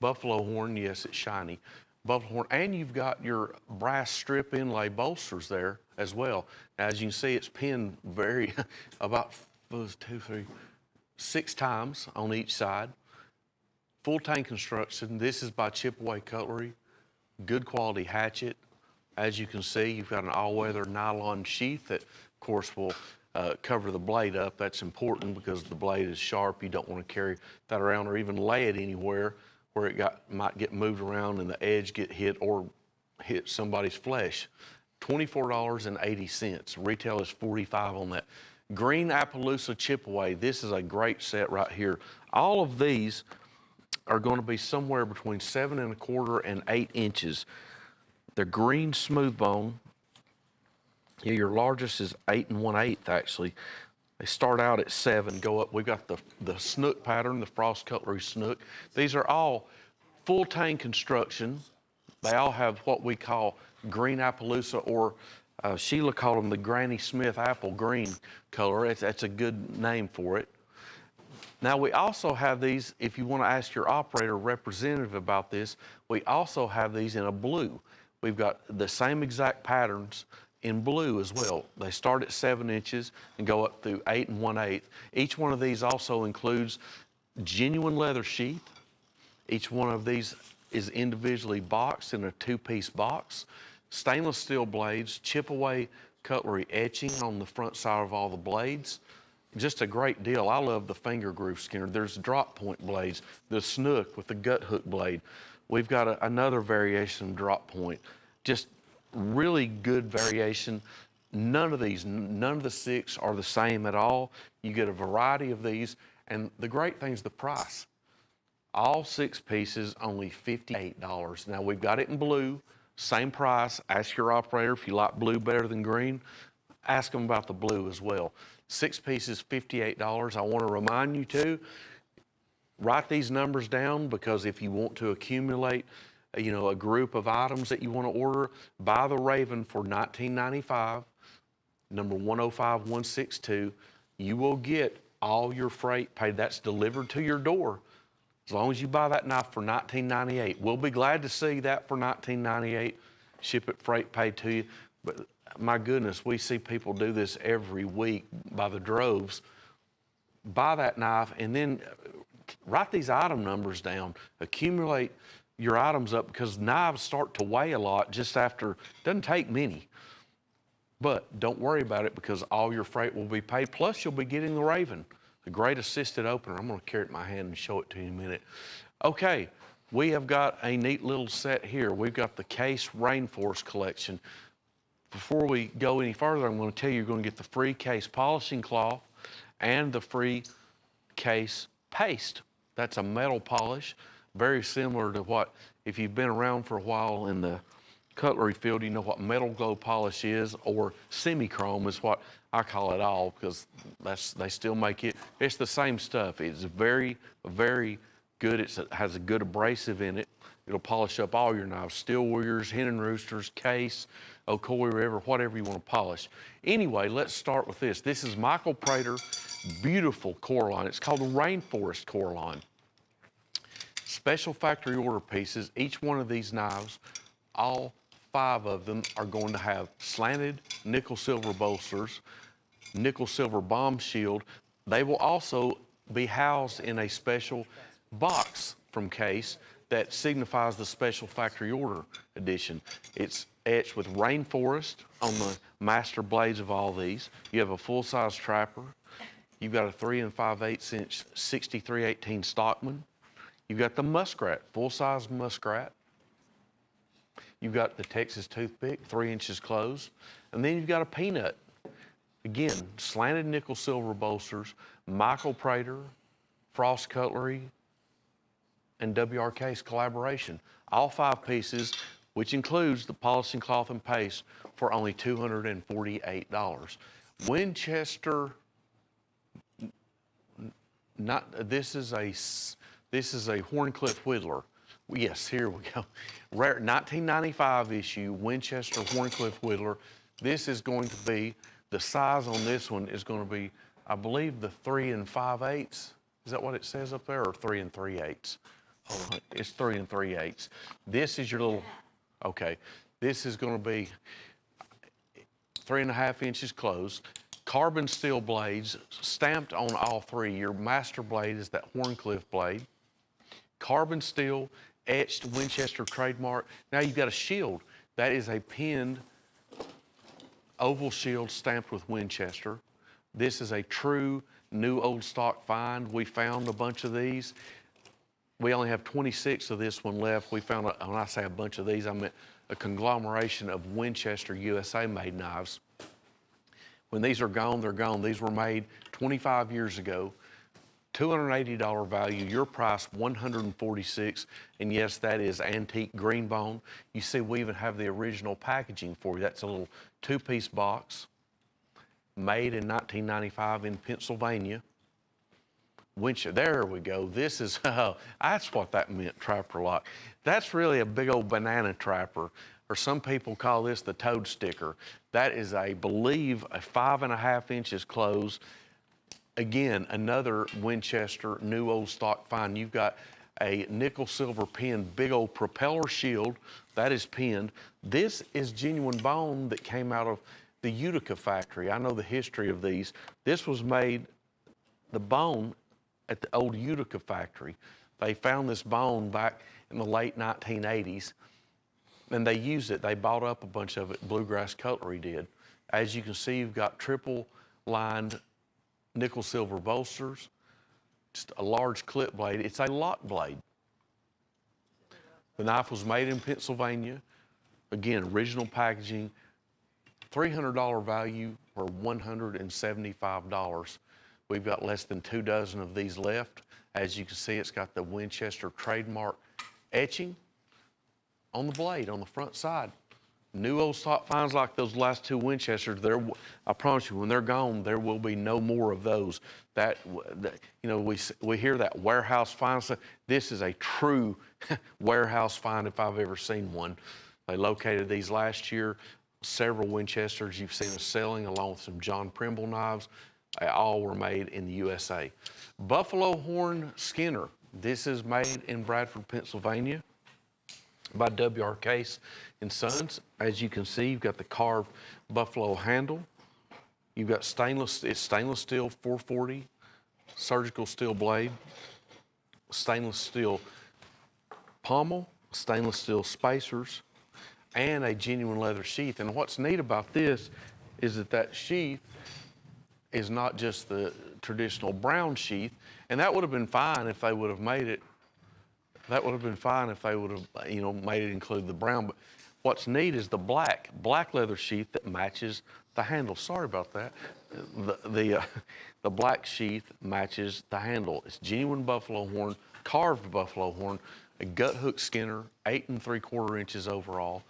Buffalo horn, yes, it's shiny. Buffalo horn, and you've got your brass strip inlay bolsters there as well. Now, as you can see, it's pinned about 6 times on each side. Full tang construction. This is by Chipaway Cutlery. Good quality hatchet. As you can see, you've got an all-weather nylon sheath that, of course, will cover the blade up. That's important because the blade is sharp. You don't want to carry that around or even lay it anywhere where it might get moved around and the edge get hit or hit somebody's flesh. $24.80. Retail is $45 on that. Green Appaloosa Chipaway. This is a great set right here. All of these are going to be somewhere between 7.25 and 8 inches. They're green smooth bone. Yeah, your largest is 8 1/8 actually. They start out at 7, go up. We've got the snook pattern, the Frost Cutlery snook. These are all full tang construction. They all have what we call green Appaloosa, or Sheila called them the Granny Smith apple green color. That's a good name for it. Now we also have these, if you want to ask your operator representative about this, we also have these in a blue. We've got the same exact patterns in blue as well. They start at 7 inches and go up through 8 1/8. Each one of these also includes genuine leather sheath. Each one of these is individually boxed in a 2-piece box. Stainless steel blades, chip away cutlery etching on the front side of all the blades. Just a great deal. I love the finger groove skinner. There's drop point blades, the snook with the gut hook blade. We've got another variation of drop point. Just really good variation. None of the 6 are the same at all. You get a variety of these, and the great thing is the price. All 6 pieces, only $58. Now we've got it in blue, same price. Ask your operator if you like blue better than green. Ask them about the blue as well. 6 pieces, $58. I want to remind you too, write these numbers down, because if you want to accumulate, a group of items that you want to order, buy the Raven for $19.95, number 105162. You will get all your freight paid. That's delivered to your door. As long as you buy that knife for $19.98. We'll be glad to see that for $19.98. Ship it freight paid to you. But my goodness, we see people do this every week by the droves. Buy that knife and then write these item numbers down. Accumulate your items up, because knives start to weigh a lot just after, doesn't take many. But don't worry about it, because all your freight will be paid. Plus you'll be getting the Raven, the great assisted opener. I'm going to carry it in my hand and show it to you in a minute. Okay, we have got a neat little set here. We've got the Case Rainforest collection. Before we go any further, I'm going to tell you, you're going to get the free Case polishing cloth and the free Case paste. That's a metal polish, very similar to what, if you've been around for a while in the cutlery field, you know what metal glow polish is, or semi-chrome is what I call it all, because they still make it. It's the same stuff. It's very, very good. It has a good abrasive in it. It'll polish up all your knives, steel warriors, hen and roosters, Case, Ocoee River, whatever you want to polish. Anyway, let's start with this. This is Michael Prater, beautiful core line. It's called the Rainforest core line. Special factory order pieces. Each one of these knives, all 5 of them, are going to have slanted nickel silver bolsters, nickel silver bomb shield. They will also be housed in a special box from Case that signifies the special factory order edition. It's etched with Rainforest on the master blades of all these. You have a full-size trapper. You've got a 3 5/8 inch 6318 Stockman. You've got the Muskrat, full-size Muskrat. You've got the Texas Toothpick, 3 inches closed. And then you've got a Peanut. Again, slanted nickel silver bolsters, Michael Prater, Frost Cutlery, and WRK's collaboration. All 5 pieces, which includes the polishing cloth and paste, for only $248. Winchester, this is a Horncliffe Whittler. Yes, here we go. Rare 1995 issue Winchester Horncliffe Whittler. This is going to be, the size on this one is going to be, I believe, the 3 5/8. Is that what it says up there, or 3 3/8? Hold on, it's 3 3/8. This is your little, okay. This is going to be 3 1/2 inches closed. Carbon steel blades stamped on all 3. Your master blade is that Horncliffe blade. Carbon steel, etched Winchester trademark. Now you've got a shield. That is a pinned oval shield stamped with Winchester. This is a true new old stock find. We found a bunch of these. We only have 26 of this one left. We found, when I say a bunch of these, I meant a conglomeration of Winchester USA made knives. When these are gone, they're gone. These were made 25 years ago. $280 value, your price $146, and yes, that is antique green bone. You see, we even have the original packaging for you. That's a little 2-piece box, made in 1995 in Pennsylvania. Winchester. There we go. This is, that's what that meant, trapper lock. That's really a big old banana trapper, or some people call this the toad sticker. That is, I believe, a 5.5 inches close. Again, another Winchester new old stock find. You've got a nickel silver pin, big old propeller shield that is pinned. This is genuine bone that came out of the Utica factory. I know the history of these. This was made, the bone, at the old Utica factory. They found this bone back in the late 1980s, and they used it. They bought up a bunch of it. Bluegrass Cutlery did. As you can see, you've got triple lined nickel silver bolsters, just a large clip blade. It's a lock blade. The knife was made in Pennsylvania. Again, original packaging, $300 value or $175. We've got less than 2 dozen of these left. As you can see, it's got the Winchester trademark etching on the blade, on the front side. New old stock finds like those last 2 Winchesters, I promise you, when they're gone, there will be no more of those. We hear that warehouse find stuff. This is a true warehouse find if I've ever seen one. They located these last year. Several Winchesters you've seen us selling, along with some John Primble knives. They all were made in the USA. Buffalo horn skinner. This is made in Bradford, Pennsylvania, by W.R. Case and Sons. As you can see, you've got the carved buffalo handle. You've got it's stainless steel 440 surgical steel blade, stainless steel pommel, stainless steel spacers, and a genuine leather sheath. And what's neat about this is that sheath is not just the traditional brown sheath, and that would have been fine if they would have made it. That would have been fine if they would have, made it include the brown. But what's neat is the black leather sheath that matches the handle. Sorry about that. The black sheath matches the handle. It's genuine buffalo horn, carved buffalo horn, a gut hook skinner, 8 3/4 inches overall,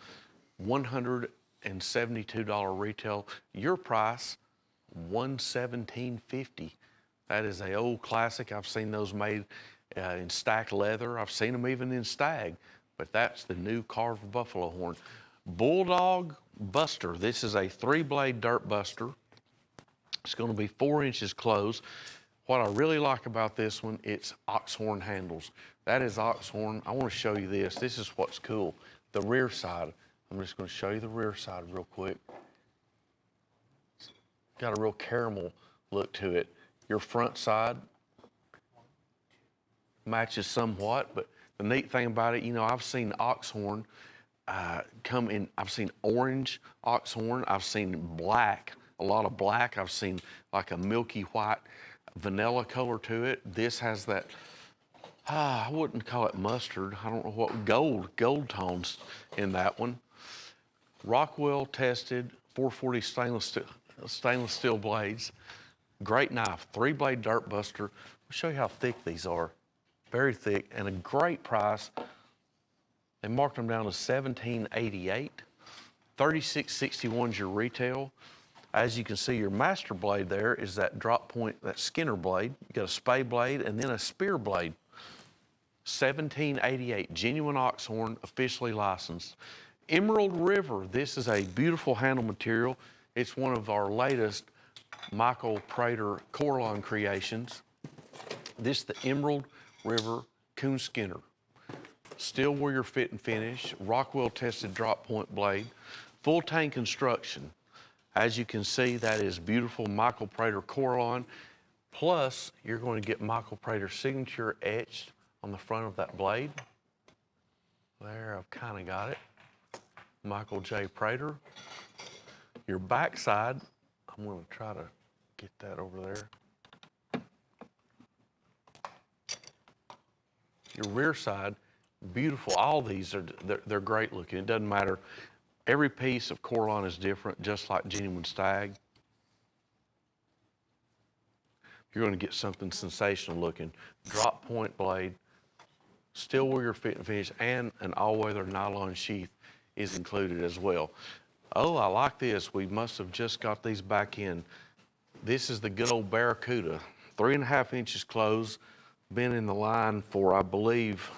$172 retail. Your price, $117.50. That is a old classic. I've seen those made in stacked leather. I've seen them even in stag, but that's the new carved buffalo horn. Bulldog Buster. This is a 3-blade dirt buster. It's going to be 4 inches close. What I really like about this one, it's ox horn handles. That is ox horn. I want to show you this. This is what's cool. The rear side. I'm just going to show you the rear side real quick. Got a real caramel look to it. Your front side matches somewhat, but the neat thing about it, I've seen ox horn come in. I've seen orange ox horn. I've seen black, a lot of black. I've seen like a milky white vanilla color to it. This has that, I wouldn't call it mustard. I don't know what, gold tones in that one. Rockwell tested 440 stainless steel blades. Great knife, 3-blade dirt buster. I'll show you how thick these are. Very thick, and a great price. They marked them down to $17.88. $36.61 is your retail. As you can see, your master blade there is that drop point, that Skinner blade. You got a spade blade and then a spear blade. $17.88, genuine ox horn, officially licensed. Emerald River, this is a beautiful handle material. It's one of our latest Michael Prater Corlon creations. This is the Emerald River Coon Skinner. Steel warrior fit and finish, Rockwell tested drop point blade, full tang construction. As you can see, that is beautiful Michael Prater Corlon. Plus, you're going to get Michael Prater's signature etched on the front of that blade. There, I've kind of got it. Michael J. Prater. Your backside, I'm going to try to get that over there. Your rear side, beautiful. All these they're great looking. It doesn't matter. Every piece of Corlon is different, just like genuine stag. You're going to get something sensational looking. Drop point blade, steel warrior fit and finish, and an all-weather nylon sheath is included as well. Oh, I like this. We must have just got these back in. This is the good old Barracuda 3.5 inches closed. Been in the line for, I believe,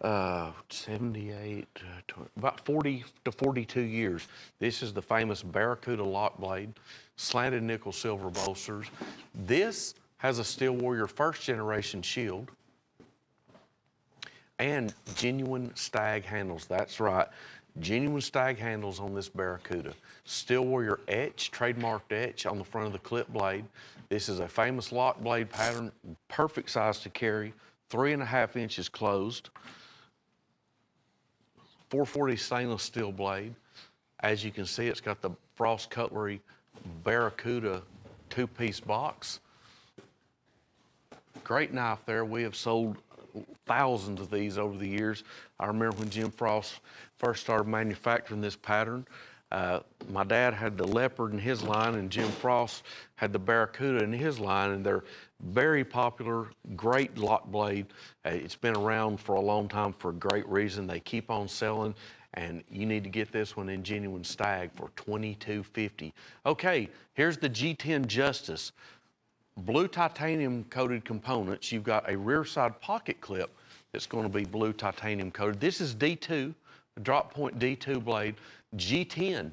78, about 40 to 42 years. This is the famous Barracuda lock blade, slanted nickel silver bolsters. This has a Steel Warrior first generation shield and genuine stag handles. That's right, genuine stag handles on this Barracuda. Steel Warrior etch, trademarked etch on the front of the clip blade. This is a famous lock blade pattern, perfect size to carry, 3.5 inches closed. 440 stainless steel blade. As you can see, it's got the Frost Cutlery Barracuda two-piece box. Great knife there. We have sold thousands of these over the years. I remember when Jim Frost first started manufacturing this pattern. My dad had the Leopard in his line, and Jim Frost had the Barracuda in his line, and they're very popular, great lock blade. It's been around for a long time for a great reason. They keep on selling, and you need to get this one in genuine stag for $22.50. Okay, here's the G10 Justice. Blue titanium coated components. You've got a rear side pocket clip that's going to be blue titanium coated. This is D2, a drop point D2 blade. G10,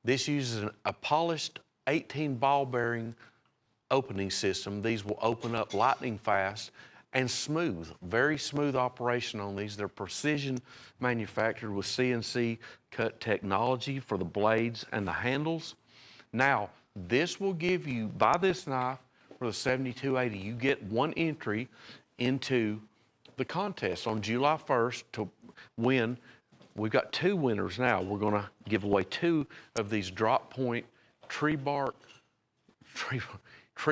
this uses a polished 18 ball bearing opening system. These will open up lightning fast and smooth, very smooth operation on these. They're precision manufactured with CNC cut technology for the blades and the handles. Now, this will give you, buy this knife for the $72.80, you get one entry into the contest on July 1st to win. We've got two winners now. We're gonna give away two of these drop point tree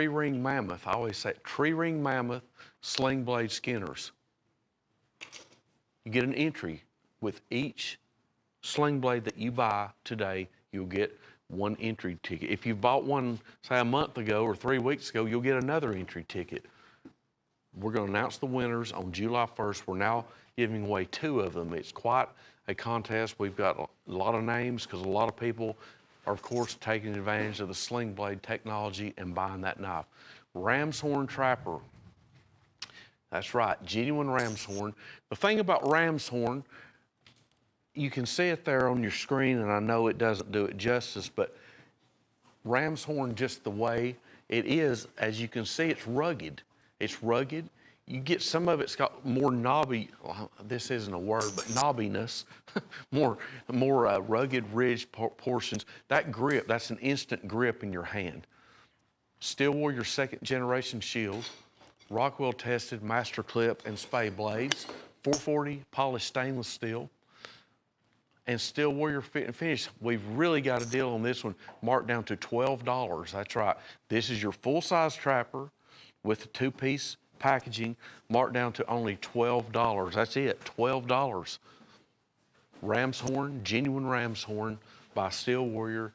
ring mammoth. I always say tree ring mammoth sling blade skinners. You get an entry with each sling blade that you buy today. You'll get one entry ticket. If you bought one, say, a month ago or 3 weeks ago, you'll get another entry ticket. We're going to announce the winners on July 1st. We're now giving away two of them. It's quite a contest. We've got a lot of names because a lot of people are, of course, taking advantage of the sling blade technology and buying that knife. Ram's horn trapper. That's right, genuine ram's horn. The thing about ram's horn, you can see it there on your screen, and I know it doesn't do it justice, but ram's horn, just the way it is, as you can see, it's rugged. It's rugged. You get some of it's got more knobby, well, this isn't a word, but knobbiness, more rugged, ridged portions. That grip, that's an instant grip in your hand. Steel Warrior second generation shield, Rockwell tested master clip and spay blades, 440 polished stainless steel, and Steel Warrior fit and finish. We've really got a deal on this one, marked down to $12. That's right. This is your full-size trapper with the two-piece packaging, marked down to only $12. That's it, $12. Ram's horn, genuine ram's horn by Steel Warrior.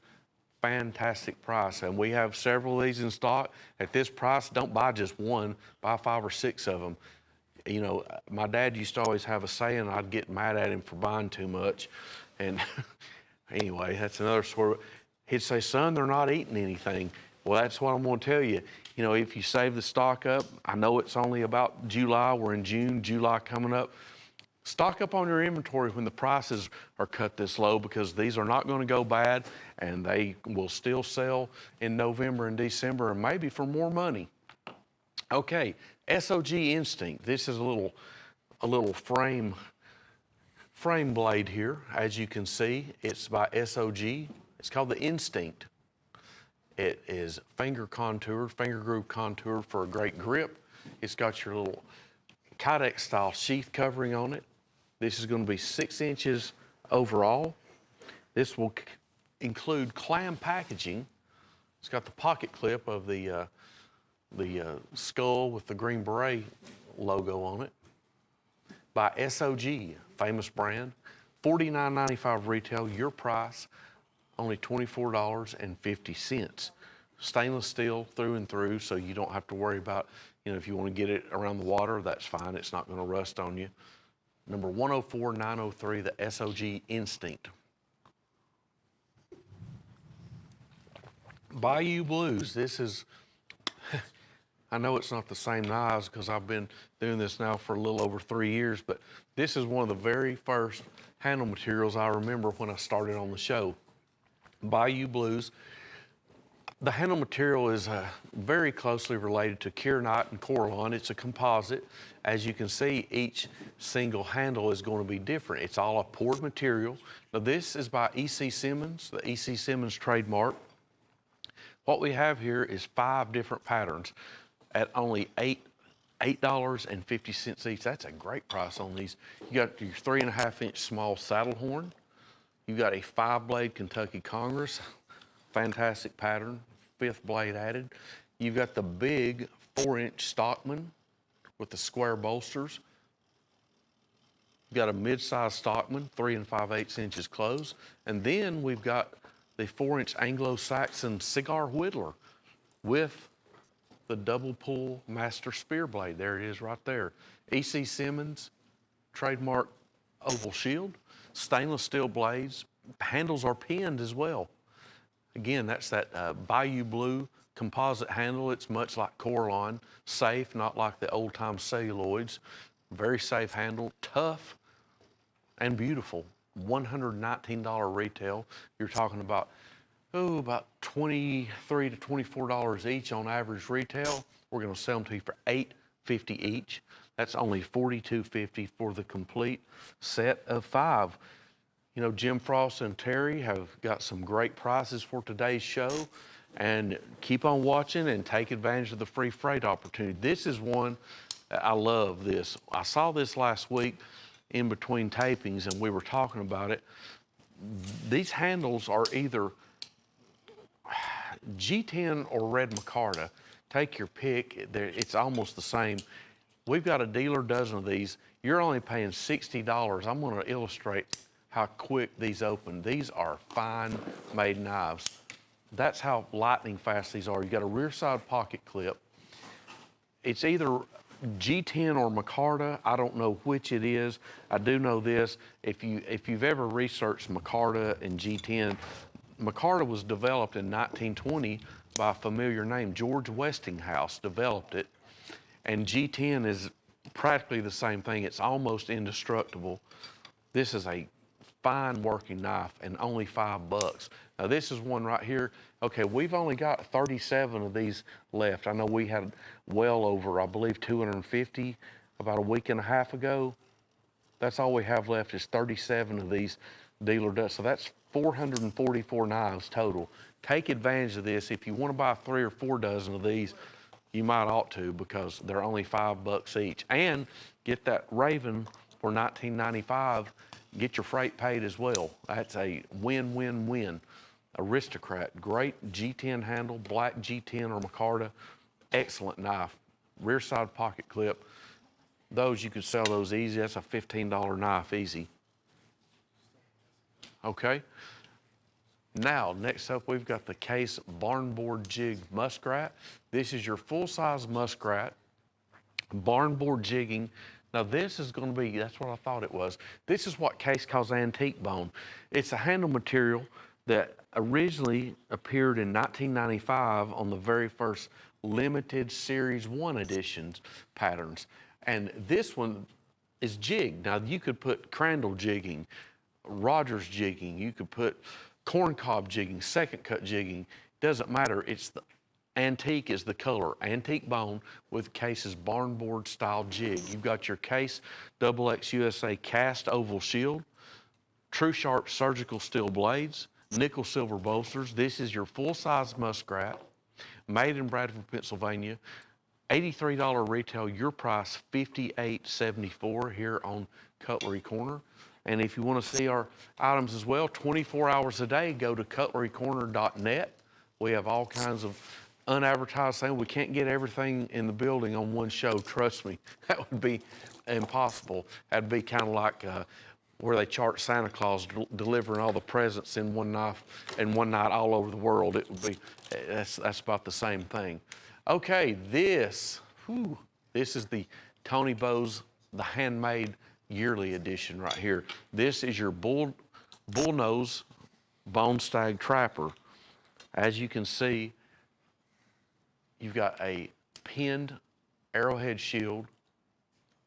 Fantastic price, and we have several of these in stock. At this price, don't buy just one, buy 5 or 6 of them. You know, my dad used to always have a saying, I'd get mad at him for buying too much. And anyway, that's another story. He'd say, son, they're not eating anything. Well, that's what I'm gonna tell you. You know, if you save the stock up, I know it's only about July, we're in June, July coming up. Stock up on your inventory when the prices are cut this low, because these are not gonna go bad, and they will still sell in November and December, and maybe for more money. Okay, SOG Instinct. This is a little frame blade here. As you can see, it's by SOG. It's called the Instinct. It is finger groove contoured for a great grip. It's got your little Kydex style sheath covering on it. This is going to be 6 inches overall. This will include clam packaging. It's got the pocket clip of the skull with the Green Beret logo on it. By SOG, famous brand. $49.95 retail, your price, only $24.50. Stainless steel through and through, so you don't have to worry about, you know, if you want to get it around the water, that's fine. It's not going to rust on you. Number 104903, the SOG Instinct. Bayou Blues. This is I know it's not the same knives because I've been doing this now for a little over 3 years, but this is one of the very first handle materials I remember when I started on the show. Bayou Blues. The handle material is very closely related to Kieranite and Coralon. It's a composite. As you can see, each single handle is going to be different. It's all a poured material. Now this is by E.C. Simmons, the E.C. Simmons trademark. What we have here is 5 different patterns at only $8.50 each. That's a great price on these. You got your 3.5-inch small saddle horn. You got a 5-blade Kentucky Congress. Fantastic pattern, 5th blade added. You've got the big 4-inch Stockman with the square bolsters. You've got a mid-size Stockman, 3 5/8 inches closed. And then we've got the 4-inch Anglo-Saxon cigar whittler with the double pull master spear blade. There it is right there. E.C. Simmons, trademark oval shield, stainless steel blades. Handles are pinned as well. Again, that's that Bayou Blue composite handle. It's much like Coralon, safe, not like the old-time celluloids. Very safe handle, tough and beautiful. $119 retail. You're talking about, about $23 to $24 each on average retail. We're gonna sell them to you for $8.50 each. That's only $42.50 for the complete set of 5. You know, Jim Frost and Terry have got some great prices for today's show, and keep on watching and take advantage of the free freight opportunity. This is one, I love this. I saw this last week in between tapings and we were talking about it. These handles are either G10 or red micarta. Take your pick, it's almost the same. We've got a dealer dozen of these. You're only paying $60. I'm gonna illustrate how quick these open. These are fine made knives. That's how lightning fast these are. You got a rear side pocket clip. It's either G10 or micarta. I don't know which it is. I do know this. If you've ever researched micarta and G10, micarta was developed in 1920 by a familiar name. George Westinghouse developed it. And G10 is practically the same thing. It's almost indestructible. This is a fine working knife and only $5. Now this is one right here. Okay, we've only got 37 of these left. I know we had well over, I believe, 250 about a week and a half ago. That's all we have left is 37 of these dealer does. So that's 444 knives total. Take advantage of this. If you want to buy 3 or 4 dozen of these, you might ought to, because they're only $5 each. And get that Raven for $19.95. Get your freight paid as well. That's a win-win-win. Aristocrat, great G10 handle, black G10 or micarta, excellent knife. Rear side pocket clip. Those, you could sell those easy. That's a $15 knife easy. Okay. Now, next up, we've got the Case Barnboard Jig Muskrat. This is your full-size muskrat, barnboard jigging. Now this is going to be, that's what I thought it was. This is what Case calls antique bone. It's a handle material that originally appeared in 1995 on the very first limited Series 1 editions patterns. And this one is jigged. Now you could put Crandall jigging, Rogers jigging, you could put corncob jigging, second cut jigging, doesn't matter. It's the antique is the color, antique bone with Case's barnboard style jig. You've got your Case XX USA cast oval shield, true sharp surgical steel blades, nickel silver bolsters. This is your full-size muskrat, made in Bradford, Pennsylvania. $83 retail, your price $58.74 here on Cutlery Corner. And if you want to see our items as well, 24 hours a day, go to cutlerycorner.net. We have all kinds of unadvertised thing. We can't get everything in the building on one show, trust me. That would be impossible. That'd be kind of like where they chart Santa Claus delivering all the presents in one night all over the world. It would be, that's about the same thing. Okay, this is the Tony Bowes, the handmade yearly edition right here. This is your bullnose bone stag trapper. As you can see, you've got a pinned arrowhead shield,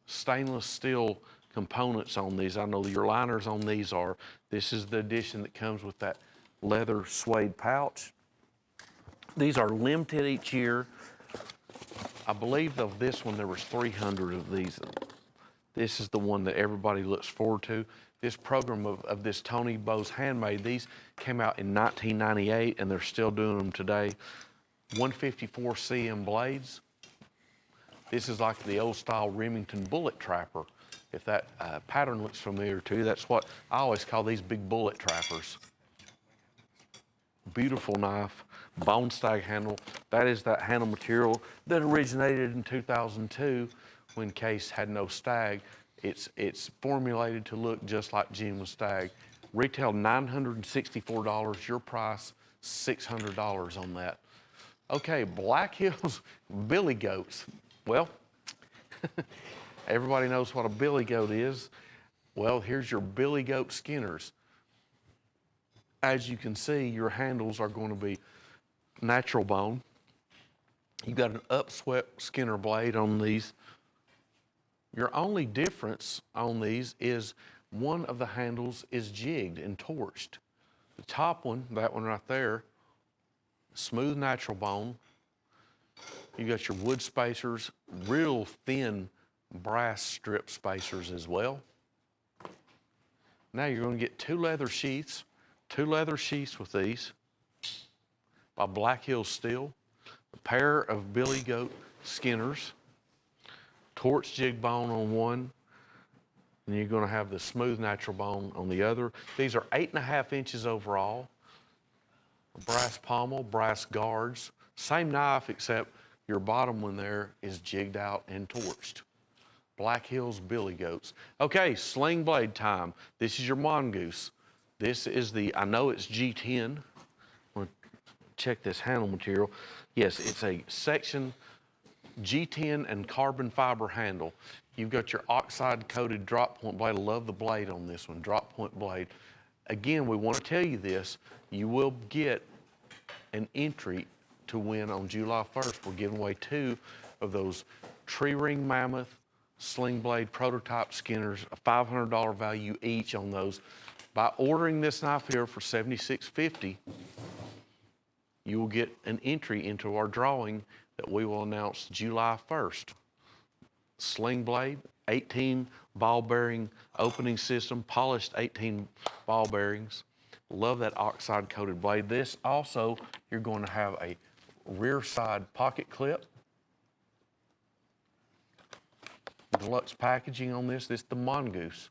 stainless steel components on these. I know your liners on these are, this is the edition that comes with that leather suede pouch. These are limited each year. I believe of this one, there was 300 of these. This is the one that everybody looks forward to. This program of this Tony Bowes Handmade, these came out in 1998 and they're still doing them today. 154 cm blades. This is like the old style Remington bullet trapper. If that pattern looks familiar to you, that's what I always call these big bullet trappers. Beautiful knife, bone stag handle. That is that handle material that originated in 2002 when Case had no stag. It's formulated to look just like genuine stag. Retail $964, your price $600 on that. Okay, Black Hills billy goats. Well, everybody knows what a billy goat is. Well, here's your billy goat skinners. As you can see, your handles are going to be natural bone. You've got an upswept Skinner blade on these. Your only difference on these is one of the handles is jigged and torched. The top one, that one right there, smooth natural bone. You got your wood spacers, real thin brass strip spacers as well. Now you're going to get two leather sheaths with these by Black Hills Steel, a pair of billy goat skinners, torch jig bone on one, and you're going to have the smooth natural bone on the other. These are 8.5 inches overall, brass pommel, brass guards, same knife except your bottom one there is jigged out and torched. Black Hills billy goats. Okay, sling blade time. This is your mongoose. This is the, I know it's G10. I'm gonna check this handle material. Yes, it's a section G10 and carbon fiber handle. You've got your oxide coated drop point blade. I love the blade on this one, drop point blade. Again, we want to tell you this, you will get an entry to win on July 1st. We're giving away 2 of those tree ring mammoth sling blade prototype skinners, a $500 value each on those. By ordering this knife here for $76.50, you will get an entry into our drawing that we will announce July 1st. Sling blade, 18 ball bearing opening system, polished 18 ball bearings. Love that oxide coated blade. This also, you're going to have a rear side pocket clip. Deluxe packaging on this. This is the mongoose.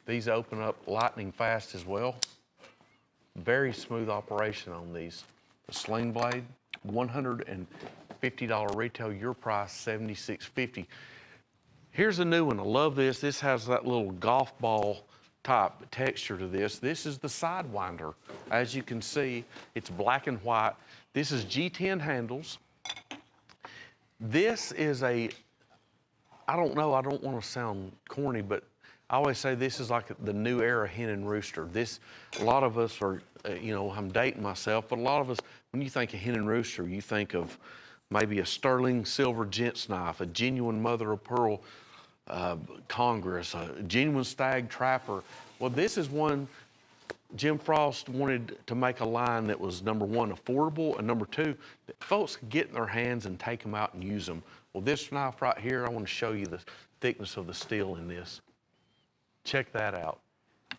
These open up lightning fast as well. Very smooth operation on these. The sling blade, $150 retail, your price $76.50. Here's a new one. I love this. This has that little golf ball type texture to this. This is the Sidewinder. As you can see, it's black and white. This is G10 handles. This is a, I don't know, I don't want to sound corny, but I always say this is like the new era hen and rooster. This, a lot of us are, you know, I'm dating myself, but a lot of us, when you think of hen and rooster, you think of maybe a sterling silver gent's knife, a genuine mother of pearl Congress, a genuine stag trapper. Well, this is one Jim Frost wanted to make a line that was, number one, affordable, and number two, that folks could get in their hands and take them out and use them. Well, this knife right here, I want to show you the thickness of the steel in this. Check that out.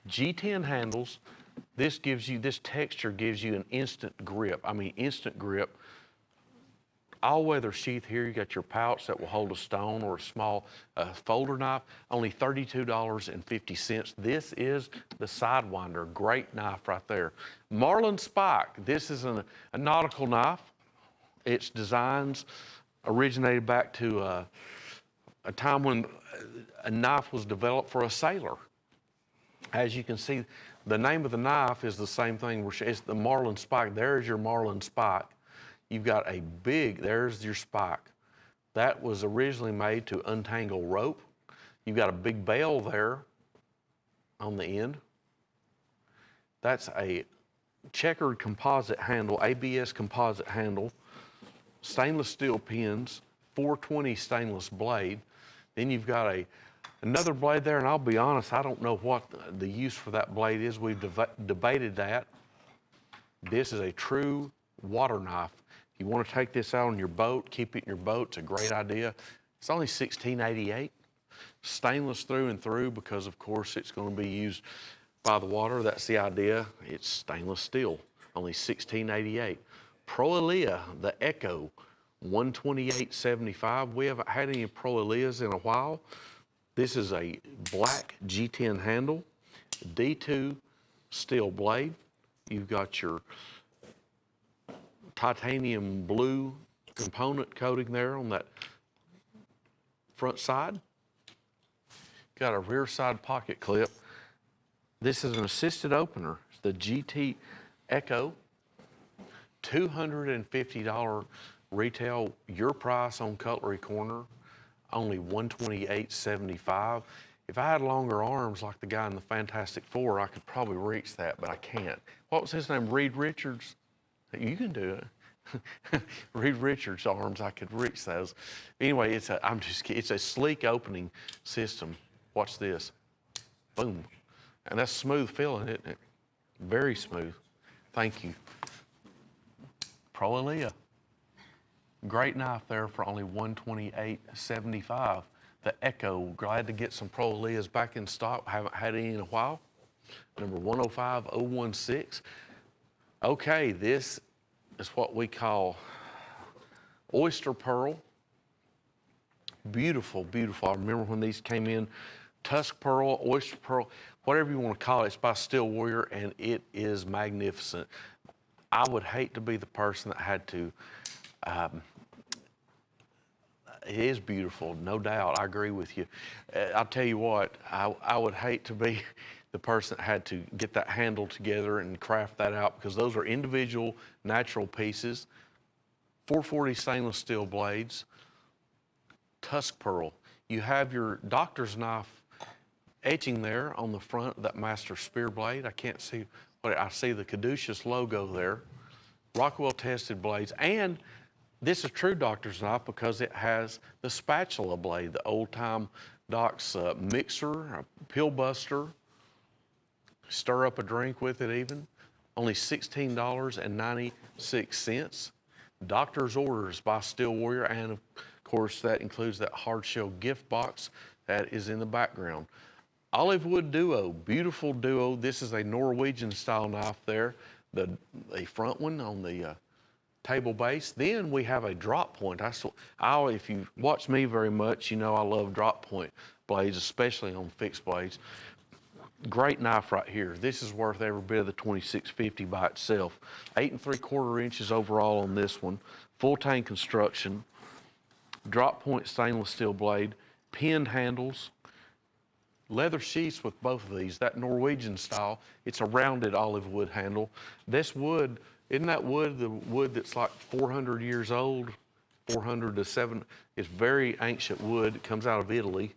G10 handles. This gives you, this texture gives you an instant grip. I mean, instant grip. All-weather sheath here. You got your pouch that will hold a stone or a small folder knife. Only $32.50. This is the Sidewinder. Great knife right there. Marlin Spike. This is a nautical knife. Its designs originated back to a time when a knife was developed for a sailor. As you can see, the name of the knife is the same thing. It's the Marlin Spike. There's your Marlin Spike. You've got a big, there's your spike. That was originally made to untangle rope. You've got a big bail there on the end. That's a checkered composite handle, ABS composite handle. stainless steel pins, 420 stainless blade. Then you've got another blade there, and I'll be honest, I don't know what the use for that blade is. We've debated that. This is a true water knife. You want to take this out on your boat, keep it in your boat, it's a great idea. It's only $16.88. Stainless through and through because, of course, it's going to be used by the water. That's the idea. It's stainless steel, only $16.88. Proelia, the Echo, $128.75. We haven't had any Proelias in a while. This is a black G10 handle, D2 steel blade. You've got your titanium blue component coating there on that front side. Got a rear side pocket clip. This is an assisted opener. It's the GT Echo. $250 retail. Your price on Cutlery Corner, only $128.75. If I had longer arms like the guy in the Fantastic Four, I could probably reach that, but I can't. What was his name? Reed Richards? You can do it. Reed Richards' arms, I could reach those. Anyway, it's a sleek opening system. Watch this. Boom. And that's smooth feeling, isn't it? Very smooth. Thank you. Proelia. Great knife there for only $128.75. The Echo, glad to get some Proelias back in stock. Haven't had any in a while. Number 105016. Okay, this is what we call oyster pearl. Beautiful, beautiful. I remember when these came in, tusk pearl, oyster pearl, whatever you want to call it. It's by Steel Warrior, and it is magnificent. I would hate to be the person that had to, it is beautiful, no doubt. I agree with you. I'll tell you what, I would hate to be the person that had to get that handle together and craft that out, because those are individual natural pieces. 440 stainless steel blades, tusk pearl. You have your doctor's knife etching there on the front of that master spear blade. I can't see what I see, the Caduceus logo there. Rockwell tested blades, and this is true doctor's knife because it has the spatula blade, the old time doc's mixer, a pill buster. Stir up a drink with it even. Only $16.96. Doctor's Orders by Steel Warrior, and of course that includes that hard shell gift box that is in the background. Olive wood duo, beautiful duo. This is a Norwegian style knife there. The front one on the table base. Then we have a drop point. If you watch me very much, you know I love drop point blades, especially on fixed blades. Great knife right here. This is worth every bit of the $26.50 by itself. 8 3/4 inches overall on this one. Full tang construction. Drop point stainless steel blade. Pinned handles. Leather sheaths with both of these. That Norwegian style, it's a rounded olive wood handle. This wood, isn't that wood the wood that's like 400 years old? 400 to 7. It's very ancient wood. It comes out of Italy.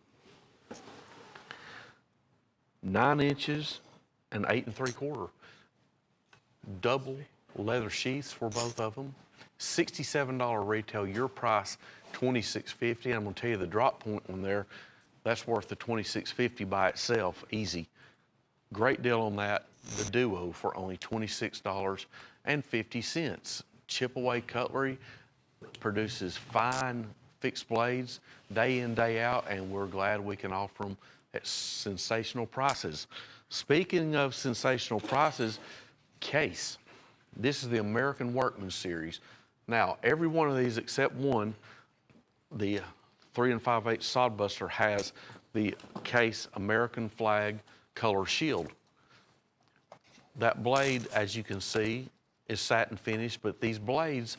9 inches and 8 3/4. Double leather sheaths for both of them. $67 retail. Your price $26.50. I'm going to tell you the drop point one there. That's worth the $26.50 by itself, easy. Great deal on that. The duo for only $26.50. Chip away Cutlery produces fine fixed blades day in, day out, and we're glad we can offer them at sensational prices. Speaking of sensational prices, Case. This is the American Workman series. Now, every one of these except one, the 3 5/8 Sodbuster, has the Case American flag color shield. That blade, as you can see, is satin finish, but these blades,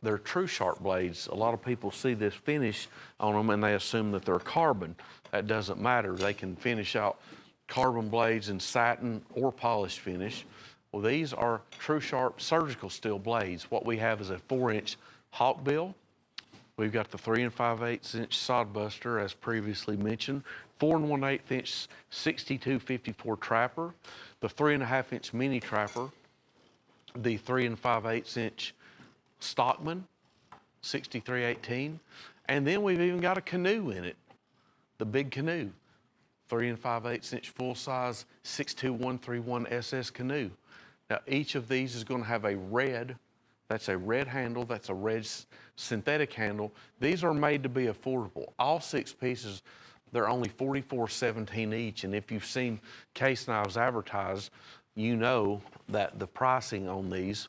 they're true sharp blades. A lot of people see this finish on them and they assume that they're carbon. That doesn't matter. They can finish out carbon blades in satin or polished finish. Well, these are true sharp surgical steel blades. What we have is a 4-inch hawkbill. We've got the 3 5/8 inch Sodbuster, as previously mentioned, 4 1/8 inch 6254 trapper, the 3 1/2 inch mini trapper, the 3 5/8 inch Stockman, $63.18. And then we've even got a canoe in it, the big canoe, 3 5/8 inch full size 62131 SS canoe. Now each of these is going to have a red, that's a red handle, that's a red synthetic handle. These are made to be affordable. All 6 pieces, they're only $44.17 each. And if you've seen case knives advertised, you know that the pricing on these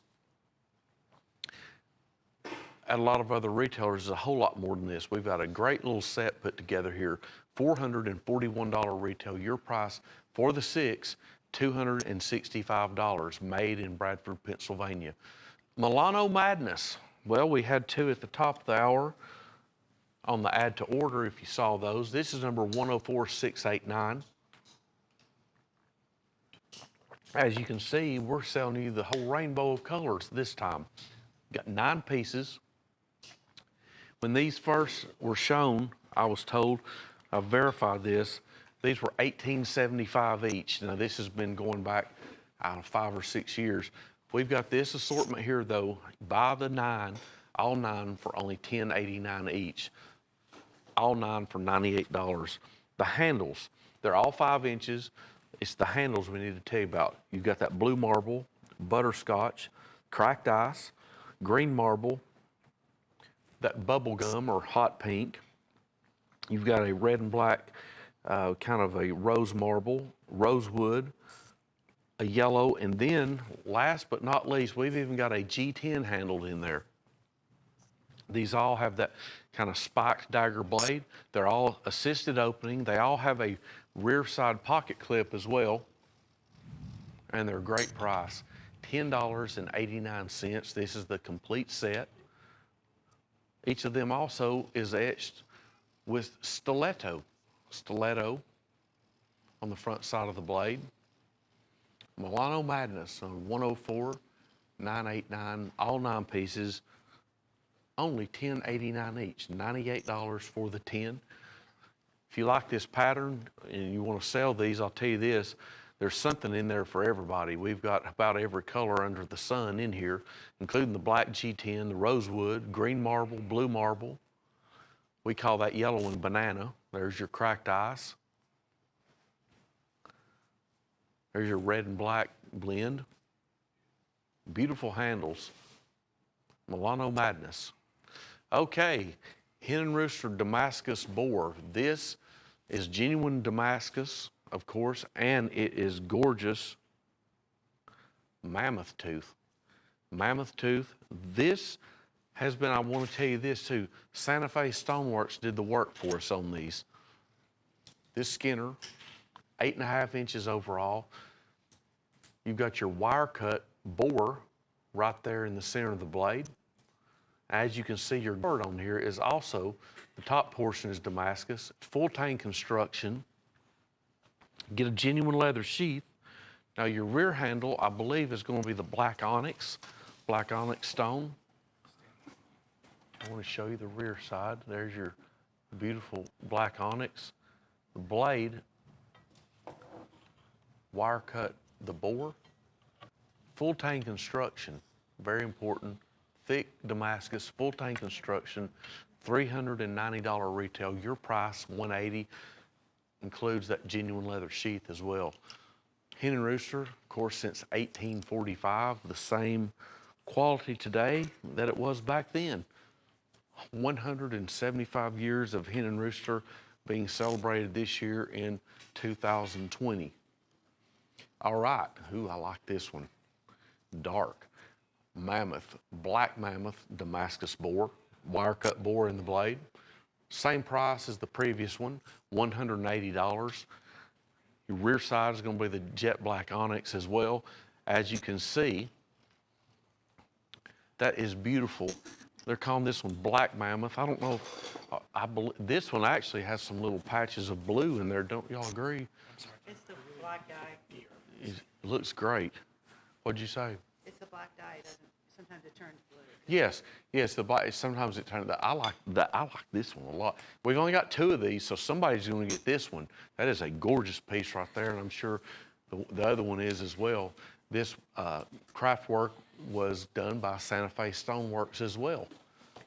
at a lot of other retailers is a whole lot more than this. We've got a great little set put together here. $441 retail. Your price for the 6, $265, made in Bradford, Pennsylvania. Milano Madness. Well, we had 2 at the top of the hour on the add to order, if you saw those. This is number 104689. As you can see, we're selling you the whole rainbow of colors this time. Got 9 pieces. When these first were shown, I was told, I verified this, these were $18.75 each. Now this has been going back, I don't know, 5 or 6 years. We've got this assortment here though, buy the 9, all 9 for only $10.89 each. All 9 for $98. The handles, they're all 5 inches. It's the handles we need to tell you about. You've got that blue marble, butterscotch, cracked ice, green marble, that bubble gum or hot pink. You've got a red and black, kind of a rose marble, rosewood, a yellow, and then last but not least, we've even got a G10 handled in there. These all have that kind of spiked dagger blade. They're all assisted opening. They all have a rear side pocket clip as well. And they're a great price, $10.89. This is the complete set. Each of them also is etched with stiletto on the front side of the blade. Milano Madness on 104989, all 9 pieces, only $10.89 each, $98 for the 10. If you like this pattern and you want to sell these, I'll tell you this, there's something in there for everybody. We've got about every color under the sun in here, including the black G10, the rosewood, green marble, blue marble. We call that yellow one banana. There's your cracked ice. There's your red and black blend. Beautiful handles. Milano Madness. Okay, Hen and Rooster Damascus boar. This is genuine Damascus, of course, and it is gorgeous mammoth tooth. Mammoth tooth. This has been, I want to tell you this too, Santa Fe Stoneworks did the work for us on these. This Skinner, 8.5 inches overall. You've got your wire cut bore right there in the center of the blade. As you can see, your bird on here is also, the top portion is Damascus, full tang construction. Get a genuine leather sheath. Now your rear handle, I believe, is going to be the black onyx stone. I want to show you the rear side. There's your beautiful black onyx. The blade, wire cut the bore. Full tang construction, very important. Thick Damascus, full tang construction, $390 retail. Your price, $180, includes that genuine leather sheath as well. Hen and Rooster, of course, since 1845, the same quality today that it was back then. 175 years of Hen and Rooster being celebrated this year in 2020. All right, ooh, I like this one. Dark. Mammoth, black mammoth, Damascus boar, wire cut bore in the blade. Same price as the previous one, $180. Your rear side is going to be the jet black onyx as well. As you can see, that is beautiful. They're calling this one black mammoth. I don't know, I believe this one actually has some little patches of blue in there. Don't y'all agree? It's the black dye. It looks great. What'd you say? It's the black dye. It doesn't. Sometimes it turns blue. Yes, the black. Sometimes it turns. I like this one a lot. We've only got 2 of these, so somebody's going to get this one. That is a gorgeous piece right there, and I'm sure the other one is as well. This craft work was done by Santa Fe Stoneworks as well.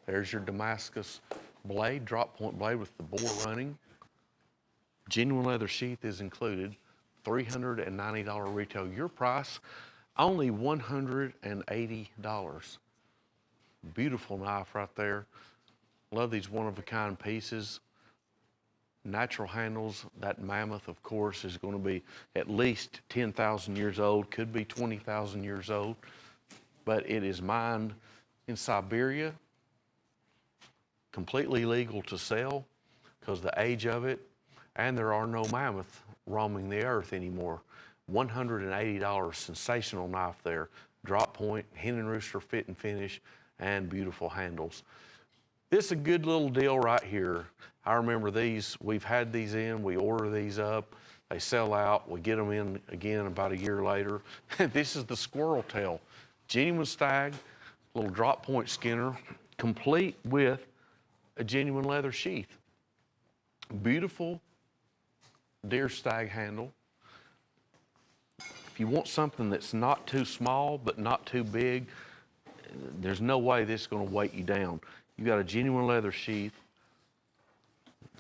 There's your Damascus blade, drop point blade with the bore running. Genuine leather sheath is included. $390 retail. Your price, only $180. Beautiful knife right there. Love these one-of-a-kind pieces. Natural handles. That mammoth, of course, is going to be at least 10,000 years old, could be 20,000 years old, but it is mined in Siberia, completely legal to sell because the age of it, and there are no mammoth roaming the earth anymore. $180, sensational knife there. Drop point, hen and rooster fit and finish, and beautiful handles. This is a good little deal right here. I remember these, we've had these in, we order these up, they sell out, we get them in again about a year later. This is the squirrel tail, genuine stag, little drop point skinner, complete with a genuine leather sheath. Beautiful deer stag handle. If you want something that's not too small but not too big, there's no way this is going to weight you down. You got a genuine leather sheath,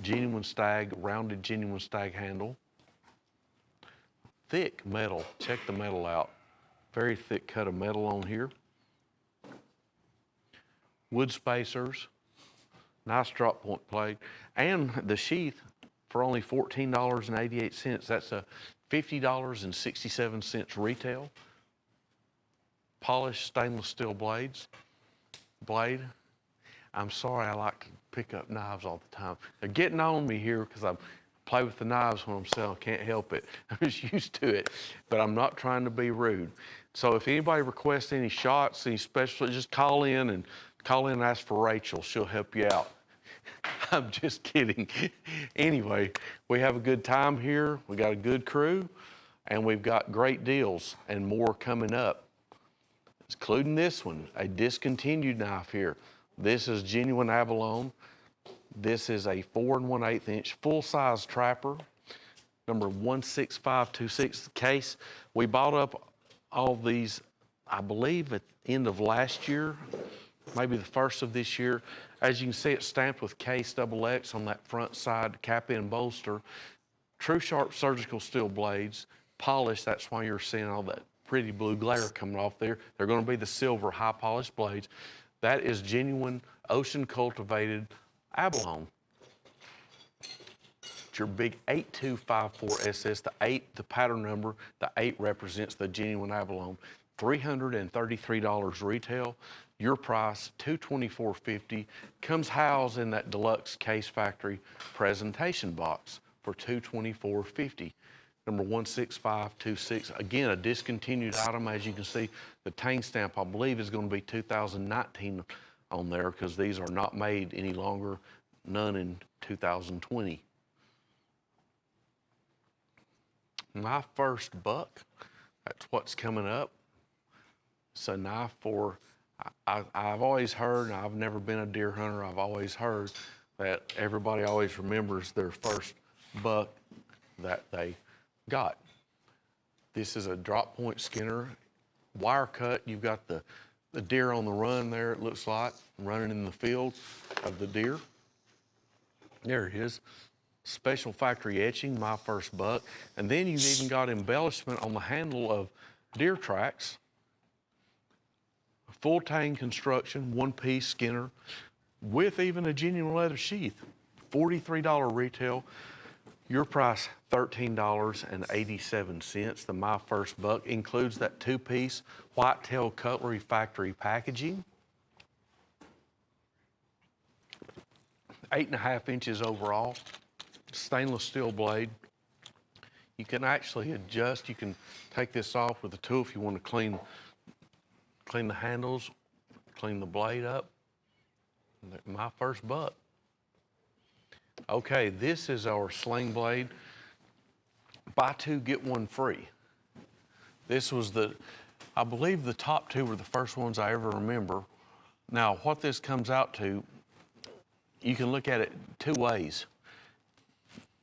genuine stag, rounded genuine stag handle. Thick metal, check the metal out. Very thick cut of metal on here. Wood spacers, nice drop point blade, and the sheath for only $14.88. That's a $50.67 retail. Polished stainless steel blade. I'm sorry, I like to pick up knives all the time. They're getting on me here because I play with the knives when I'm selling. Can't help it. I'm just used to it, but I'm not trying to be rude. So if anybody requests any shots, any special, just call in and ask for Rachel. She'll help you out. I'm just kidding. Anyway, we have a good time here. We got a good crew, and we've got great deals and more coming up, including this one, a discontinued knife here. This is genuine abalone. This is a 4 1/8 inch full-size trapper, number 16526 case. We bought up all these, I believe, at the end of last year, maybe the first of this year. As you can see, it's stamped with Case XX on that front side cap-in bolster. True sharp surgical steel blades, polished. That's why you're seeing all that pretty blue glare coming off there. They're going to be the silver high polished blades. That is genuine ocean cultivated abalone. It's your big 8254 SS, the 8, the pattern number, the 8 represents the genuine abalone. $333 retail. Your price, $224.50. Comes housed in that deluxe Case Factory presentation box for $224.50. Number 16526. Again, a discontinued item. As you can see, the tang stamp, I believe, is going to be 2019 on there because these are not made any longer, none in 2020. My first buck, that's what's coming up. It's a knife for, I've always heard, and I've never been a deer hunter, I've always heard that everybody always remembers their first buck that they got. This is a drop point skinner, wire cut. You've got the deer on the run there, it looks like, running in the field of the deer. There it is. Special factory etching, my first buck. And then you've even got embellishment on the handle of deer tracks. Full tang construction, one-piece skinner, with even a genuine leather sheath. $43 retail. Your price, $13.87. The My First Buck includes that 2-piece whitetail cutlery factory packaging. 8.5 inches overall. Stainless steel blade. You can actually adjust. You can take this off with a tool if you want to clean the handles, clean the blade up. My First Buck. Okay, this is our sling blade. Buy 2, get 1 free. This was I believe the top 2 were the first ones I ever remember. Now, what this comes out to, you can look at it 2 ways.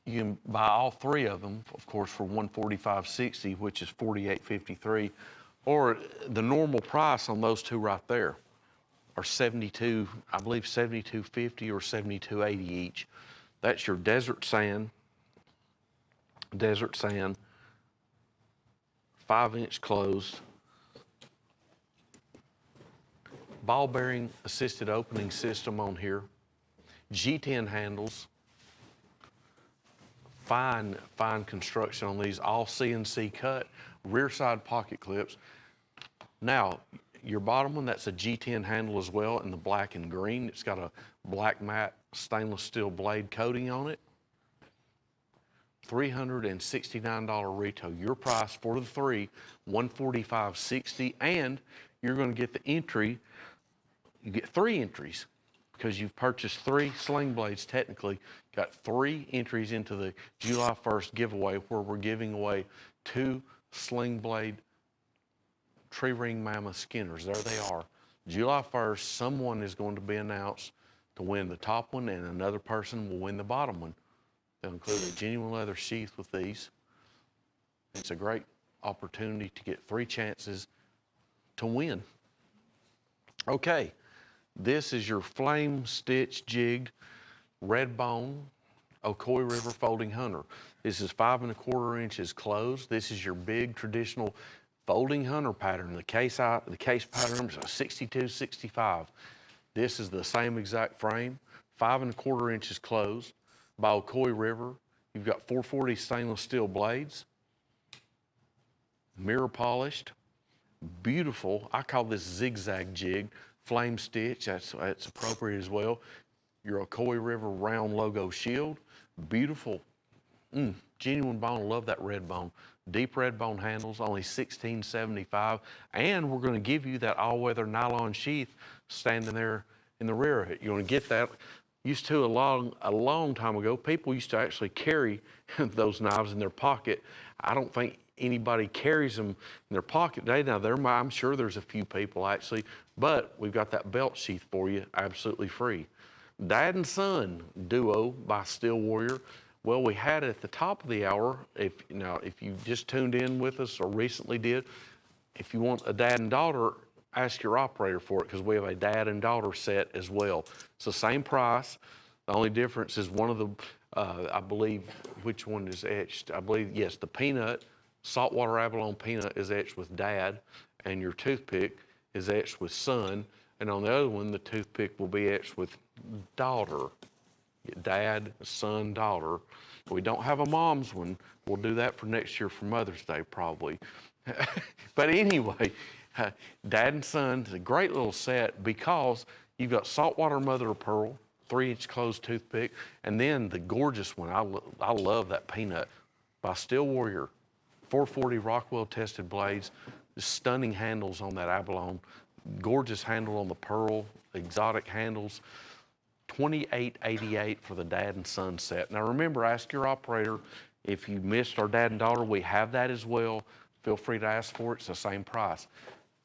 You can buy all 3 of them, of course, for $145.60, which is $48.53, or the normal price on those 2 right there. are 72, I believe 72.50 or 72.80 each. That's your desert sand, 5-inch closed, ball bearing assisted opening system on here, G10 handles, fine construction on these, all CNC cut, rear side pocket clips. Now, your bottom one, that's a G10 handle as well in the black and green. It's got a black matte stainless steel blade coating on it. $369 retail. Your price for the three, $145.60, and you're going to get the entry. You get 3 entries because you've purchased 3 sling blades. Technically, got 3 entries into the July 1st giveaway, where we're giving away 2 sling blade tree ring mammoth skinners. There they are. July 1st, someone is going to be announced to win the top one, and another person will win the bottom one. They'll include a genuine leather sheath with these. It's a great opportunity to get 3 chances to win. Okay, this is your flame stitch jigged red bone Ocoee River folding hunter. This is 5 1/4 inches closed. This is your big traditional folding hunter pattern. The case pattern is a 62-65. This is the same exact frame, 5 1/4 inches closed by Ocoee River. You've got 440 stainless steel blades, mirror polished, beautiful. I call this zigzag jig, flame stitch. That's appropriate as well. Your Ocoee River round logo shield, beautiful. Genuine bone, love that red bone. Deep red bone handles, only $16.75. And we're gonna give you that all-weather nylon sheath standing there in the rear of it. You're gonna get that. Used to, a long time ago, people used to actually carry those knives in their pocket. I don't think anybody carries them in their pocket today. Now, I'm sure there's a few people actually, but we've got that belt sheath for you, absolutely free. Dad and Son duo by Steel Warrior. Well, we had it at the top of the hour. If you just tuned in with us or recently did, if you want a dad and daughter, ask your operator for it, because we have a dad and daughter set as well. It's the same price. The only difference is one of the, I believe, which one is etched? I believe, yes, the peanut, saltwater abalone peanut is etched with dad, and your toothpick is etched with son. And on the other one, the toothpick will be etched with daughter. Dad, son, daughter. We don't have a mom's one. We'll do that for next year for Mother's Day, probably. But anyway, Dad and Son is a great little set, because you've got saltwater mother of pearl, 3-inch closed toothpick, and then the gorgeous one. I love that peanut by Steel Warrior, 440 Rockwell tested blades, stunning handles on that abalone, gorgeous handle on the pearl, exotic handles. $28.88 for the Dad and Son set. Now remember, ask your operator if you missed our Dad and Daughter. We have that as well. Feel free to ask for it. It's the same price.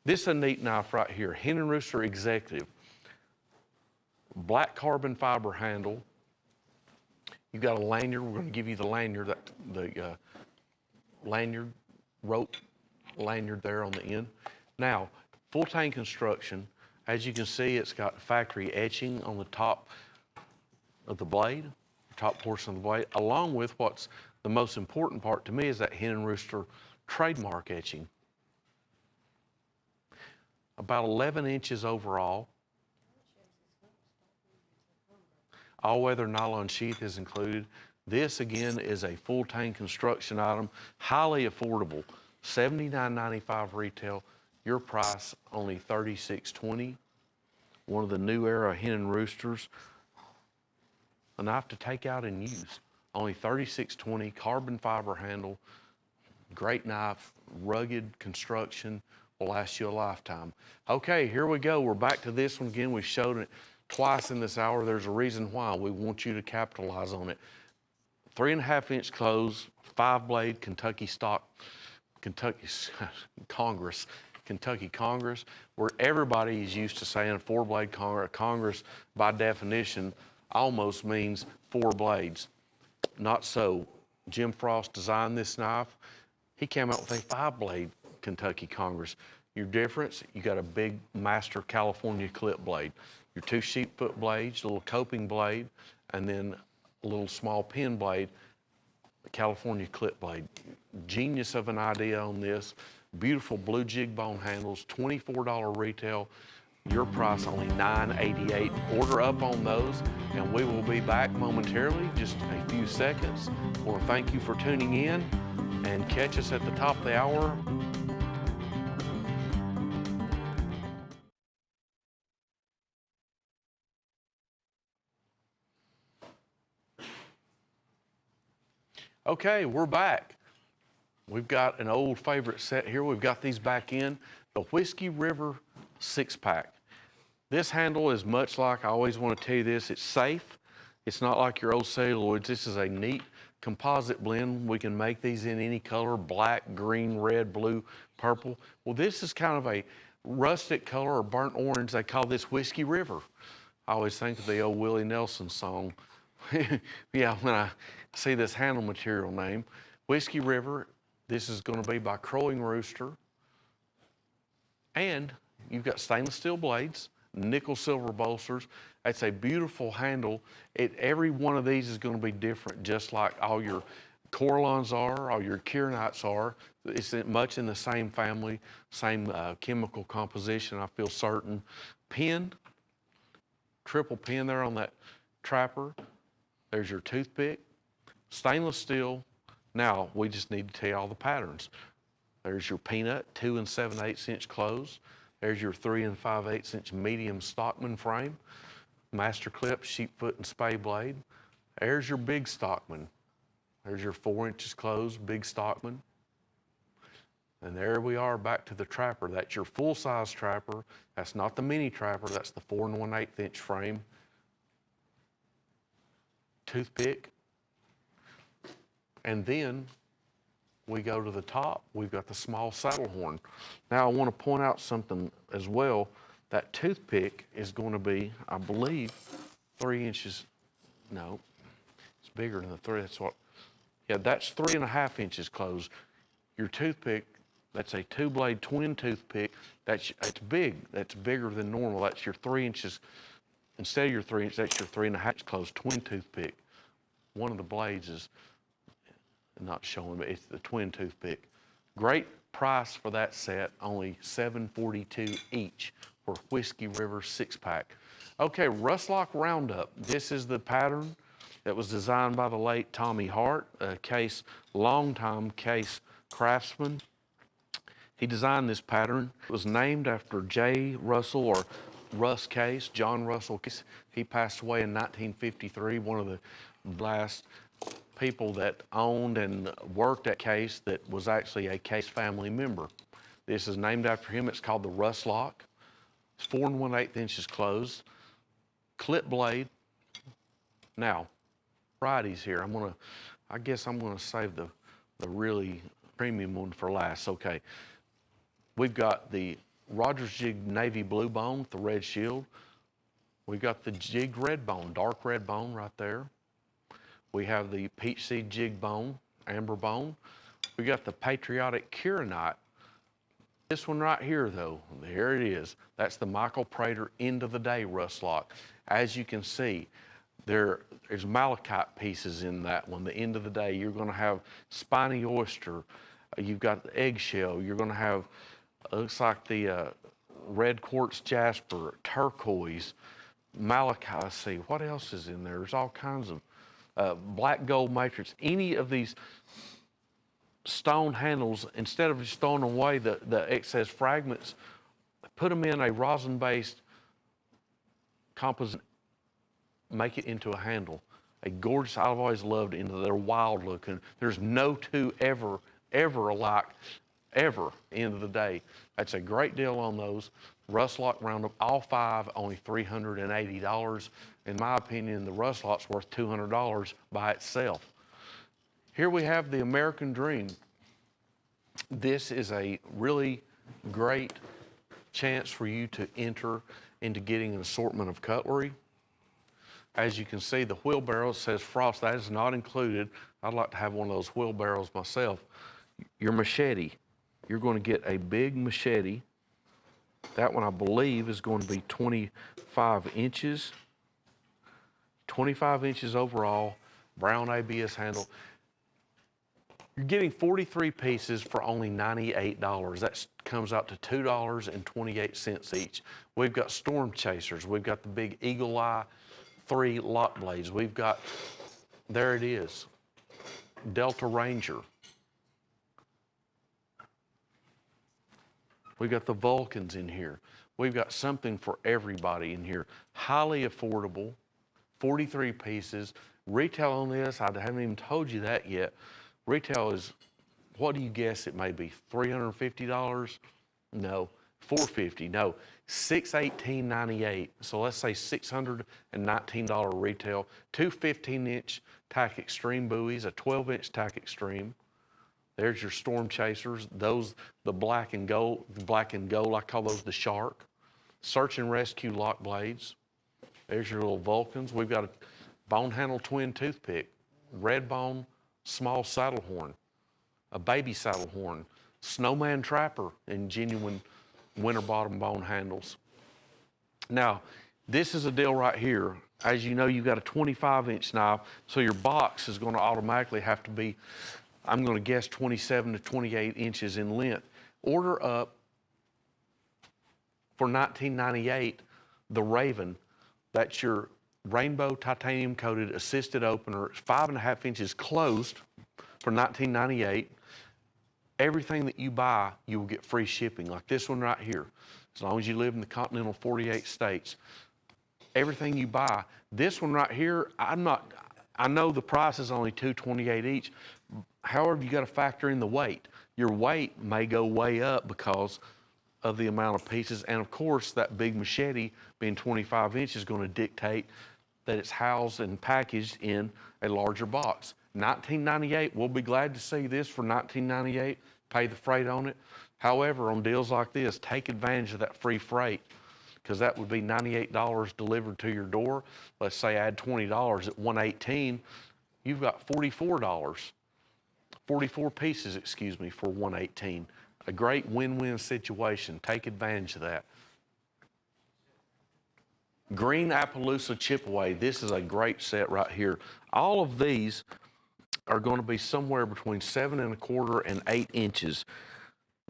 This is a neat knife right here, Hen and Rooster Executive. Black carbon fiber handle. You've got a lanyard. We're going to give you the lanyard, the lanyard, rope lanyard there on the end. Now, full tang construction. As you can see, it's got factory etching on the top of the blade, top portion of the blade, along with what's the most important part to me is that Hen and Rooster trademark etching. About 11 inches overall. All-weather nylon sheath is included. This, again, is a full tang construction item, highly affordable, $79.95 retail. Your price, only $36.20. One of the new era Hen and Roosters. A knife to take out and use. Only $36.20, carbon fiber handle. Great knife, rugged construction, will last you a lifetime. Okay, here we go. We're back to this one again. We've showed it twice in this hour. There's a reason why. We want you to capitalize on it. 3.5-inch close, 5-blade Kentucky stock, Kentucky Congress, where everybody is used to saying a 4-blade Congress, by definition, almost means 4 blades. Not so. Jim Frost designed this knife. He came out with a 5-blade Kentucky Congress. Your difference, you got a big Master California clip blade. Your 2 sheep foot blades, a little coping blade, and then a little small pin blade, the California clip blade. Genius of an idea on this. Beautiful blue jig bone handles, $24 retail. Your price only $9.88. Order up on those, and we will be back momentarily, just a few seconds. I want to thank you for tuning in, and catch us at the top of the hour. Okay, we're back. We've got an old favorite set here. We've got these back in, the Whiskey River 6-pack. This handle is much like, I always want to tell you this, it's safe. It's not like your old celluloids. This is a neat composite blend. We can make these in any color, black, green, red, blue, purple. Well, this is kind of a rustic color or burnt orange. They call this Whiskey River. I always think of the old Willie Nelson song. Yeah, when I see this handle material name. Whiskey River, this is going to be by Crowing Rooster. And you've got stainless steel blades, nickel silver bolsters. It's a beautiful handle. Every one of these is going to be different, just like all your Coralons are, all your Kiernites are. It's much in the same family, same chemical composition, I feel certain. Pin, triple pin there on that trapper. There's your toothpick, stainless steel. Now, we just need to tell you all the patterns. There's your peanut, 2 7/8 inch close. There's your 3 5/8 inch medium Stockman frame, master clip, sheep foot, and spay blade. There's your big Stockman. There's your 4 inches closed, big Stockman. And there we are back to the trapper. That's your full-size trapper. That's not the mini trapper. That's the 4 1/8 inch frame. Toothpick. And then we go to the top. We've got the small saddle horn. Now I want to point out something as well. That toothpick is going to be, I believe, 3 inches. No, it's bigger than the 3. That's what. Yeah, that's 3 1/2 inches closed. Your toothpick, that's a 2-blade twin toothpick. It's big. That's bigger than normal. That's your 3 inches. Instead of your 3 inches, that's your 3 1/2 inch closed twin toothpick. One of the blades is not showing, but it's the twin toothpick. Great price for that set, only $7.42 each for Whiskey River 6-pack. Okay, Rustlock Roundup. This is the pattern that was designed by the late Tommy Hart, a longtime case craftsman. He designed this pattern. It was named after J. Russell, or Russ Case, John Russell Case. He passed away in 1953, one of the last people that owned and worked at Case that was actually a Case family member. This is named after him. It's called the Rustlock. It's 4 1/8 inches closed. Clip blade. Now, varieties here. I guess I'm gonna save the really premium one for last. Okay. We've got the Rogers Jig Navy Blue Bone with the red shield. We've got the Jig Red Bone, dark red bone right there. We have the Peach Seed Jig Bone, amber bone. We got the Patriotic Kieranite. This one right here, though, here it is. That's the Michael Prater End of the Day Rustlock. As you can see, there's malachite pieces in that one. The End of the Day, you're going to have spiny oyster. You've got the eggshell. You're going to have, looks like the red quartz jasper, turquoise, malachite. See, what else is in there? There's all kinds of black gold matrix. Any of these stone handles, instead of just throwing away the excess fragments, put them in a rosin-based composite, make it into a handle. A gorgeous, I've always loved it, and they're wild looking. There's no two ever alike, ever, end of the day. That's a great deal on those. Rustlock Roundup, all 5, only $380. In my opinion, the Rustlock's worth $200 by itself. Here we have the American Dream. This is a really great chance for you to enter into getting an assortment of cutlery. As you can see, the wheelbarrow says Frost. That is not included. I'd like to have one of those wheelbarrows myself. Your machete. You're going to get a big machete. That one, I believe, is going to be 25 inches. 25 inches overall, brown ABS handle. You're getting 43 pieces for only $98. That comes out to $2.28 each. We've got storm chasers. We've got the big Eagle Eye 3 lock blades. We've got, there it is, Delta Ranger. We've got the Vulcans in here. We've got something for everybody in here. Highly affordable, 43 pieces. Retail on this, I haven't even told you that yet. Retail is, what do you guess it may be? $350? No. $450? No. $618.98. So let's say $619 retail. Two 15-inch Tack Extreme buoys, a 12-inch Tack Extreme. There's your storm chasers. Those, the black and gold, I call those the shark. Search and rescue lock blades. There's your little Vulcans. We've got a bone handle twin toothpick, red bone, small saddle horn, a baby saddle horn, snowman trapper in genuine winter bottom bone handles. Now, this is a deal right here. As you know, you've got a 25-inch knife, so your box is going to automatically have to be, I'm going to guess, 27 to 28 inches in length. Order up for $19.98 the Raven. That's your rainbow titanium coated assisted opener. It's 5.5 inches closed for $19.98. Everything that you buy, you will get free shipping, like this one right here. As long as you live in the continental 48 states. Everything you buy. This one right here, I know the price is only $2.28 each. However, you got to factor in the weight. Your weight may go way up because of the amount of pieces. And of course, that big machete being 25 inches is going to dictate that it's housed and packaged in a larger box. $19.98, we'll be glad to see this for $19.98, pay the freight on it. However, on deals like this, take advantage of that free freight, because that would be $98 delivered to your door. Let's say add $20 at $118, you've got $44, 44 pieces, excuse me, for $118. A great win-win situation. Take advantage of that. Green Appaloosa chip away. This is a great set right here. All of these are going to be somewhere between 7 1/4 and 8 inches.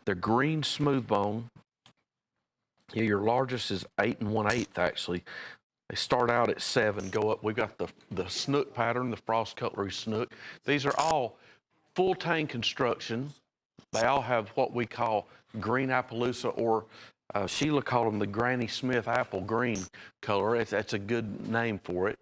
They're green smooth bone. Yeah, your largest is 8 1/8 actually. They start out at 7, go up. We've got the snook pattern, the frost cutlery snook. These are all full tang construction. They all have what we call green Appaloosa, or Sheila called them the Granny Smith apple green color. That's a good name for it.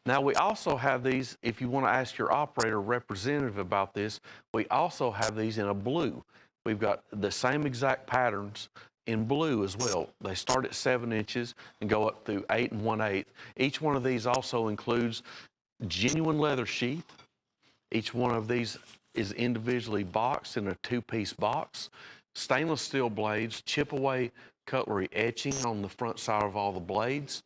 Now, we also have these, if you want to ask your operator representative about this, we also have these in a blue. We've got the same exact patterns in blue as well. They start at 7 inches and go up through 8 1/8. Each one of these also includes genuine leather sheath. Each one of these is individually boxed in a 2-piece box. Stainless steel blades, chip away cutlery etching on the front side of all the blades.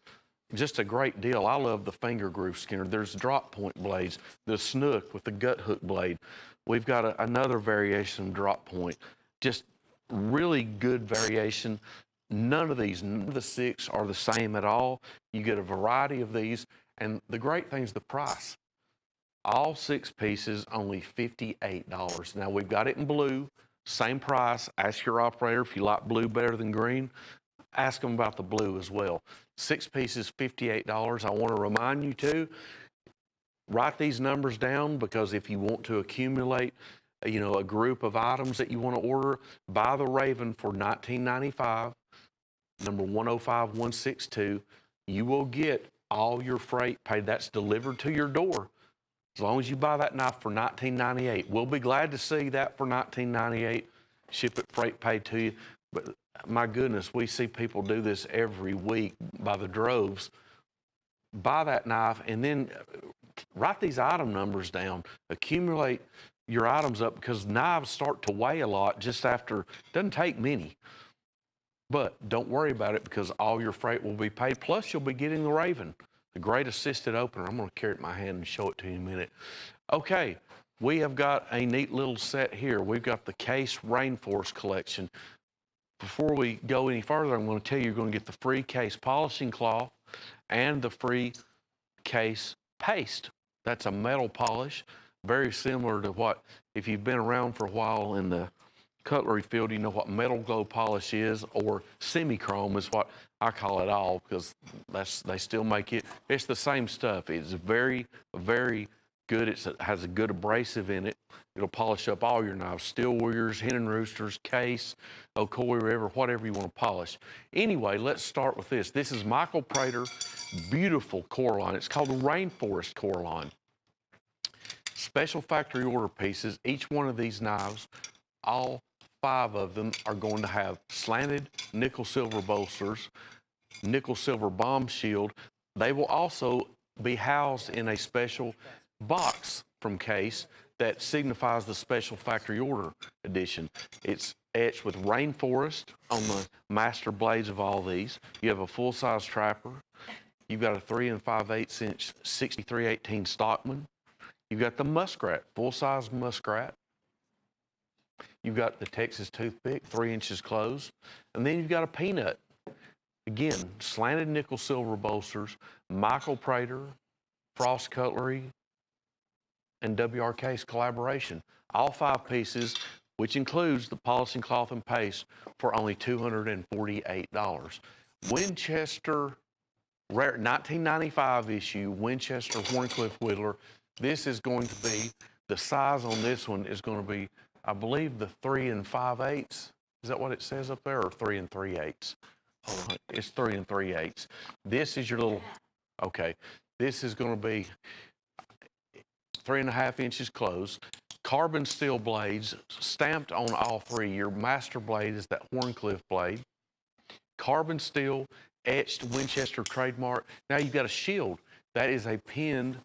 Just a great deal. I love the finger groove skinner. There's drop point blades, the snook with the gut hook blade. We've got another variation of drop point. Just really good variation. None of the 6 are the same at all. You get a variety of these, and the great thing is the price. All 6 pieces, only $58. Now, we've got it in blue, same price. Ask your operator if you like blue better than green. Ask them about the blue as well. 6 pieces, $58. I want to remind you too, write these numbers down, because if you want to accumulate, a group of items that you want to order, buy the Raven for $19.95, number 105162. You will get all your freight paid. That's delivered to your door. As long as you buy that knife for $19.98. We'll be glad to see that for $19.98. Ship it freight paid to you. But my goodness, we see people do this every week by the droves. Buy that knife and then write these item numbers down. Accumulate your items up, because knives start to weigh a lot just after, doesn't take many. But don't worry about it, because all your freight will be paid. Plus, you'll be getting the Raven, the great assisted opener. I'm going to carry it in my hand and show it to you in a minute. Okay, we have got a neat little set here. We've got the Case Rainforest collection. Before we go any further, I'm going to tell you you're going to get the free case polishing cloth and the free case paste. That's a metal polish, very similar to what, if you've been around for a while in the cutlery field, you know what metal glow polish is, or semi-chrome is what I call it all, because they still make it. It's the same stuff. It's very, very good. It has a good abrasive in it. It'll polish up all your knives, steel warriors, hen and roosters, case, Ocoee River, whatever you want to polish. Anyway, let's start with this. This is Michael Prater, beautiful core line. It's called the Rainforest core line. Special factory order pieces. Each one of these knives, all 5 of them, are going to have slanted nickel silver bolsters, nickel silver bomb shield. They will also be housed in a special box from Case that signifies the special factory order edition. It's etched with Rainforest on the master blades of all these. You have a full-size trapper. You've got a 3 5/8 inch 6318 Stockman. You've got the Muskrat, full-size Muskrat. You've got the Texas Toothpick, 3 inches closed. And then you've got a Peanut. Again, slanted nickel silver bolsters, Michael Prater, Frost Cutlery, and WR Case collaboration. All 5 pieces, which includes the polishing cloth and paste, for only $248. Winchester, rare 1995 issue, Winchester Horncliffe Whittler. This is going to be, the size on this one is going to be, I believe, the 3 5/8. Is that what it says up there, or 3 3/8? Hold on, it's 3 3/8. This is your little, okay, this is going to be 3 1/2 inches closed. Carbon steel blades stamped on all 3. Your master blade is that Horncliffe blade. Carbon steel etched Winchester trademark. Now you've got a shield. That is a pinned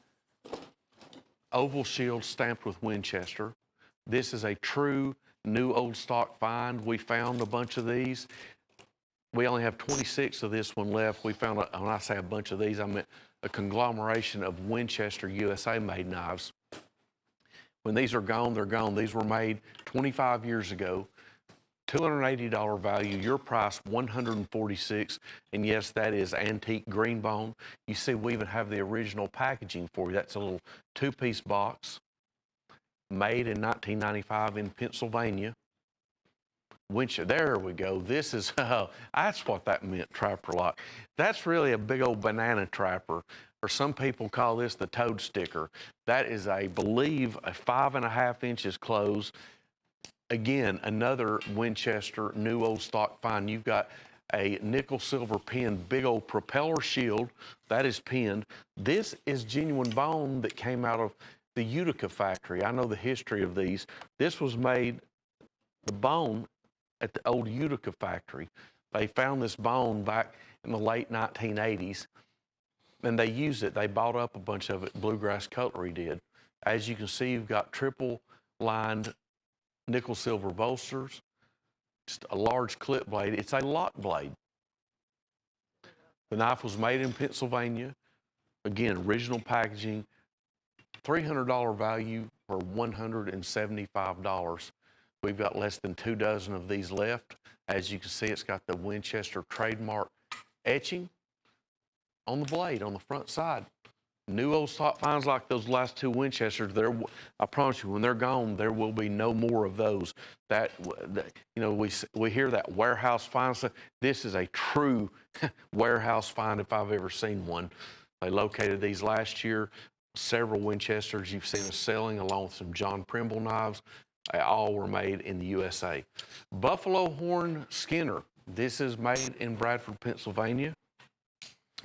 oval shield stamped with Winchester. This is a true new old stock find. We found a bunch of these. We only have 26 of this one left. We found, when I say a bunch of these, I meant a conglomeration of Winchester USA made knives. When these are gone, they're gone. These were made 25 years ago. $280 value, your price $146, and yes, that is antique green bone. You see, we even have the original packaging for you. That's a little 2-piece box made in 1995 in Pennsylvania. Winchester, there we go. This is, that's what that meant, trapper lock. That's really a big old banana trapper, or some people call this the toad sticker. That is, I believe, a 5 1/2 inches closed. Again, another Winchester new old stock find. You've got a nickel silver pinned big old propeller shield that is pinned. This is genuine bone that came out of the Utica factory. I know the history of these. This was made, the bone, at the old Utica factory. They found this bone back in the late 1980s, and they used it. They bought up a bunch of it. Bluegrass Cutlery did. As you can see, you've got triple lined nickel silver bolsters, just a large clip blade. It's a lock blade. The knife was made in Pennsylvania. Again, original packaging. $300 value for $175. We've got less than 2 dozen of these left. As you can see, it's got the Winchester trademark etching on the blade on the front side. New old stock finds like those last 2 Winchesters, I promise you, when they're gone, there will be no more of those. That you know, we hear that warehouse find stuff. This is a true warehouse find if I've ever seen one. They located these last year. Several Winchesters you've seen us selling, along with some John Primble knives. All were made in the USA. Buffalo Horn Skinner. This is made in Bradford, Pennsylvania,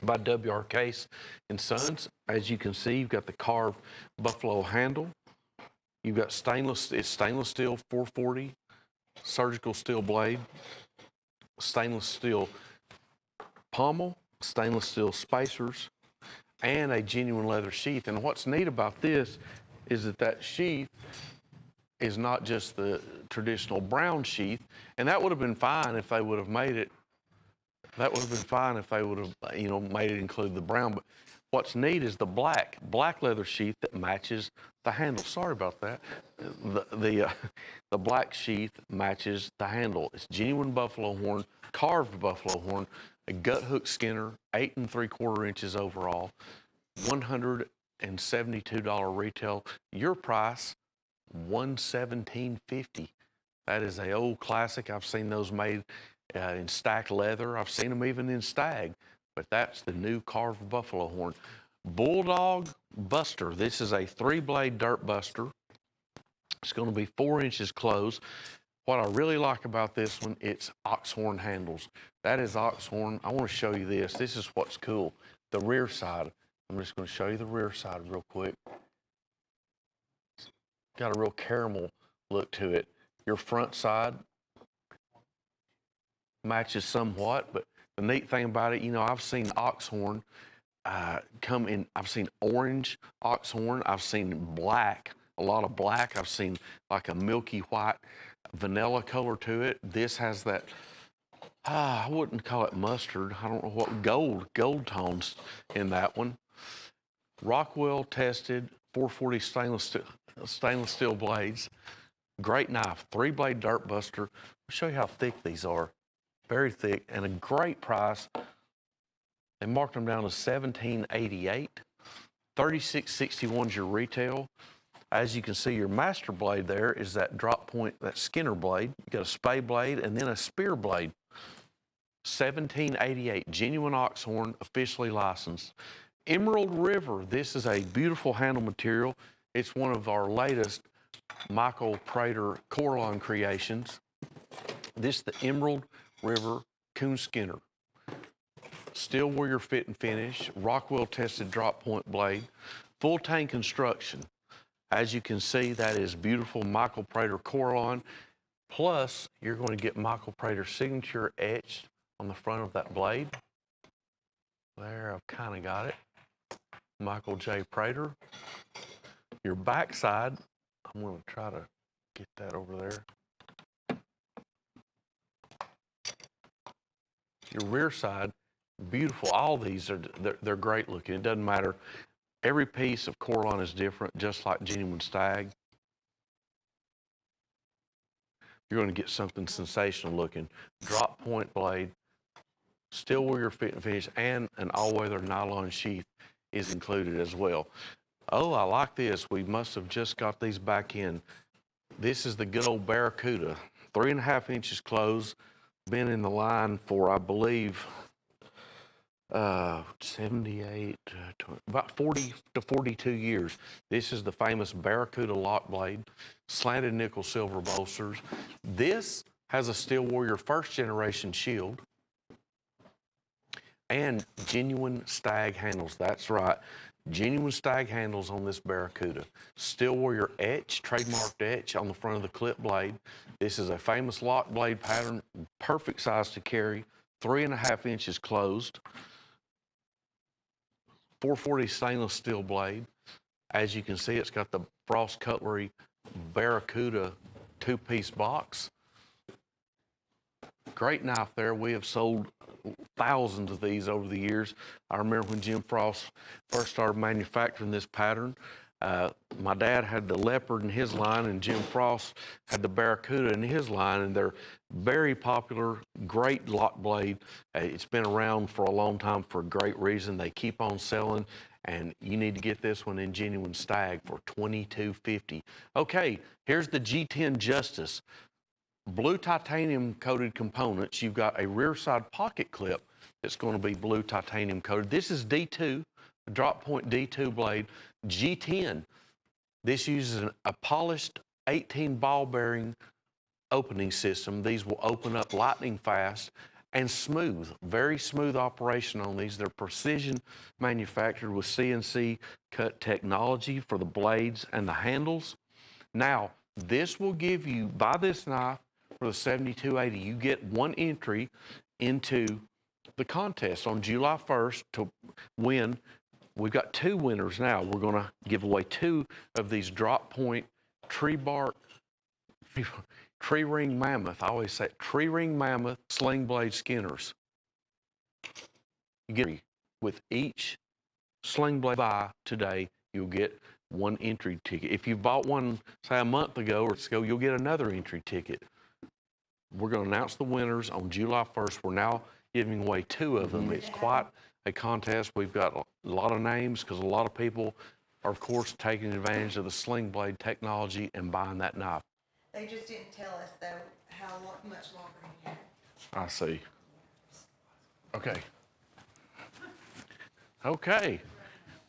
by WR Case and Sons. As you can see, you've got the carved buffalo handle. You've got it's stainless steel 440 surgical steel blade, stainless steel pommel, stainless steel spacers, and a genuine leather sheath. And what's neat about this is that sheath is not just the traditional brown sheath, and that would have been fine if they would have made it. That would have been fine if they would have, you know, made it include the brown. But what's neat is the black leather sheath that matches the handle. Sorry about that. The black sheath matches the handle. It's genuine buffalo horn, carved buffalo horn, a gut hook skinner, 8 3/4 inches overall, $172 retail. Your price, $117.50. That is a old classic. I've seen those made in stacked leather. I've seen them even in stag, but that's the new carved buffalo horn. Bulldog Buster. This is a 3-blade dirt buster. It's going to be 4 inches closed. What I really like about this one, it's ox horn handles. That is ox horn. I want to show you this. This is what's cool. The rear side. I'm just going to show you the rear side real quick. Got a real caramel look to it. Your front side matches somewhat, but the neat thing about it, you know, I've seen ox horn come in. I've seen orange ox horn. I've seen black, a lot of black. I've seen like a milky white vanilla color to it. This has that, I wouldn't call it mustard. I don't know what, gold tones in that one. Rockwell tested 440 stainless steel blades. Great knife, 3-blade dirt buster. I'll show you how thick these are. Very thick and a great price. They marked them down to $17.88. $36.61 is your retail. As you can see, your master blade there is that drop point, that Skinner blade. You got a spay blade and then a spear blade. $17.88, genuine ox horn, officially licensed. Emerald River, this is a beautiful handle material. It's one of our latest Michael Prater Corlon creations. This is the Emerald River Coon Skinner. Steel warrior fit and finish, Rockwell tested drop point blade, full tank construction. As you can see, that is beautiful Michael Prater Corlon. Plus, you're going to get Michael Prater's signature etched on the front of that blade. There, I've kind of got it. Michael J. Prater. Your back side, I'm going to try to get that over there. Your rear side, beautiful. All these are they're great looking. It doesn't matter. Every piece of Corlon is different, just like genuine stag. You're going to get something sensational looking. Drop point blade, steel warrior fit and finish, and an all-weather nylon sheath is included as well. Oh, I like this. We must have just got these back in. This is the good old Barracuda, 3.5 inches closed. Been in the line for, I believe, 78, about 40 to 42 years. This is the famous Barracuda lock blade, slanted nickel silver bolsters. This has a Steel Warrior first generation shield and genuine stag handles. That's right. Genuine stag handles on this Barracuda. Steel Warrior etch, trademarked etch on the front of the clip blade. This is a famous lock blade pattern, perfect size to carry, 3.5 inches closed. 440 stainless steel blade. As you can see, it's got the Frost Cutlery Barracuda 2-piece box. Great knife there. We have sold thousands of these over the years. I remember when Jim Frost first started manufacturing this pattern. My dad had the Leopard in his line, and Jim Frost had the Barracuda in his line, and they're very popular, great lock blade. It's been around for a long time for a great reason. They keep on selling, and you need to get this one in genuine stag for $22.50. Okay, here's the G10 Justice. Blue titanium coated components. You've got a rear side pocket clip that's going to be blue titanium coated. This is D2, drop point D2 blade. G10. This uses a polished 18 ball bearing opening system. These will open up lightning fast and smooth, very smooth operation on these. They're precision manufactured with CNC cut technology for the blades and the handles. Now, this will give you, buy this knife for the $72.80, you get one entry into the contest on July 1st to win. We've got 2 winners now. We're going to give away 2 of these drop point tree ring mammoth. I always say tree ring mammoth sling blade skinners. You get with each Sling Blade buy today, you'll get one entry ticket. If you bought one, say, a month ago or so, you'll get another entry ticket. We're going to announce the winners on July 1st. We're now giving away 2 of them. It's quite a contest. We've got a lot of names because a lot of people are, of course, taking advantage of the Sling Blade technology and buying that knife. They just didn't tell us though much longer he had. I see. Okay. Okay.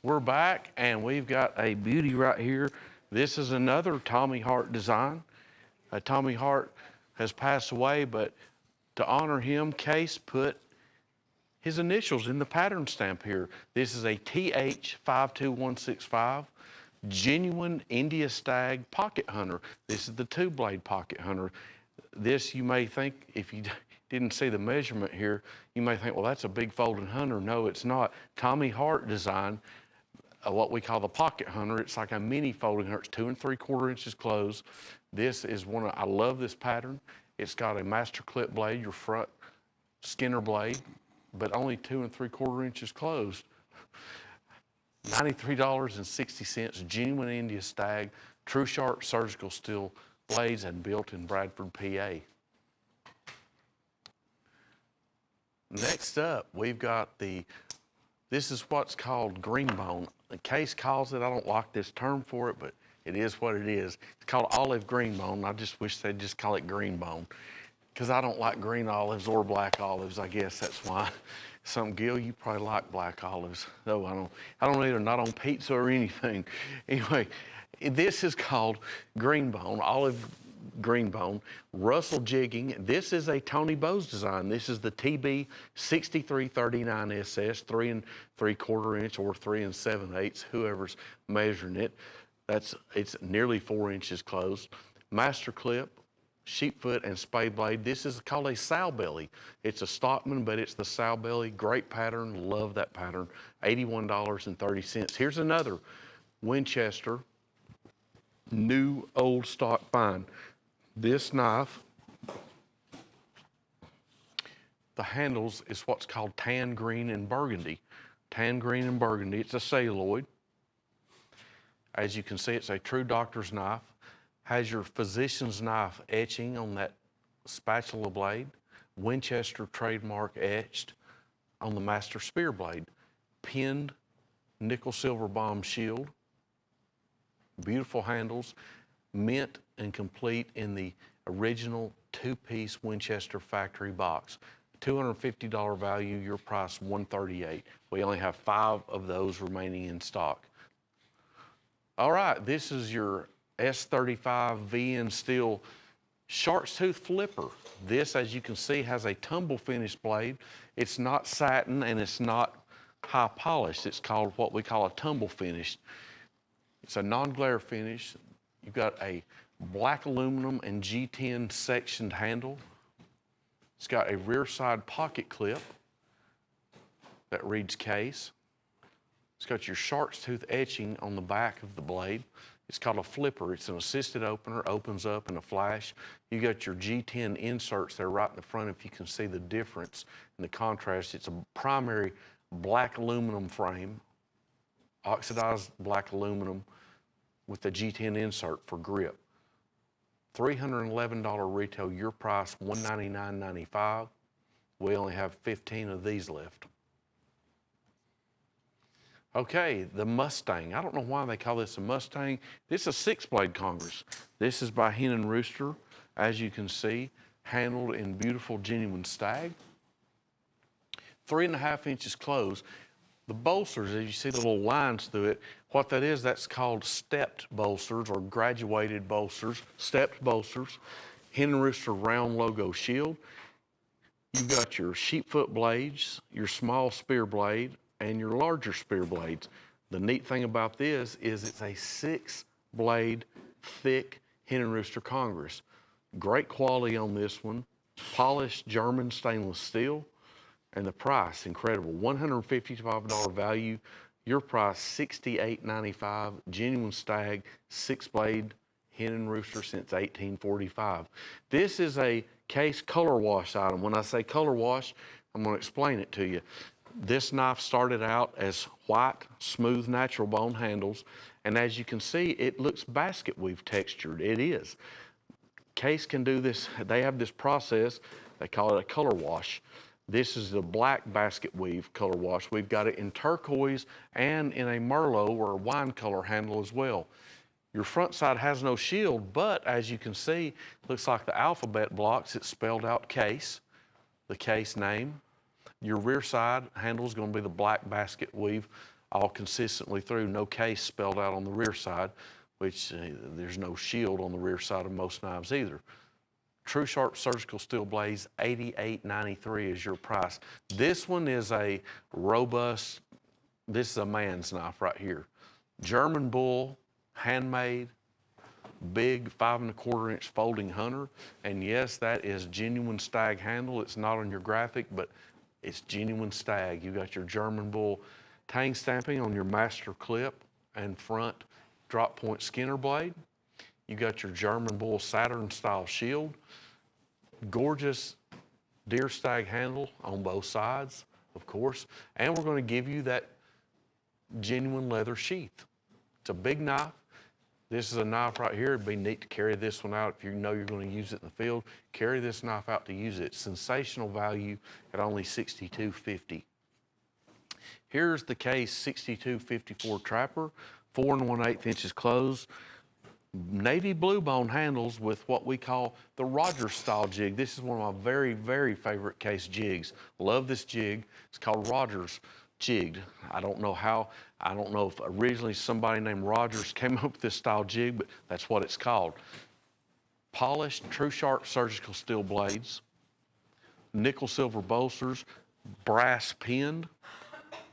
We're back and we've got a beauty right here. This is another Tommy Hart design. Tommy Hart has passed away, but to honor him, Case put his initials in the pattern stamp here. This is a TH52165 genuine India Stag pocket hunter. This is the 2-blade pocket hunter. This, you may think, if you didn't see the measurement here, you may think, well, that's a big folding hunter. No, it's not. Tommy Hart designed what we call the pocket hunter. It's like a mini folding hunter. It's 2 3/4 inches closed. This is I love this pattern. It's got a master clip blade, your front Skinner blade, but only 2 3/4 inches closed. $93.60, genuine India Stag, true sharp surgical steel blades, and built in Bradford, PA. Next up, we've got this is what's called greenbone. The Case calls it, I don't like this term for it, but it is what it is. It's called olive greenbone. I just wish they'd just call it greenbone because I don't like green olives or black olives. I guess that's why. Gil, you probably like black olives. No, I don't either, not on pizza or anything. Anyway, this is called greenbone, olive greenbone, Russell jigging. This is a Tony Bowes design. This is the TB 6339 SS, 3 3/4 inch or 3 7/8, whoever's measuring it. It's nearly 4 inches closed. Master clip, sheep foot, and spade blade. This is called a sow belly. It's a Stockman, but it's the sow belly. Great pattern. Love that pattern. $81.30. Here's another Winchester new old stock find. This knife, the handles is what's called tan, green, and burgundy. Tan, green, and burgundy. It's a celluloid. As you can see, it's a true doctor's knife. Has your physician's knife etching on that spatula blade. Winchester trademark etched on the master spear blade. Pinned nickel silver bomb shield. Beautiful handles. Mint and complete in the original 2-piece Winchester factory box. $250 value, your price $138. We only have 5 of those remaining in stock. All right, this is your S35 VN Steel Shark's Tooth Flipper. This, as you can see, has a tumble finish blade. It's not satin and it's not high polished. It's called what we call a tumble finish. It's a non-glare finish. You've got a black aluminum and G10 sectioned handle. It's got a rear side pocket clip that reads Case. It's got your shark's tooth etching on the back of the blade. It's called a flipper. It's an assisted opener, opens up in a flash. You got your G10 inserts there right in the front if you can see the difference in the contrast. It's a primary black aluminum frame, oxidized black aluminum with the G10 insert for grip. $311 retail, your price $199.95. We only have 15 of these left. Okay, the Mustang. I don't know why they call this a Mustang. This is a 6-blade Congress. This is by Hen and Rooster, as you can see, handled in beautiful genuine stag. 3.5 inches closed. The bolsters, as you see the little lines through it, what that is, that's called stepped bolsters or graduated bolsters, stepped bolsters. Hen and Rooster round logo shield. You've got your sheepfoot blades, your small spear blade, and your larger spear blades. The neat thing about this is it's a 6-blade thick Hen and Rooster Congress. Great quality on this one. Polished German stainless steel. And the price, incredible, $155 value. Your price, $68.95. Genuine stag, 6-blade Hen and Rooster since 1845. This is a Case color wash item. When I say color wash, I'm going to explain it to you. This knife started out as white, smooth, natural bone handles, and as you can see, it looks basket weave textured. It is. Case can do this. They have this process. They call it a color wash. This is the black basket weave color wash. We've got it in turquoise and in a merlot or a wine color handle as well. Your front side has no shield, but as you can see, looks like the alphabet blocks. It's spelled out Case, the Case name. Your rear side handle is going to be the black basket weave all consistently through. No Case spelled out on the rear side, which there's no shield on the rear side of most knives either. True Sharp Surgical Steel Blades, $88.93 is your price. This one is a robust, this is a man's knife right here. German bull, handmade, big 5 1/4 inch folding hunter. And yes, that is genuine stag handle. It's not on your graphic, but it's genuine stag. You got your German bull tang stamping on your master clip and front drop point Skinner blade. You got your German bull Saturn style shield. Gorgeous deer stag handle on both sides, of course. And we're going to give you that genuine leather sheath. It's a big knife. This is a knife right here. It'd be neat to carry this one out if you know you're going to use it in the field. Carry this knife out to use it. Sensational value at only $62.50. Here's the Case 6254 Trapper, 4 1/8 inches closed. Navy blue bone handles with what we call the Rogers style jig. This is one of my very, very favorite Case jigs. Love this jig. It's called Rogers jigged. I don't know if originally somebody named Rogers came up with this style jig, but that's what it's called. Polished, True Sharp Surgical Steel Blades, nickel silver bolsters, brass pinned,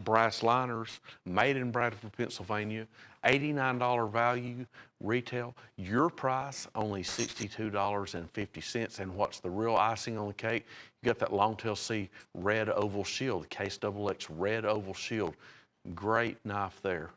brass liners, made in Bradford, Pennsylvania, $89 value, retail. Your price, only $62.50. And what's the real icing on the cake? You got that Longtail C red oval shield, the Case XX red oval shield. Great knife there.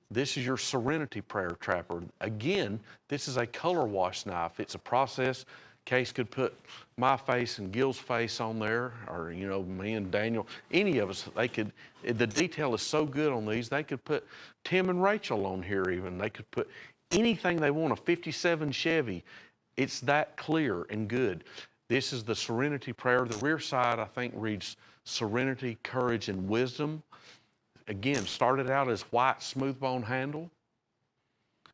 This is your Serenity Prayer Trapper. Again, this is a color wash knife. It's a process. Case could put my face and Gil's face on there, or me and Daniel, any of us. They could. The detail is so good on these. They could put Tim and Rachel on here. Even they could put anything they want. A '57 Chevy. It's that clear and good. This is the Serenity Prayer. The rear side, I think, reads Serenity, Courage, and Wisdom. Again, started out as white smooth bone handle.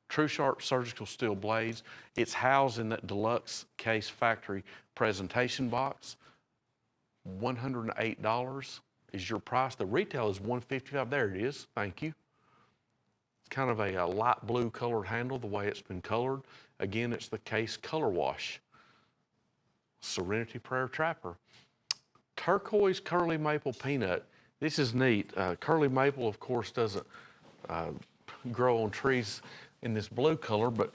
True Sharp Surgical Steel Blades. It's housed in that deluxe Case factory presentation box. $108 is your price. The retail is $155. There it is. Thank you. It's kind of a light blue colored handle, the way it's been colored. Again, it's the Case Color Wash. Serenity Prayer Trapper. Turquoise Curly Maple Peanut. This is neat. Curly maple, of course, doesn't grow on trees in this blue color, but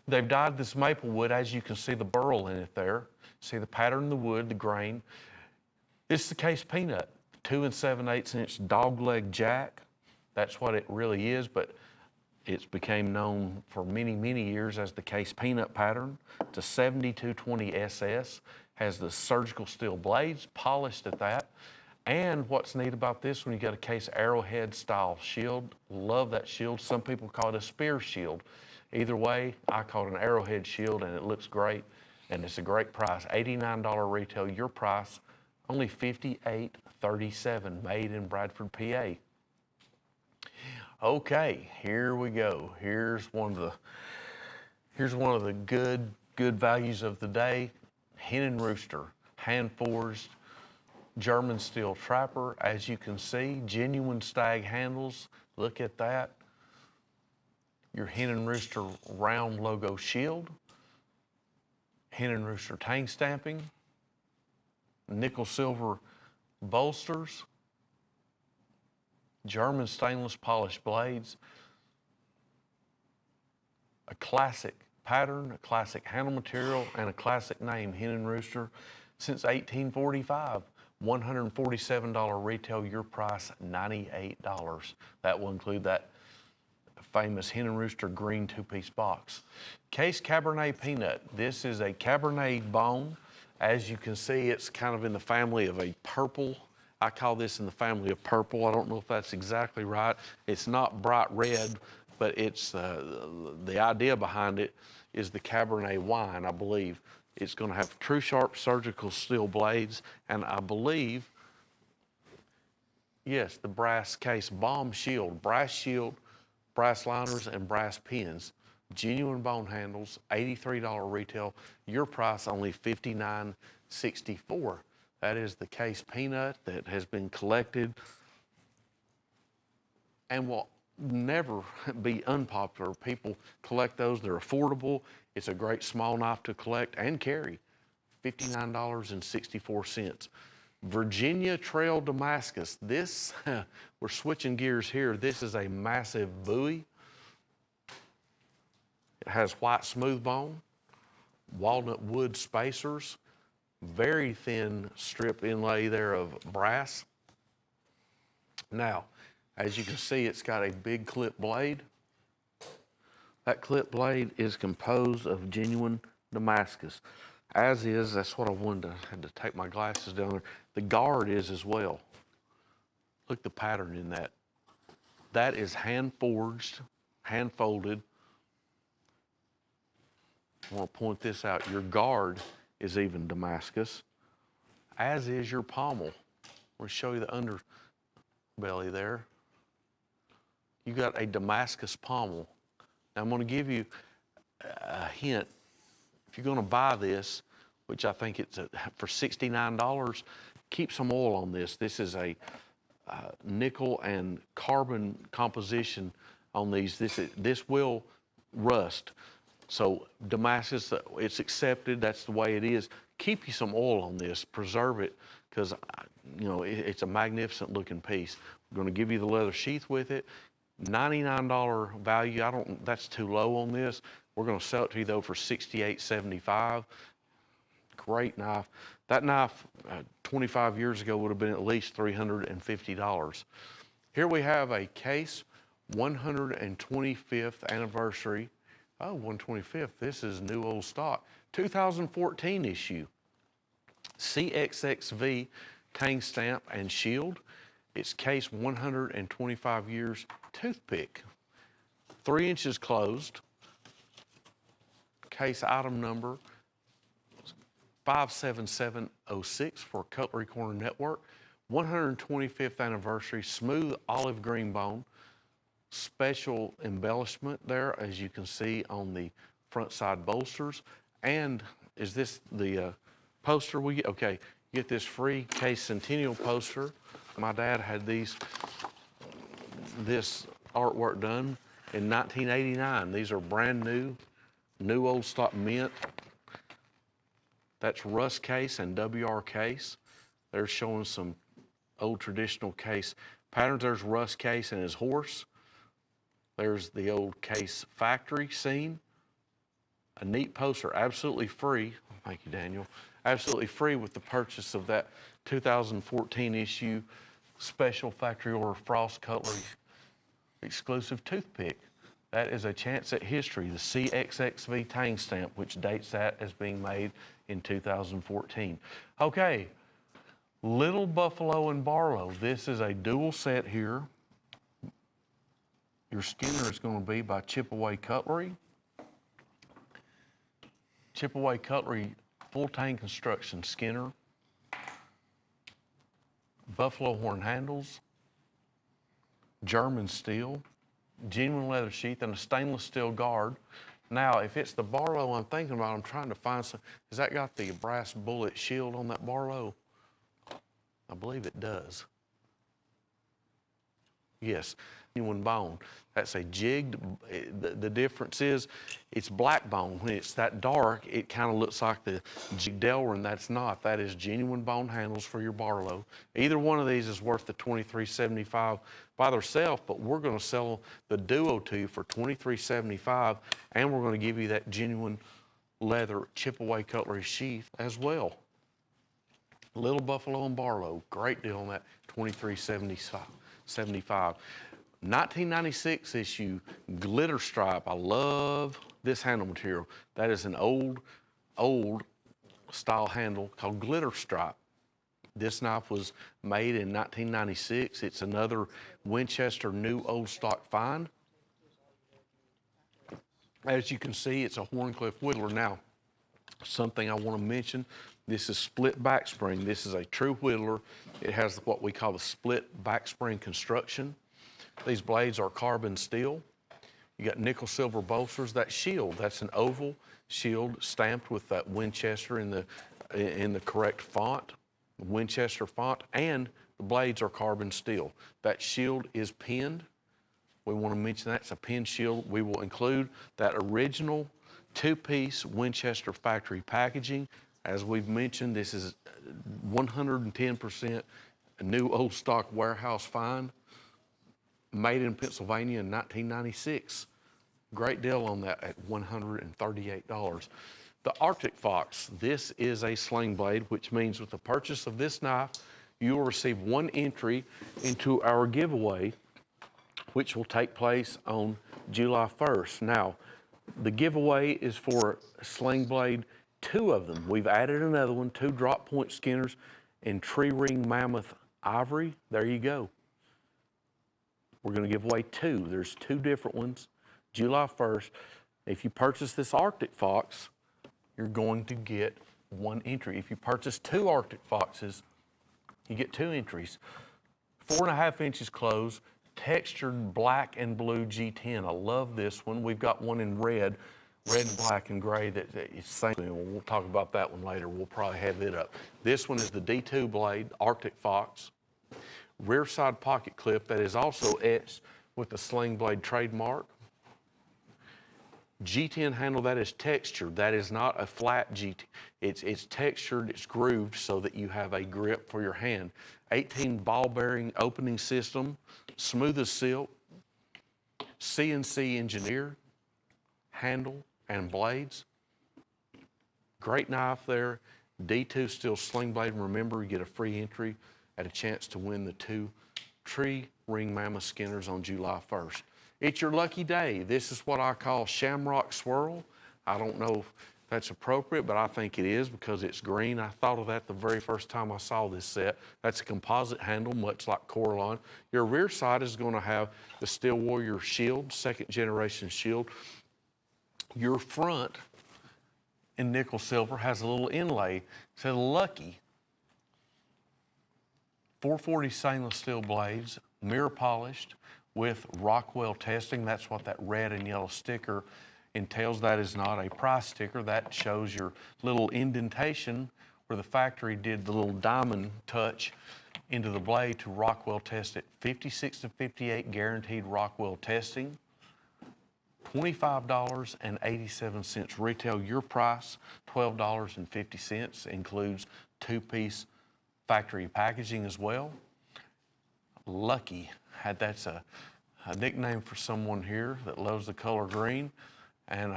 they've dyed this maple wood. As you can see the burl in it there. See the pattern in the wood, the grain. This is the Case Peanut, 2 7/8 inch dog leg jack. That's what it really is, but it's became known for many, many years as the Case Peanut pattern. It's a 7220 SS, has the surgical steel blades, polished at that. And what's neat about this one, you got a Case arrowhead style shield. Love that shield. Some people call it a spear shield. Either way, I call it an arrowhead shield, and it looks great, and it's a great price. $89 retail. Your price, only $58.37, made in Bradford, PA. Okay, here we go. Here's one of the good values of the day. Hen and Rooster, hand forged German steel trapper. As you can see, genuine stag handles. Look at that. Your Hen and Rooster round logo shield. Hen and Rooster tang stamping. Nickel silver bolsters. German stainless polished blades. A classic pattern, a classic handle material, and a classic name, Hen and Rooster, since 1845. $147 retail, your price $98. That will include that famous Hen and Rooster green 2-piece box. Case Cabernet Peanut. This is a Cabernet bone. As you can see, it's kind of in the family of a purple I call this in the family of purple. I don't know if that's exactly right. It's not bright red, but it's the idea behind it is the Cabernet wine, I believe. It's going to have true sharp surgical steel blades, and I believe, yes, the brass case bomb shield, brass liners, and brass pins. Genuine bone handles, $83 retail. Your price only $59.64. That is the case peanut that has been collected and will never be unpopular. People collect those, they're affordable. It's a great small knife to collect and carry. $59.64. Virginia Trail Damascus. This, we're switching gears here. This is a massive Bowie. It has white smooth bone, walnut wood spacers, very thin strip inlay there of brass. Now, as you can see, it's got a big clip blade. That clip blade is composed of genuine Damascus. As is, that's what I wanted to, had to take my glasses down there. The guard is as well. Look the pattern in that. That is hand forged, hand folded. I want to point this out. Your guard is even Damascus, as is your pommel. We'll show you the underbelly there. You got a Damascus pommel. Now I'm going to give you a hint. If you're going to buy this, which I think it's for $69, keep some oil on this. This is a nickel and carbon composition on these. This will rust. So Damascus, it's accepted. That's the way it is. Keep you some oil on this. Preserve it, because it's a magnificent looking piece. We're going to give you the leather sheath with it. $99 value. That's too low on this. We're going to sell it to you though for $68.75. Great knife. That knife 25 years ago would have been at least $350. Here we have a case, 125th anniversary. Oh, 125th. This is new old stock. 2014 issue. CXXV tang stamp and shield. It's case 125 years toothpick. 3 inches closed. Case item number 57706 for Cutlery Corner Network. 125th anniversary, smooth olive green bone. Special embellishment there, as you can see on the front side bolsters. And is this the poster we get? Okay, you get this free case Centennial poster. My dad had this artwork done in 1989. These are brand new old stock mint. That's rust case and WR case. They're showing some old traditional case patterns. There's rust case and his horse. There's the old case factory scene. A neat poster, absolutely free. Thank you, Daniel. Absolutely free with the purchase of that 2014 issue special factory order Frost Cutlery exclusive toothpick. That is a chance at history, the CXXV tang stamp, which dates that as being made in 2014. Okay, Little Buffalo and Barlow. This is a dual set here. Your skinner is going to be by Chip-Away Cutlery. Chip-Away Cutlery full tang construction skinner. Buffalo horn handles. German steel. Genuine leather sheath and a stainless steel guard. Now, if it's the Barlow I'm thinking about, I'm trying to find some. Has that got the brass bullet shield on that Barlow? I believe it does. Yes, genuine bone. That's a jigged. The difference is it's black bone. When it's that dark, it kind of looks like the jigged Delrin. That's not. That is genuine bone handles for your Barlow. Either one of these is worth the $23.75 by themselves, but we're going to sell the duo to you for $23.75, and we're going to give you that genuine leather Chip-Away Cutlery sheath as well. Little Buffalo and Barlow, great deal on that, $23.75. 1996 issue, glitter stripe. I love this handle material. That is an old style handle called glitter stripe. This knife was made in 1996. It's another Winchester new old stock find. As you can see, it's a Horncliffe whittler. Now, something I want to mention, this is split back spring. This is a true whittler. It has what we call the split back spring construction. These blades are carbon steel. You got nickel silver bolsters. That shield, that's an oval shield stamped with that Winchester in the correct font, Winchester font, and the blades are carbon steel. That shield is pinned. We want to mention that's a pin shield. We will include that original two-piece Winchester factory packaging. As we've mentioned, this is 110% a new old stock warehouse find, made in Pennsylvania in 1996. Great deal on that at $138. The Arctic Fox, this is a sling blade, which means with the purchase of this knife, you will receive one entry into our giveaway, which will take place on July 1st. Now, the giveaway is for sling blade, 2 of them. We've added another one, 2 drop point skinners in tree ring mammoth ivory. There you go. We're going to give away 2. There's 2 different ones, July 1st. If you purchase this Arctic Fox, you're going to get 1 entry. If you purchase 2 Arctic Foxes, you get 2 entries. 4.5 inches close, textured black and blue G10. I love this one. We've got one in red and black and gray that is same. We'll talk about that one later. We'll probably have it up. This one is the D2 blade, Arctic Fox. Rear side pocket clip that is also etched with the sling blade trademark. G10 handle, that is textured. That is not a flat G10. It's textured, it's grooved so that you have a grip for your hand. 18 ball bearing opening system, smooth as silk, CNC engineered, handle and blades. Great knife there. D2 steel sling blade. And remember, you get a free entry at a chance to win the 2 tree ring mammoth skinners on July 1st. It's your lucky day. This is what I call shamrock swirl. I don't know if that's appropriate, but I think it is because it's green. I thought of that the very first time I saw this set. That's a composite handle, much like Coraline. Your rear side is going to have the Steel Warrior shield, 2nd generation shield. Your front in nickel silver has a little inlay. It says Lucky. 440 stainless steel blades, mirror polished with Rockwell testing. That's what that red and yellow sticker entails. That is not a price sticker. That shows your little indentation where the factory did the little diamond touch into the blade to Rockwell test it. 56 to 58 guaranteed Rockwell testing. $25.87 retail. Your price, $12.50, includes 2-piece factory packaging as well. Lucky, that's a nickname for someone here that loves the color green, and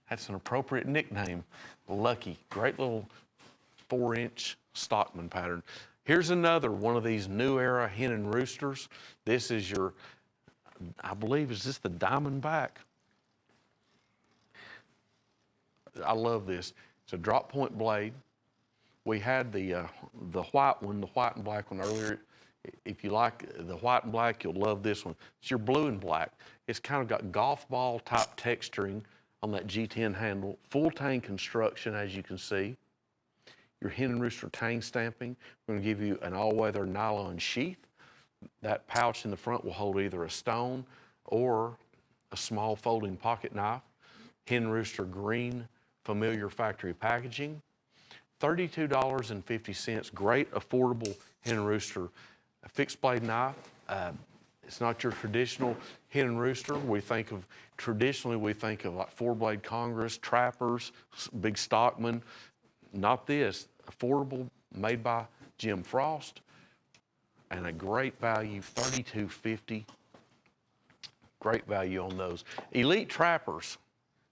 that's an appropriate nickname. Lucky, great little 4-inch Stockman pattern. Here's another one of these new era hen and roosters. This is your, I believe, is this the Diamondback? I love this. It's a drop point blade. We had the white one, the white and black one earlier. If you like the white and black, you'll love this one. It's your blue and black. It's kind of got golf ball type texturing on that G10 handle. Full tang construction, as you can see. Your hen and rooster tang stamping. We're going to give you an all-weather nylon sheath. That pouch in the front will hold either a stone or a small folding pocket knife. Hen rooster green familiar factory packaging. $32.50, great affordable hen and rooster fixed blade knife. It's not your traditional hen and rooster. Traditionally we think of like 4-blade Congress, trappers, big stockman. Not this. Affordable, made by Jim Frost, and a great value, $32.50. Great value on those. Elite trappers,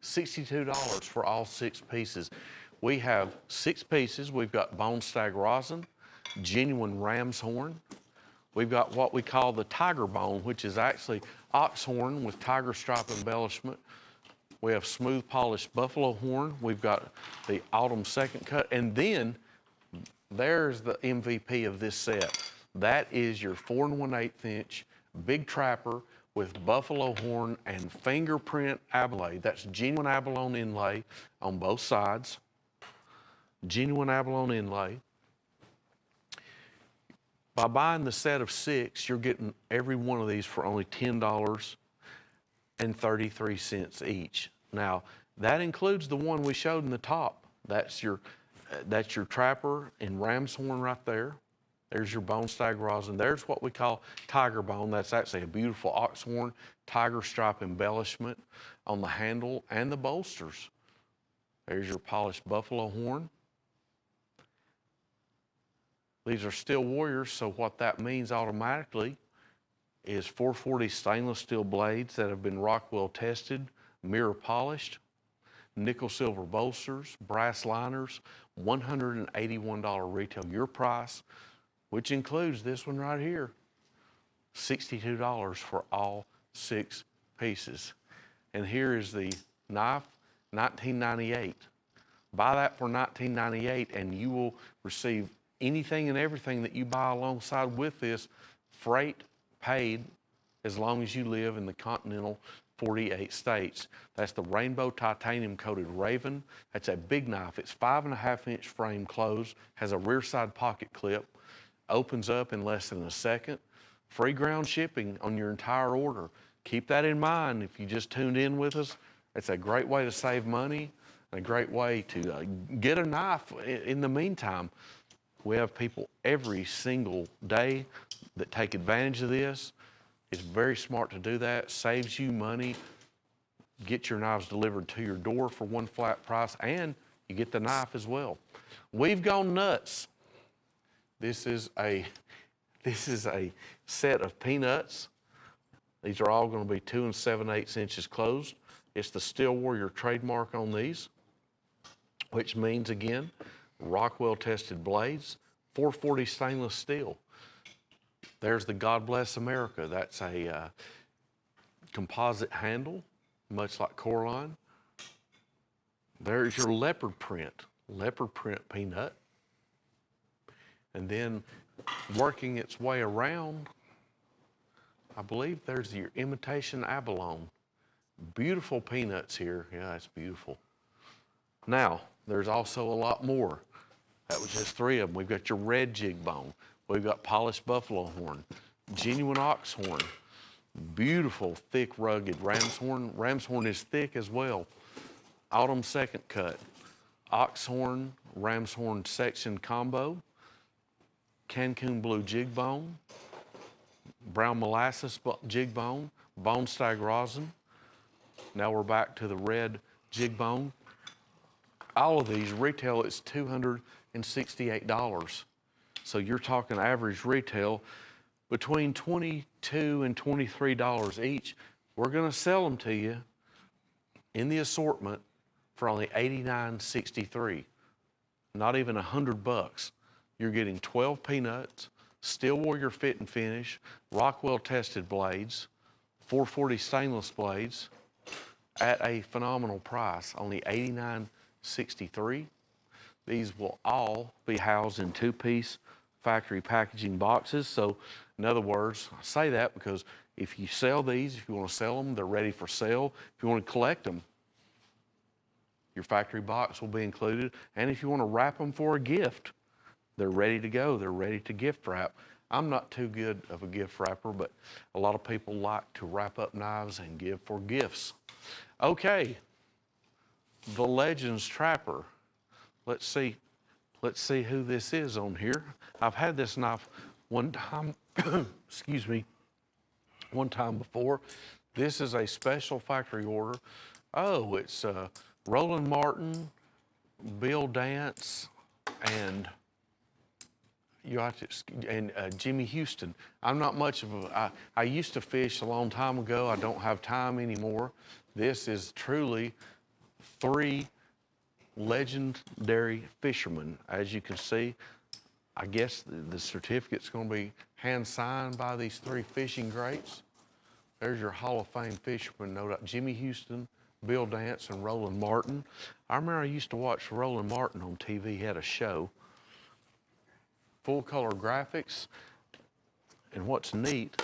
$62 for all 6 pieces. We have 6 pieces. We've got bone stag rosin, genuine ram's horn. We've got what we call the tiger bone, which is actually ox horn with tiger stripe embellishment. We have smooth polished buffalo horn. We've got the autumn second cut. And then there's the MVP of this set. That is your 4 1/8 inch big trapper with buffalo horn and fingerprint abalone. That's genuine abalone inlay on both sides. Genuine abalone inlay. By buying the set of 6, you're getting every one of these for only $10.33 each. Now, that includes the one we showed in the top. That's your trapper in ram's horn right there. There's your bone stag rosin. There's what we call tiger bone. That's actually a beautiful ox horn, tiger stripe embellishment on the handle and the bolsters. There's your polished buffalo horn. These are steel warriors, so what that means automatically is 440 stainless steel blades that have been Rockwell tested, mirror polished, nickel silver bolsters, brass liners, $181 retail. Your price, which includes this one right here, $62 for all 6 pieces. And here is the knife, $19.98. Buy that for $19.98 and you will receive anything and everything that you buy alongside with this, freight paid as long as you live in the continental 48 states. That's the rainbow titanium coated Raven. That's a big knife. It's 5.5 inch frame closed, has a rear side pocket clip, opens up in less than a second. Free ground shipping on your entire order. Keep that in mind if you just tuned in with us. It's a great way to save money and a great way to get a knife in the meantime. We have people every single day that take advantage of this. It's very smart to do that. Saves you money. Get your knives delivered to your door for one flat price, and you get the knife as well. We've gone nuts. This is a set of peanuts. These are all going to be 2 7/8 inches closed. It's the Steel Warrior trademark on these, which means, again, Rockwell tested blades, 440 stainless steel. There's the God Bless America. That's a composite handle, much like Coraline. There's your leopard print peanut. And then working its way around, I believe there's your imitation abalone. Beautiful peanuts here. Yeah, that's beautiful. Now, there's also a lot more. That was just 3 of them. We've got your red jig bone. We've got polished buffalo horn, genuine ox horn, beautiful, thick, rugged ram's horn. Ram's horn is thick as well. Autumn second cut, ox horn, ram's horn section combo, Cancun blue jig bone, brown molasses jig bone, bone stag rosin. Now we're back to the red jig bone. All of these retail is $268. So you're talking average retail between $22 and $23 each. We're going to sell them to you in the assortment for only $89.63. Not even $100. You're getting 12 peanuts, Steel Warrior fit and finish, Rockwell tested blades, 440 stainless blades at a phenomenal price, only $89.63. These will all be housed in 2-piece factory packaging boxes. So in other words, I say that because if you sell these, if you want to sell them, they're ready for sale. If you want to collect them, your factory box will be included. And if you want to wrap them for a gift, they're ready to go. They're ready to gift wrap. I'm not too good of a gift wrapper, but a lot of people like to wrap up knives and give for gifts. Okay, the Legends Trapper. Let's see who this is on here. I've had this knife one time, excuse me, one time before. This is a special factory order. Oh, it's Roland Martin, Bill Dance, and Jimmy Houston. I'm not much of I used to fish a long time ago. I don't have time anymore. This is truly 3 legendary fishermen. As you can see, I guess the certificate's going to be hand signed by these 3 fishing greats. There's your Hall of Fame fishermen, no doubt. Jimmy Houston, Bill Dance, and Roland Martin. I remember I used to watch Roland Martin on TV. He had a show. full color graphics. And what's neat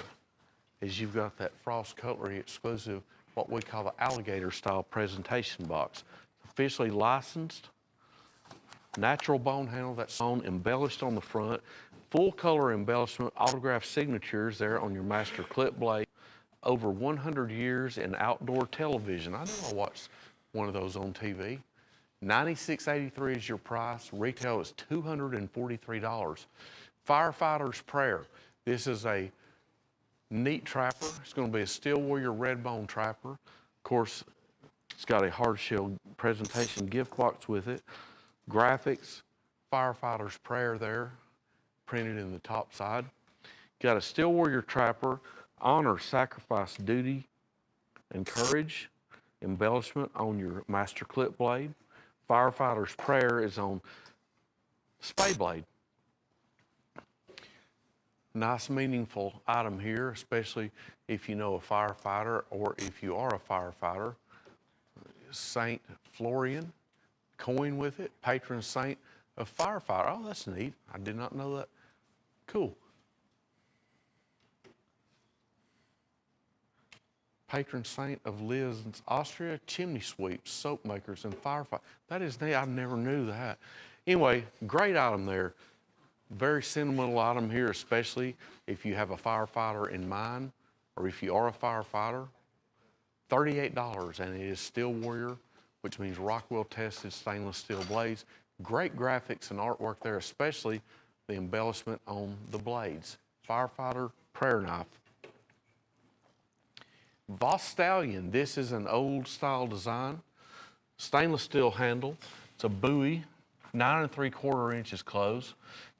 is you've got that Frost Cutlery exclusive, what we call the alligator style presentation box. Officially licensed, natural bone handle that's on, embellished on the front, full color embellishment, autographed signatures there on your master clip blade. Over 100 years in outdoor television. I know I watched one of those on TV. $96.83 is your price. Retail is $243. Firefighter's Prayer. This is a neat trapper. It's going to be a Steel Warrior red bone trapper. Of course, it's got a hard shell presentation gift box with it. Graphics, Firefighter's Prayer there, printed in the top side. Got a Steel Warrior trapper, honor, sacrifice, duty, and courage. Embellishment on your master clip blade. Firefighter's Prayer is on spade blade. Nice, meaningful item here, especially if you know a firefighter or if you are a firefighter. Saint Florian, coin with it, patron saint of firefighter. Oh, that's neat. I did not know that. Cool. Patron saint of Linz, Austria, chimney sweeps, soap makers, and firefighters. That is neat. I never knew that. Anyway, great item there. Very sentimental item here, especially if you have a firefighter in mind or if you are a firefighter. $38, and it is Steel Warrior, which means Rockwell tested stainless steel blades. Great graphics and artwork there, especially the embellishment on the blades. Firefighter Prayer Knife. Voss Stallion, this is an old style design. Stainless steel handle. It's a bowie, 9 3/4 inches close.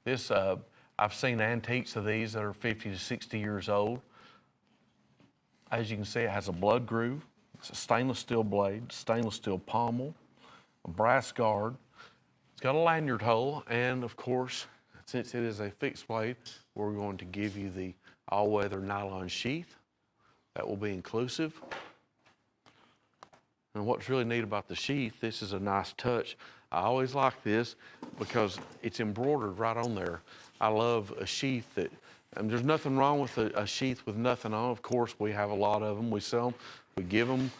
This, I've seen antiques of these that are 50 to 60 years old. As you can see, it has a blood groove. It's a stainless steel blade, stainless steel pommel, a brass guard. It's got a lanyard hole, and of course, since it is a fixed blade, we're going to give you the all-weather nylon sheath. That will be inclusive. And what's really neat about the sheath, this is a nice touch. I always like this because it's embroidered right on there. I love a sheath that, and there's nothing wrong with a sheath with nothing on. Of course, we have a lot of them. We sell them, we give them.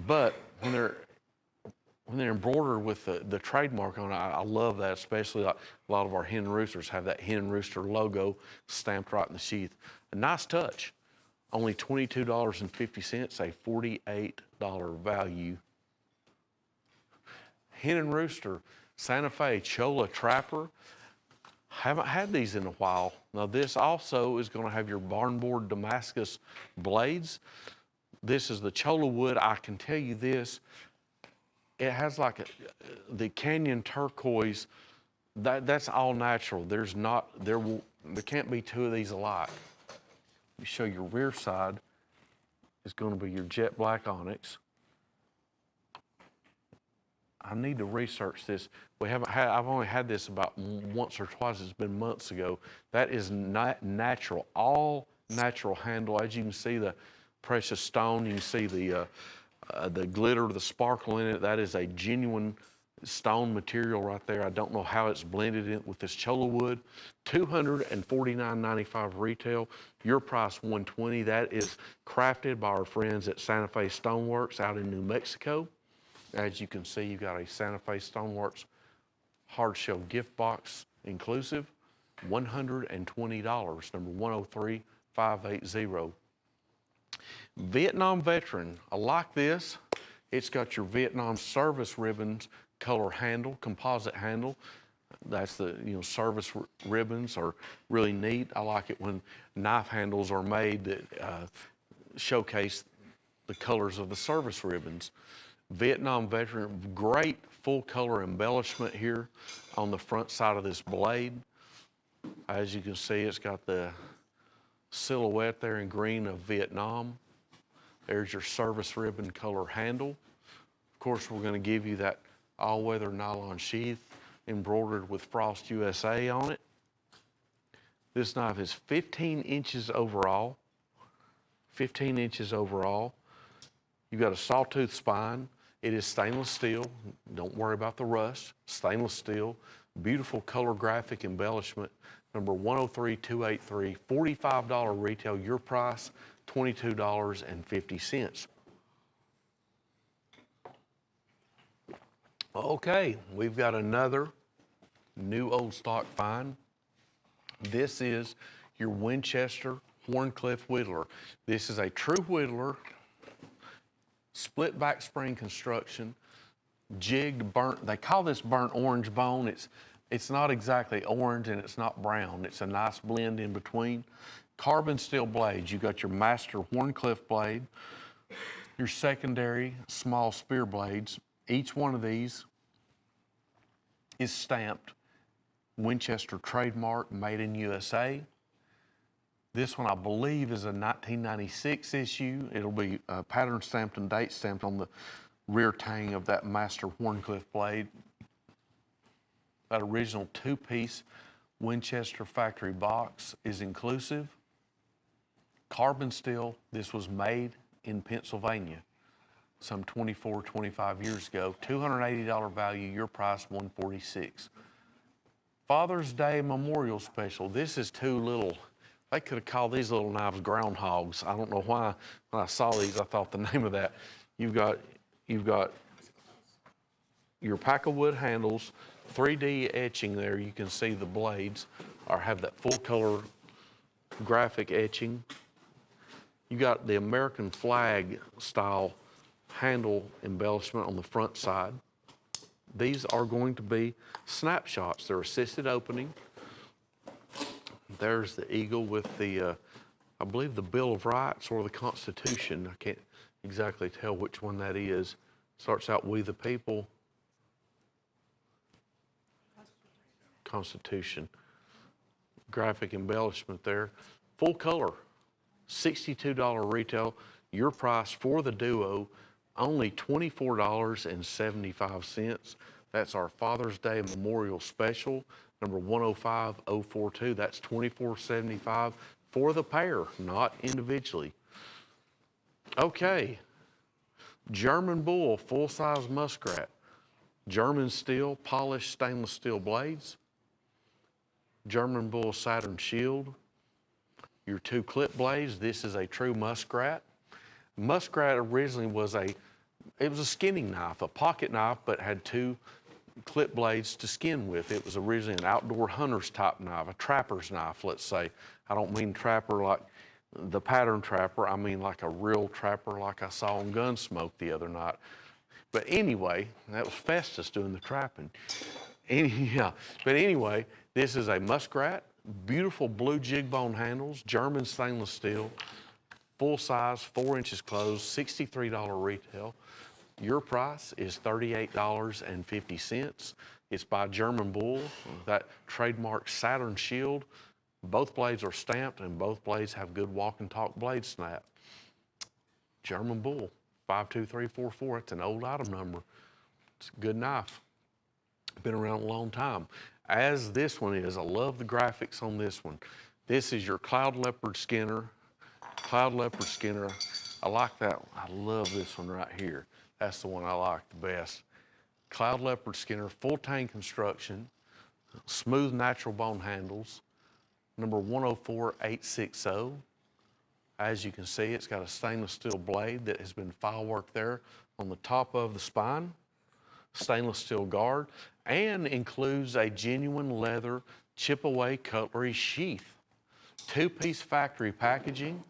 But when they're embroidered with the trademark on it, I love that, especially like a lot of our hen roosters have that hen rooster logo stamped right in the sheath. A nice touch. Only $22.50, a $48 value. Hen and Rooster, Santa Fe Chola Trapper. Haven't had these in a while. Now this also is going to have your barnboard Damascus blades. This is the Chola wood. I can tell you this, it has like the canyon turquoise. That's all natural. There can't be two of these alike. Let me show your rear side is going to be your jet black onyx. I need to research this. I've only had this about once or twice. It's been months ago. That is not natural, all natural handle. As you can see the precious stone, you can see the glitter, the sparkle in it. That is a genuine stone material right there. I don't know how it's blended in with this chola wood. $249.95 retail. Your price $120. That is crafted by our friends at Santa Fe Stoneworks out in New Mexico. As you can see, you've got a Santa Fe Stoneworks hard shell gift box inclusive. $120, number 103580. Vietnam Veteran. I like this. It's got your Vietnam service ribbons color handle, composite handle. That's the, service ribbons are really neat. I like it when knife handles are made that showcase the colors of the service ribbons. Vietnam Veteran, great full color embellishment here on the front side of this blade. As you can see, it's got the silhouette there in green of Vietnam. There's your service ribbon color handle. Of course, we're going to give you that all-weather nylon sheath embroidered with Frost USA on it. This knife is 15 inches overall. 15 inches overall. You've got a sawtooth spine. It is stainless steel. Don't worry about the rust. Stainless steel, beautiful color graphic embellishment. Number 103283, $45 retail. Your price, $22.50. Okay, we've got another new old stock find. This is your Winchester Horncliffe Whittler. This is a true whittler, split back spring construction, jigged burnt. They call this burnt orange bone. It's not exactly orange and it's not brown. It's a nice blend in between. Carbon steel blades. You got your master Horncliffe blade, your secondary small spear blades. Each one of these is stamped Winchester trademark, made in USA. This one, I believe, is a 1996 issue. It'll be pattern stamped and date stamped on the rear tang of that master Horncliffe blade. That original two-piece Winchester factory box is inclusive. Carbon steel. This was made in Pennsylvania some 24, 25 years ago. $280 value, your price $146. Father's Day Memorial Special. This is two little, they could have called these little knives groundhogs. I don't know why. When I saw these, I thought the name of that. You've got your pack of wood handles, 3D etching there. You can see the blades or have that full color graphic etching. You got the American flag style handle embellishment on the front side. These are going to be snapshots. They're assisted opening. There's the eagle with the, I believe the Bill of Rights or the Constitution. I can't exactly tell which one that is. Starts out, "We the people." Constitution. Graphic embellishment there. Full color, $62 retail. Your price for the duo, only $24.75. That's our Father's Day Memorial Special, number 105042. That's $24.75 for the pair, not individually. Okay, German Bull full-size muskrat. German steel, polished stainless steel blades. German Bull Saturn shield. Your two clip blades. This is a true muskrat. Muskrat originally was a skinning knife, a pocket knife, but had two clip blades to skin with. It was originally an outdoor hunter's type knife, a trapper's knife, let's say. I don't mean trapper like the pattern trapper. I mean like a real trapper like I saw on Gunsmoke the other night. But anyway, that was Festus doing the trapping. Yeah, but anyway, this is a muskrat, beautiful blue jig bone handles, German stainless steel, full size, 4 inches closed, $63 retail. Your price is $38.50. It's by German Bull, that trademark Saturn shield. Both blades are stamped and both blades have good walk and talk blade snap. German Bull, 52344. It's an old item number. It's a good knife. Been around a long time. As this one is, I love the graphics on this one. This is your Cloud Leopard Skinner. Cloud Leopard Skinner. I like that one. I love this one right here. That's the one I like the best. Cloud Leopard Skinner, full tang construction, smooth natural bone handles, number 104860. As you can see, it's got a stainless steel blade that has been file work there on the top of the spine, stainless steel guard, and includes a genuine leather chip-away cutlery sheath. Two-piece factory packaging,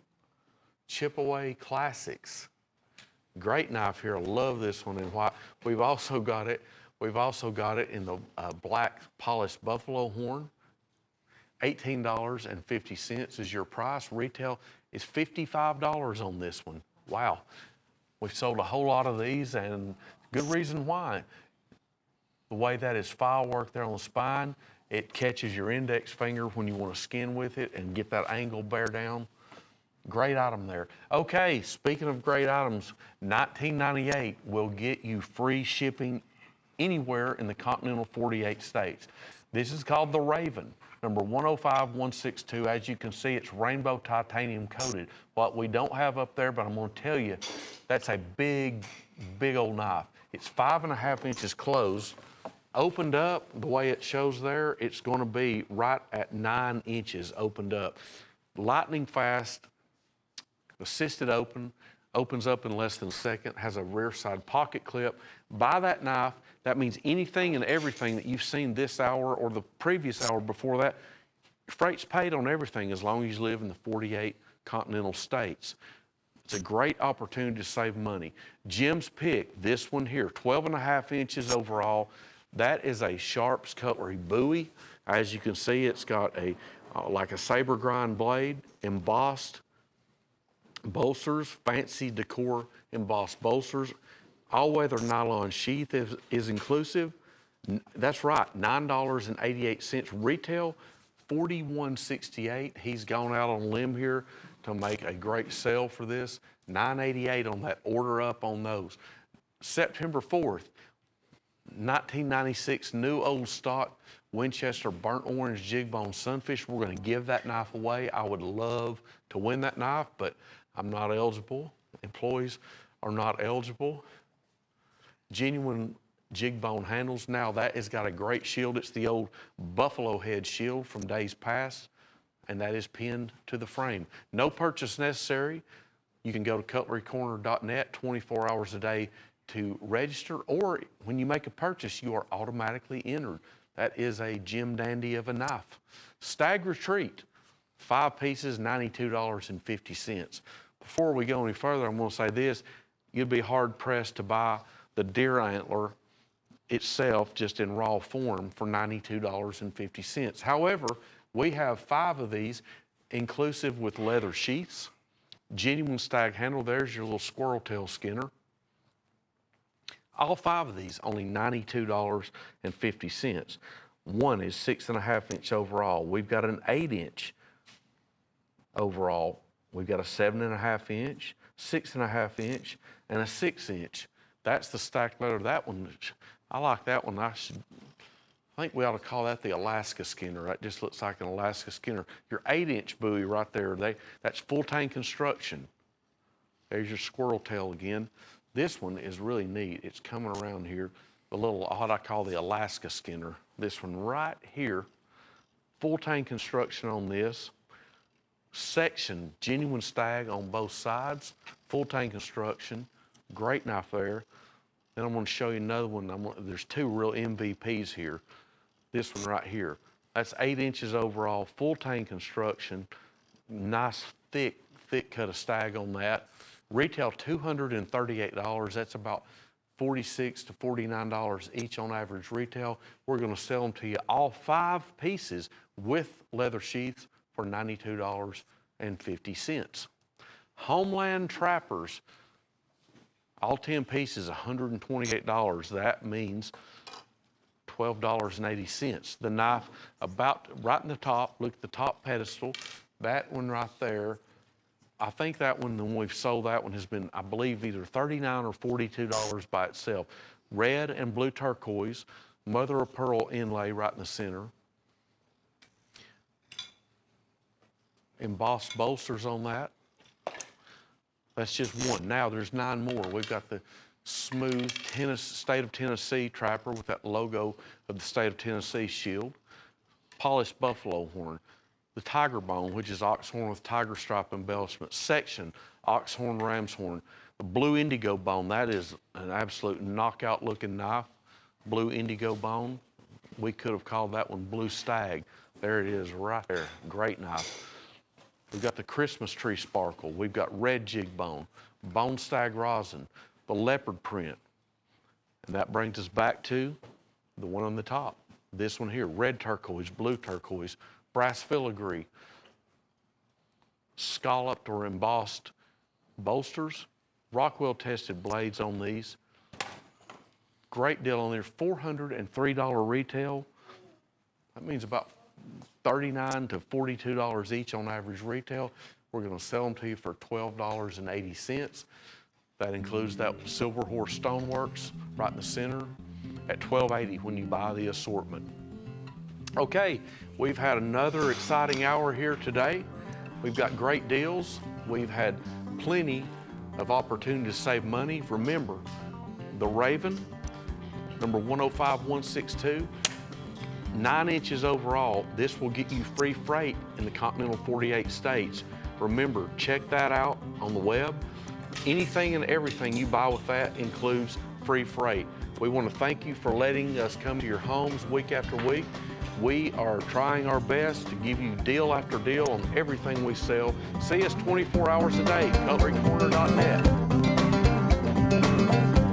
chip-away classics. Great knife here. I love this one in white. We've also got it in the black polished buffalo horn. $18.50 is your price. Retail is $55 on this one. Wow. We've sold a whole lot of these, and good reason why. The way that is file work there on the spine, it catches your index finger when you want to skin with it and get that angle bear down. Great item there. Okay, speaking of great items, $19.98 will get you free shipping anywhere in the continental 48 states. This is called the Raven, number 105162. As you can see, it's rainbow titanium coated. What we don't have up there, but I'm going to tell you, that's a big, big old knife. It's 5.5 inches closed. Opened up, the way it shows there, it's going to be right at 9 inches opened up. Lightning fast, assisted open, opens up in less than a second, has a rear side pocket clip. Buy that knife, that means anything and everything that you've seen this hour or the previous hour before that, freight's paid on everything as long as you live in the 48 continental states. It's a great opportunity to save money. Jim's pick, this one here, 12.5 inches overall. That is a Sharps Cutlery Bowie. As you can see, it's got a like a saber grind blade, embossed bolsters, fancy decor embossed bolsters. All-weather nylon sheath is inclusive. That's right, $9.88 retail, $41.68. He's gone out on a limb here to make a great sale for this. $9.88 on that. Order up on those. September 4th, 1996 new old stock Winchester burnt orange jig bone sunfish. We're going to give that knife away. I would love to win that knife, but I'm not eligible. Employees are not eligible. Genuine jig bone handles. Now that has got a great shield. It's the old buffalo head shield from days past, and that is pinned to the frame. No purchase necessary. You can go to cutlerycorner.net 24 hours a day to register, or when you make a purchase, you are automatically entered. That is a Jim Dandy of a knife. Stag Retreat, 5 pieces, $92.50. Before we go any further, I'm going to say this. You'd be hard pressed to buy the deer antler itself just in raw form for $92.50. However, we have 5 of these inclusive with leather sheaths, genuine stag handle. There's your little squirrel tail skinner. All 5 of these, only $92.50. One is 6.5 inch overall. We've got an 8 inch overall. We've got a 7.5 inch, 6.5 inch, and a 6 inch. That's the stacked leather. That one, I like that one. I think we ought to call that the Alaska Skinner. That just looks like an Alaska Skinner. Your 8 inch Bowie right there, that's full tank construction. There's your squirrel tail again. This one is really neat. It's coming around here. The little, what I call the Alaska Skinner. This one right here, full tank construction on this. Section, genuine stag on both sides, full tank construction. Great knife there. Then I'm going to show you another one. There's 2 real MVPs here. This one right here. That's 8 inches overall, full tank construction. Nice thick cut of stag on that. Retail $238. That's about $46 to $49 each on average retail. We're going to sell them to you all 5 pieces with leather sheaths for $92.50. Homeland Trappers, all 10 pieces, $128. That means $12.80. The knife about right in the top, look at the top pedestal, that one right there. I think that one, when we've sold that one, has been, I believe, either $39 or $42 by itself. Red and blue turquoise, mother of pearl inlay right in the center. Embossed bolsters on that. That's just one. Now there's 9 more. We've got the smooth state of Tennessee trapper with that logo of the state of Tennessee shield. Polished buffalo horn. The tiger bone, which is ox horn with tiger stripe embellishment. Section, ox horn, ram's horn. The blue indigo bone, that is an absolute knockout looking knife. Blue indigo bone. We could have called that one blue stag. There it is right there. Great knife. We've got the Christmas tree sparkle. We've got red jig bone, bone stag rosin, the leopard print. And that brings us back to the one on the top. This one here, red turquoise, blue turquoise, brass filigree, scalloped or embossed bolsters, Rockwell tested blades on these. Great deal on there, $403 retail. That means about $39 to $42 each on average retail. We're going to sell them to you for $12.80. That includes that Silver Horse Stoneworks right in the center at $12.80 when you buy the assortment. Okay, we've had another exciting hour here today. We've got great deals. We've had plenty of opportunity to save money. Remember, the Raven, number 105162. 9 inches overall. This will get you free freight in the continental 48 states. Remember, check that out on the web. Anything and everything you buy with that includes free freight. We want to thank you for letting us come to your homes week after week. We are trying our best to give you deal after deal on everything we sell. See us 24 hours a day, cutlerycorner.net.